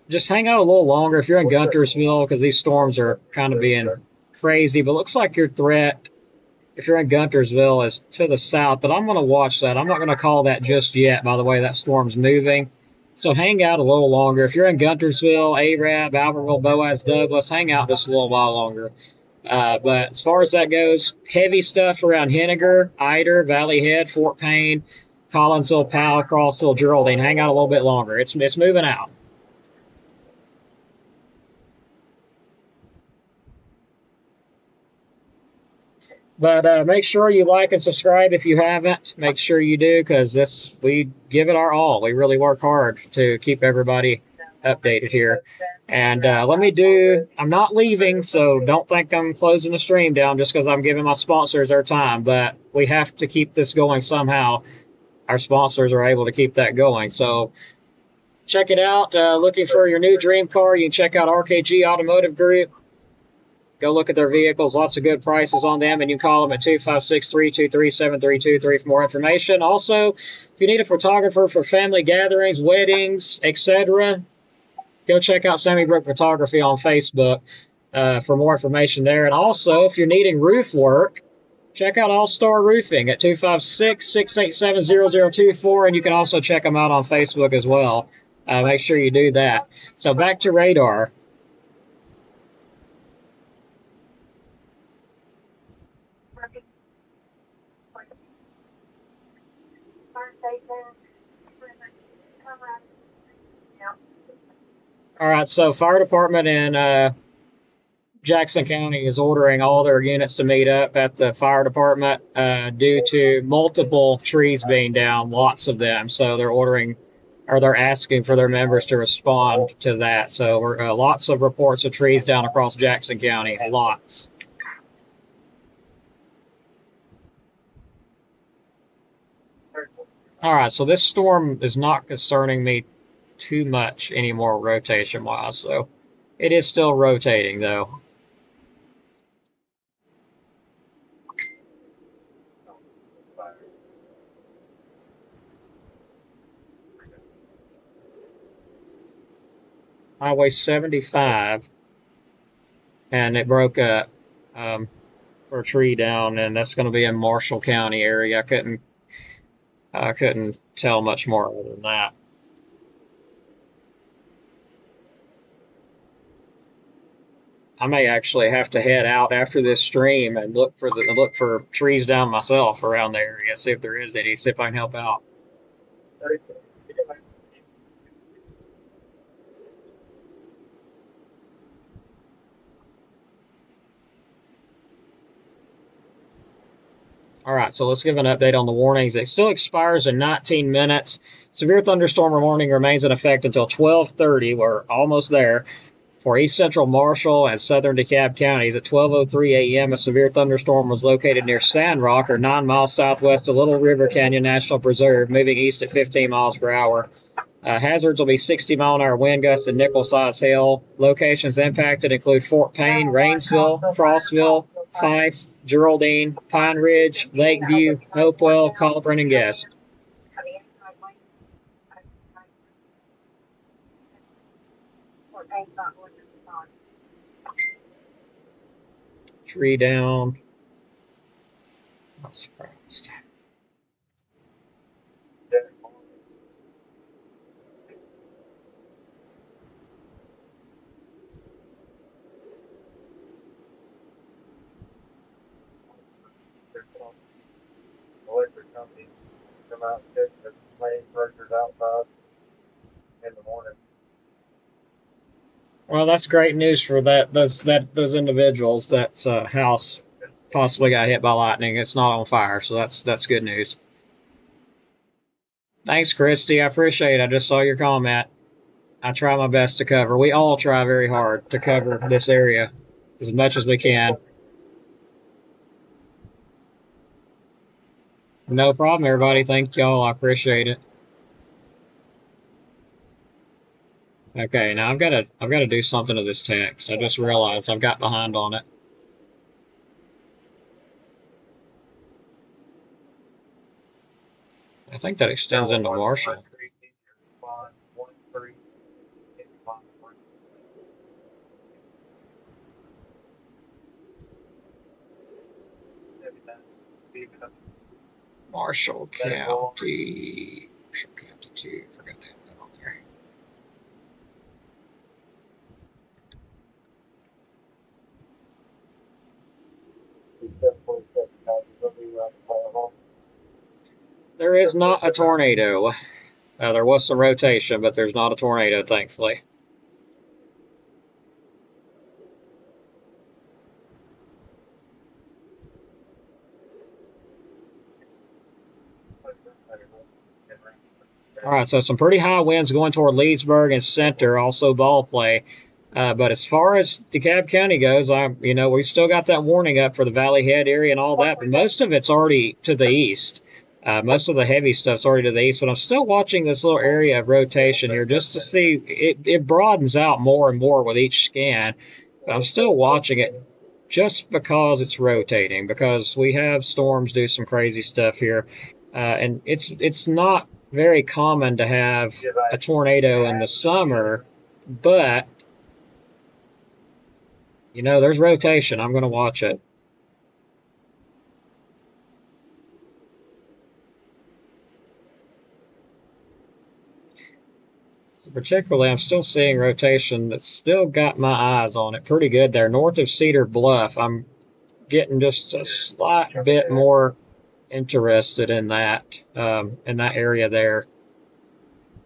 Speaker 1: just hang out a little longer if you're in Guntersville, because these storms are kind of being crazy. But it looks like your threat, if you're in Guntersville, is to the south. But I'm going to watch that. I'm not going to call that just yet, by the way that storm's moving. So hang out a little longer. If you're in Guntersville, Arab, Albertville, Boaz, Douglas, hang out just a little while longer. But as far as that goes, heavy stuff around Henniger, Eider, Valley Head, Fort Payne, Collinsville, Powell, Crossville, Geraldine. Hang out a little bit longer. It's moving out. But make sure you like and subscribe if you haven't. Make sure you do, because we give it our all. We really work hard to keep everybody updated here. And I'm not leaving, so don't think I'm closing the stream down just because I'm giving my sponsors their time. But we have to keep this going somehow. Our sponsors are able to keep that going. So check it out. Looking for your new dream car, you can check out RKG Automotive Group. Go look at their vehicles. Lots of good prices on them. And you can call them at 256-323-7323 for more information. Also, if you need a photographer for family gatherings, weddings, etc., go check out Sammy Brook Photography on Facebook for more information there. And also, if you're needing roof work, check out All Star Roofing at 256-687-0024. And you can also check them out on Facebook as well. Make sure you do that. So back to radar. All right, so fire department in Jackson County is ordering all their units to meet up at the fire department due to multiple trees being down, lots of them. So they're ordering or they're asking for their members to respond to that. So we're lots of reports of trees down across Jackson County, lots. All right, so this storm is not concerning me too much anymore rotation-wise, so it is still rotating though. Highway 75, and it broke up for a tree down, and that's going to be in Marshall County area. I couldn't tell much more other than that. I may actually have to head out after this stream and look for trees down myself around the area, see if there is any, see if I can help out. All right, so let's give an update on the warnings. It still expires in 19 minutes. Severe thunderstorm warning remains in effect until 12:30. We're almost there. For East Central Marshall and Southern DeKalb counties, at 12:03 a.m., a severe thunderstorm was located near Sandrock, or 9 miles southwest of Little River Canyon National Preserve, moving east at 15 miles per hour. Hazards will be 60-mile-an-hour wind gusts and nickel-size hail. Locations impacted include Fort Payne, Rainsville, Frostville, Fife, Geraldine, Pine Ridge, Lakeview, Hopewell, Colburn, and Guest. Tree down. Not surprised.
Speaker 5: Electric company come out and check the main breakers outside in the morning.
Speaker 1: Well, that's great news for those individuals. That's house possibly got hit by lightning. It's not on fire, so that's good news. Thanks, Christy. I appreciate it. I just saw your comment. I try my best to cover. We all try very hard to cover this area as much as we can. No problem, everybody. Thank y'all. I appreciate it. Okay, now I've got to do something to this text. I just realized I've got behind on it. I think that extends into Marshall. Marshall County 2. Forgot to have that on there. There is not a tornado. There was some rotation, but there's not a tornado, thankfully. All right, so some pretty high winds going toward Leesburg and Center, also ball play. But as far as DeKalb County goes, we've still got that warning up for the Valley Head area and all that, but most of it's already to the east. Most of the heavy stuff's already to the east, but I'm still watching this little area of rotation here just to see it broadens out more and more with each scan. But I'm still watching it just because it's rotating, because we have storms do some crazy stuff here. And it's not very common to have a tornado in the summer, but there's rotation. I'm going to watch it. Particularly, I'm still seeing rotation that's still got my eyes on it pretty good there. North of Cedar Bluff, I'm getting just a slight bit more interested in that area there,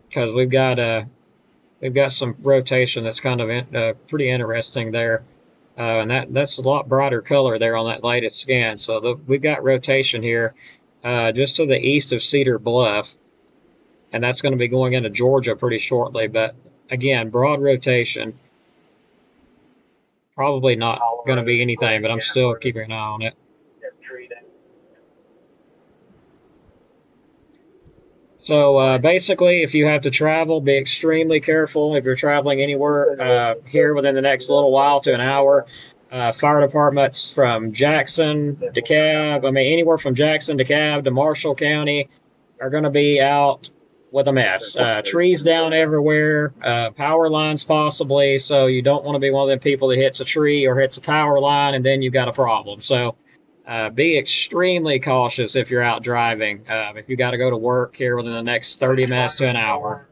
Speaker 1: because we've got some rotation that's kind of pretty interesting there, and that's a lot brighter color there on that latest scan. So we've got rotation here just to the east of Cedar Bluff. and that's going to be going into Georgia pretty shortly. But again, broad rotation. Probably not going to be anything, but I'm still keeping an eye on it. So basically, if you have to travel, be extremely careful if you're traveling anywhere here within the next little while to an hour. Fire departments from Jackson, DeKalb, I mean anywhere from Jackson, DeKalb to Marshall County are going to be out with a mess. Trees down everywhere, power lines possibly, so you don't want to be one of them people that hits a tree or hits a power line and then you've got a problem. So be extremely cautious if you're out driving. If you got to go to work here within the next 30 minutes to an hour.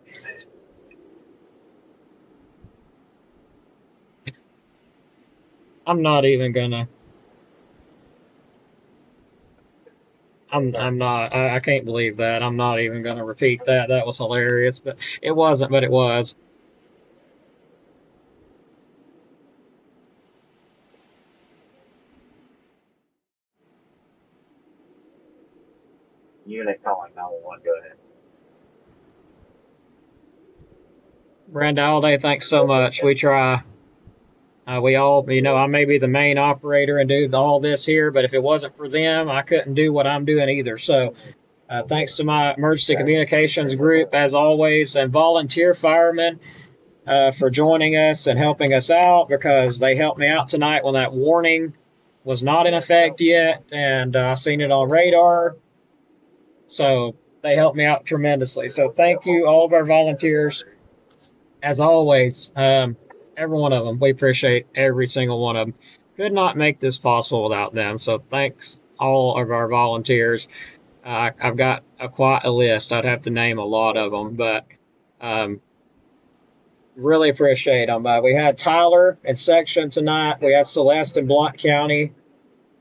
Speaker 1: I'm not even gonna. I'm not. I can't believe that. I'm not even gonna repeat that. That was hilarious, but it wasn't. But it was.
Speaker 5: Unit calling 911. Go ahead.
Speaker 1: Brenda Alday, thanks so much. We try. We all, I may be the main operator and do all this here, but if it wasn't for them, I couldn't do what I'm doing either. So thanks to my emergency communications group, as always, and volunteer firemen for joining us and helping us out, because they helped me out tonight when that warning was not in effect yet, and I seen it on radar. So they helped me out tremendously. So thank you, all of our volunteers, as always. Every one of them. We appreciate every single one of them. Could not make this possible without them. So thanks all of our volunteers. I've got quite a list. I'd have to name a lot of them, but really appreciate them. We had Tyler in section tonight. We had Celeste in Blount County.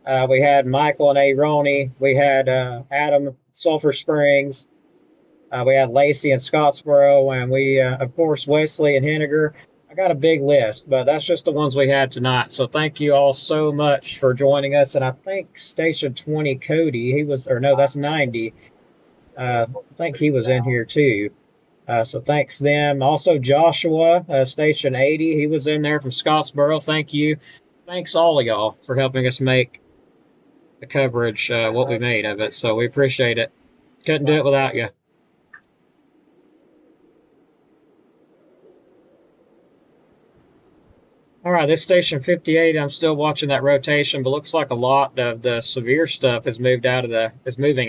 Speaker 1: We had Michael and A. Roney. We had Adam Sulphur Springs. We had Lacey in Scottsboro, and we, of course, Wesley and Henniger. I got a big list, but that's just the ones we had tonight. So thank you all so much for joining us. And I think Station 20, Cody, he was, or no, that's 90. I think he was in here too. So thanks them. Also Joshua, Station 80, he was in there from Scottsboro. Thank you. Thanks all of y'all for helping us make the coverage what we made of it. So we appreciate it. Couldn't do it without you. All right, this Station 58, I'm still watching that rotation, but looks like a lot of the severe stuff is moving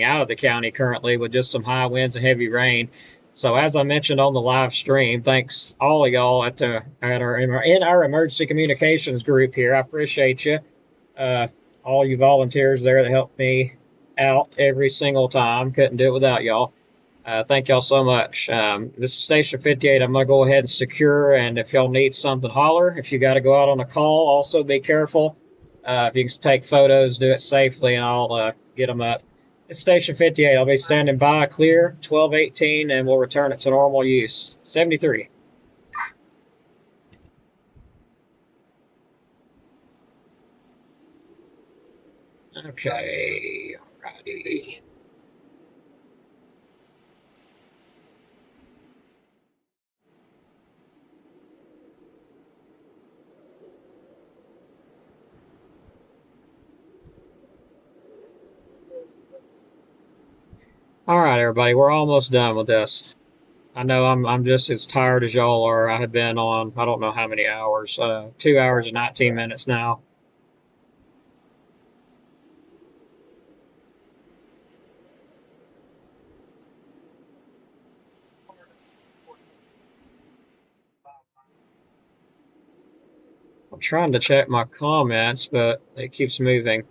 Speaker 1: out of the county currently with just some high winds and heavy rain. So as I mentioned on the live stream, thanks all of y'all in our emergency communications group here. I appreciate you, all you volunteers there that help me out every single time. Couldn't do it without y'all. Thank y'all so much. This is Station 58. I'm going to go ahead and secure, and if y'all need something, holler. If you got to go out on a call, also be careful. If you can take photos, do it safely, and I'll get them up. It's Station 58. I'll be standing by, clear, 1218, and we'll return it to normal use. 73. Okay, alrighty. All right, everybody, we're almost done with this. I know I'm just as tired as y'all are. I have been on, I don't know how many hours, 2 hours and 19 minutes now. I'm trying to check my comments, but it keeps moving.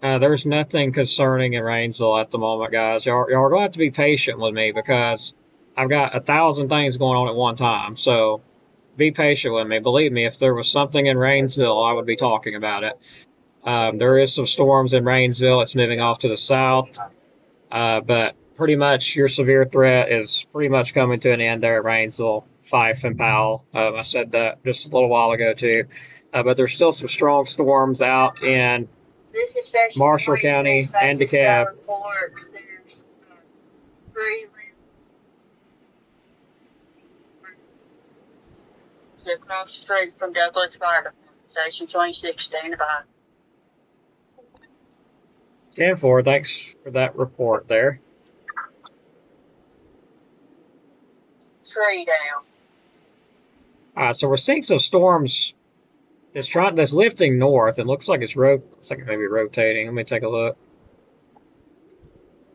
Speaker 1: There's nothing concerning in Rainsville at the moment, guys. Y'all are going to have to be patient with me because I've got 1,000 things going on at one time. So be patient with me. Believe me, if there was something in Rainsville, I would be talking about it. There is some storms in Rainsville. It's moving off to the south. But pretty much your severe threat is pretty much coming to an end there at Rainsville, Fife, and Powell. I said that just a little while ago too. But there's still some strong storms out in Marshall County and DeKalb.
Speaker 4: 3. It's across the street from Douglas Fire Department, Station 26, standing by.
Speaker 1: 10-4, thanks for that report there.
Speaker 4: Tree down.
Speaker 1: Alright, so we're seeing some storms that's lifting north. It looks like it's maybe rotating. Let me take a look.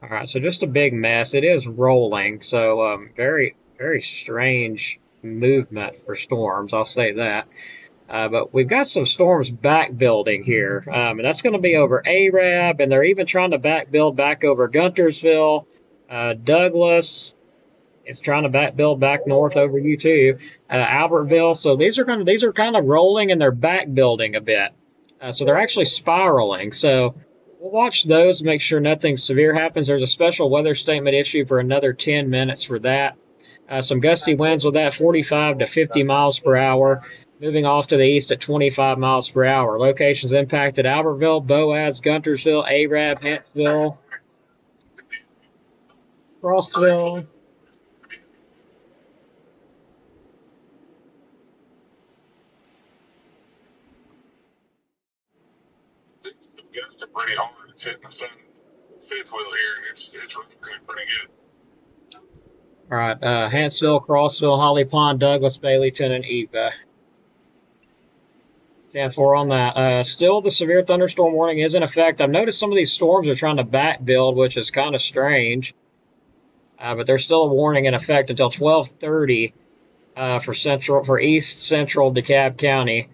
Speaker 1: Alright, so just a big mess. It is rolling, so very, very strange movement for storms, I'll say that. But we've got some storms back building here, and that's going to be over Arab, and they're even trying to back build back over Guntersville, Douglas. It's trying to back build back north over you too, Albertville. So these are kind of rolling and they're back building a bit. So they're actually spiraling. So we'll watch those to make sure nothing severe happens. There's a special weather statement issued for another 10 minutes for that. Some gusty winds with that 45 to 50 miles per hour. Moving off to the east at 25 miles per hour. Locations impacted: Albertville, Boaz, Guntersville, Arab, Huntsville, Crossville.
Speaker 2: It's pretty hard. It's hitting the fifth wheel here, and it's really pretty good.
Speaker 1: All right, Huntsville, Crossville, Holly Pond, Douglas, Baileyton, and Eva. 10-4 on that. Still, the severe thunderstorm warning is in effect. I've noticed some of these storms are trying to back build, which is kind of strange. But there's still a warning in effect until 12:30 for East Central DeKalb County.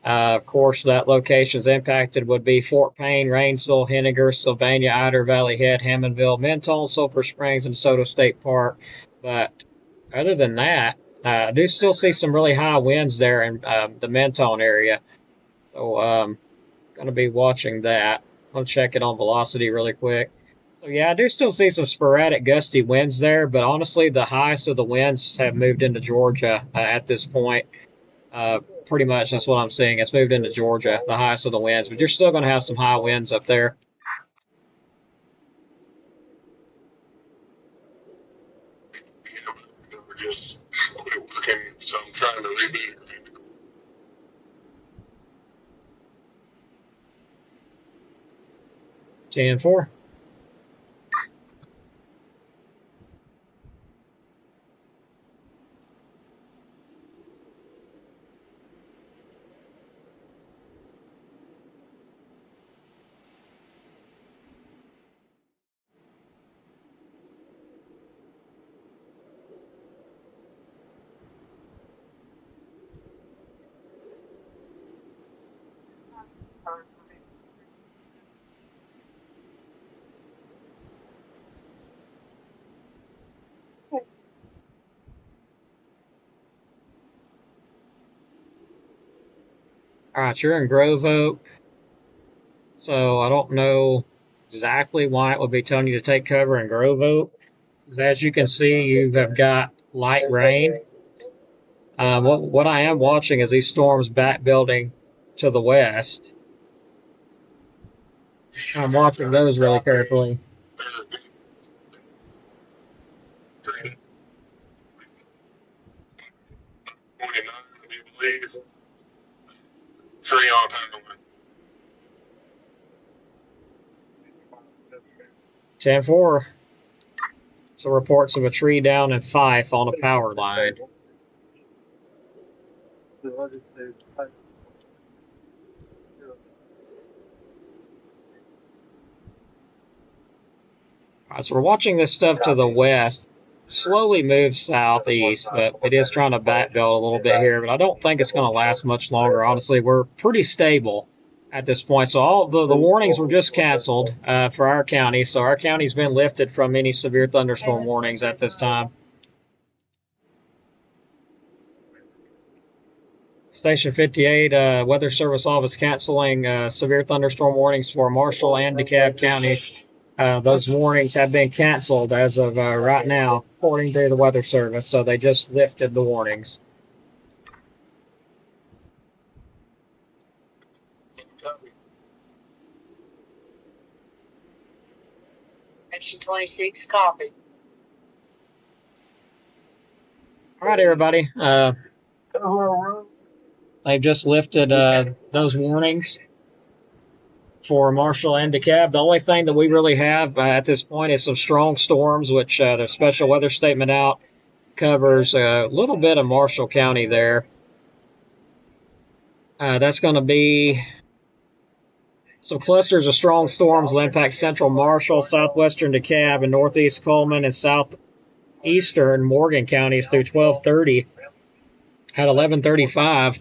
Speaker 1: Of course, that locations impacted would be Fort Payne, Rainsville, Henniger, Sylvania, Ider, Valley Head, Hammondville, Mentone, Sulphur Springs, and DeSoto State Park. But other than that, I do still see some really high winds there in the Mentone area. So going to be watching that. I'll check it on velocity really quick. So yeah, I do still see some sporadic gusty winds there, but honestly, the highest of the winds have moved into Georgia at this point. Pretty much that's what I'm seeing. It's moved into Georgia, the highest of the winds, but you're still going to have some high winds up there.
Speaker 2: We're just quit working, so I'm trying to reboot it.
Speaker 1: 10-4. All right, you're in Grove Oak, so I don't know exactly why it would be telling you to take cover in Grove Oak. Because as you can see, you have got light rain. What I am watching is these storms back building to the west. I'm watching those really carefully.
Speaker 2: 29, I believe. Tree on Highway.
Speaker 1: 10-4. So reports of a tree down in Fife on a power line. Alright, so we're watching this stuff to the west. Slowly move southeast, but it is trying to back build a little bit here. But I don't think it's going to last much longer. Honestly, we're pretty stable at this point. So all the warnings were just canceled for our county. So our county's been lifted from any severe thunderstorm warnings at this time. Station 58, Weather Service Office canceling severe thunderstorm warnings for Marshall and DeKalb counties. Those warnings have been canceled as of right now, according to the Weather Service. So they just lifted the warnings.
Speaker 4: Section 26, copy.
Speaker 1: All right, everybody. They've just lifted those warnings for Marshall and DeKalb. The only thing that we really have at this point is some strong storms, which the special weather statement out covers a little bit of Marshall County there. That's going to be some clusters of strong storms will impact central Marshall, southwestern DeKalb, and northeast Coleman and southeastern Morgan counties through 12:30. At 11:35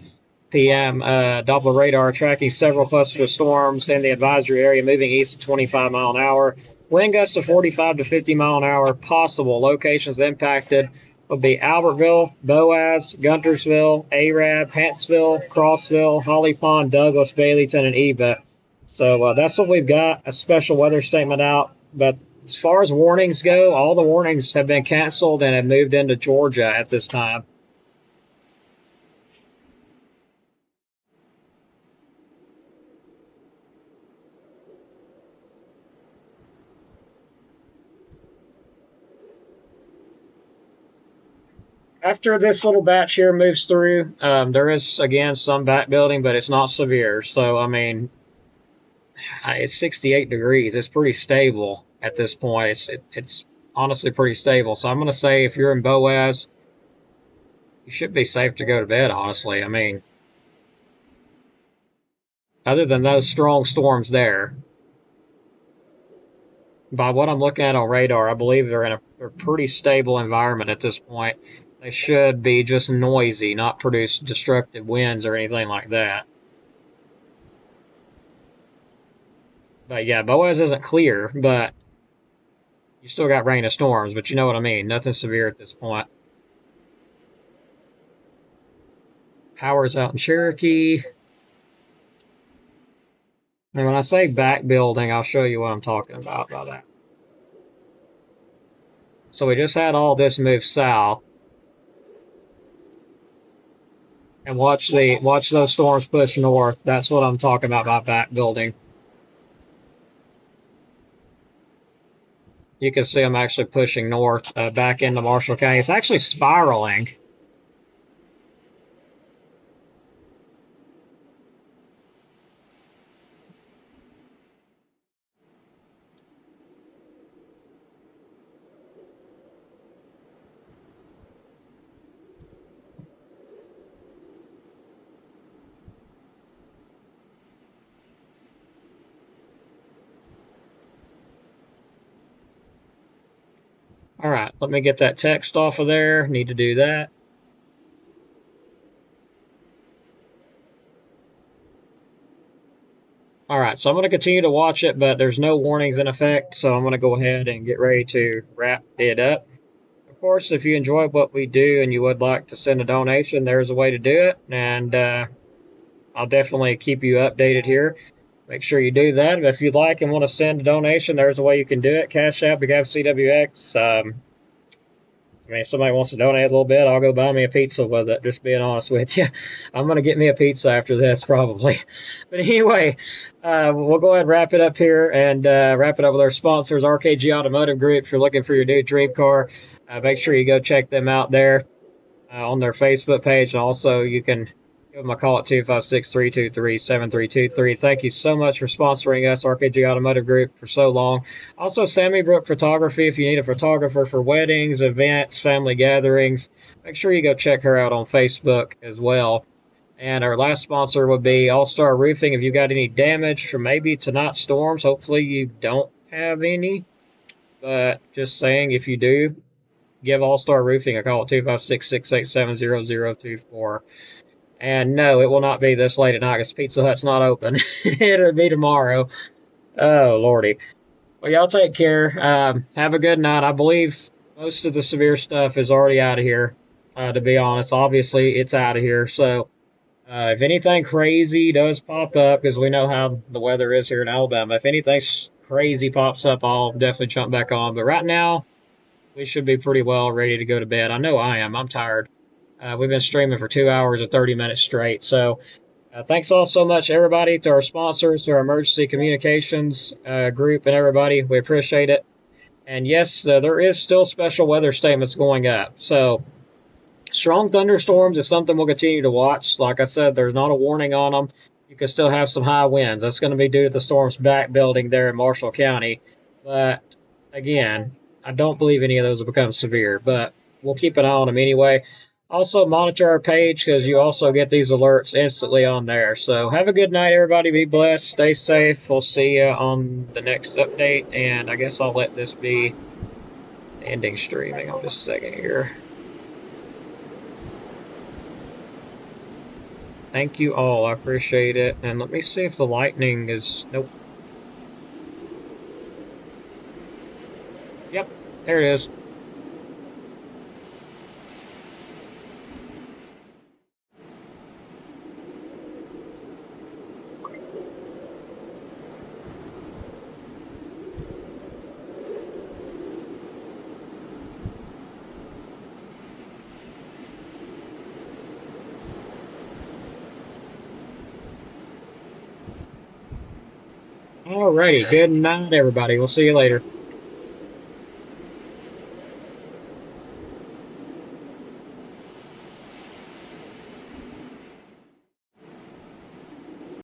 Speaker 1: p.m., Doppler radar tracking several clusters of storms in the advisory area moving east at 25 mile an hour. Wind gusts of 45 to 50 mile an hour possible. Locations impacted will be Albertville, Boaz, Guntersville, Arab, Huntsville, Crossville, Holly Pond, Douglas, Baileyton, and Eva. So that's what we've got, a special weather statement out. But as far as warnings go, all the warnings have been canceled and have moved into Georgia at this time. After this little batch here moves through, there is, again, some back building, but it's not severe. So, I mean, it's 68 degrees. It's pretty stable at this point. It's honestly pretty stable. So I'm going to say if you're in Boaz, you should be safe to go to bed, honestly. I mean, other than those strong storms there, by what I'm looking at on radar, I believe they're in a pretty stable environment at this point. They should be just noisy, not produce destructive winds or anything like that. But yeah, Boaz isn't clear, but you still got rain and storms, but you know what I mean. Nothing severe at this point. Power's out in Cherokee. And when I say back building, I'll show you what I'm talking about by that. So we just had all this move south. And watch those storms push north. That's what I'm talking about by back building. You can see them actually pushing north back into Marshall County. It's actually spiraling. All right, let me get that text off of there. Need to do that. All right, so I'm going to continue to watch it, but there's no warnings in effect, so I'm going to go ahead and get ready to wrap it up. Of course, if you enjoy what we do and you would like to send a donation, there's a way to do it, and I'll definitely keep you updated here. Make sure you do that. But if you'd like and want to send a donation, there's a way you can do it. Cash App, CWX. I mean, if somebody wants to donate a little bit, I'll go buy me a pizza with it, just being honest with you. I'm going to get me a pizza after this, probably. But anyway, we'll go ahead and wrap it up here and wrap it up with our sponsors, RKG Automotive Group. If you're looking for your new dream car, make sure you go check them out there on their Facebook page. And also, you can give them a call at 256-323-7323. Thank you so much for sponsoring us, RKG Automotive Group, for so long. Also, Sammy Brook Photography, if you need a photographer for weddings, events, family gatherings, make sure you go check her out on Facebook as well. And our last sponsor would be All-Star Roofing. If you got any damage from maybe tonight's storms, hopefully you don't have any. But just saying, if you do, give All-Star Roofing a call at 256-687-0024. And no, it will not be this late at night because Pizza Hut's not open. It'll be tomorrow. Oh, Lordy. Well, y'all take care. Have a good night. I believe most of the severe stuff is already out of here, to be honest. Obviously, it's out of here. So, if anything crazy does pop up, because we know how the weather is here in Alabama, if anything crazy pops up, I'll definitely jump back on. But right now, we should be pretty well ready to go to bed. I know I am. I'm tired. We've been streaming for 2 hours and 30 minutes straight. So thanks all so much, everybody, to our sponsors, to our emergency communications group and everybody. We appreciate it. And yes, there is still special weather statements going up. So strong thunderstorms is something we'll continue to watch. Like I said, there's not a warning on them. You can still have some high winds. That's going to be due to the storm's back building there in Marshall County. But again, I don't believe any of those will become severe, but we'll keep an eye on them anyway. Also, monitor our page because you also get these alerts instantly on there. So have a good night, everybody. Be blessed. Stay safe. We'll see you on the next update. And I guess I'll let this be ending streaming on just a second here. Thank you all. I appreciate it. And let me see if the lightning is... Nope. Yep. There it is. Alrighty, good night, everybody. We'll see you later.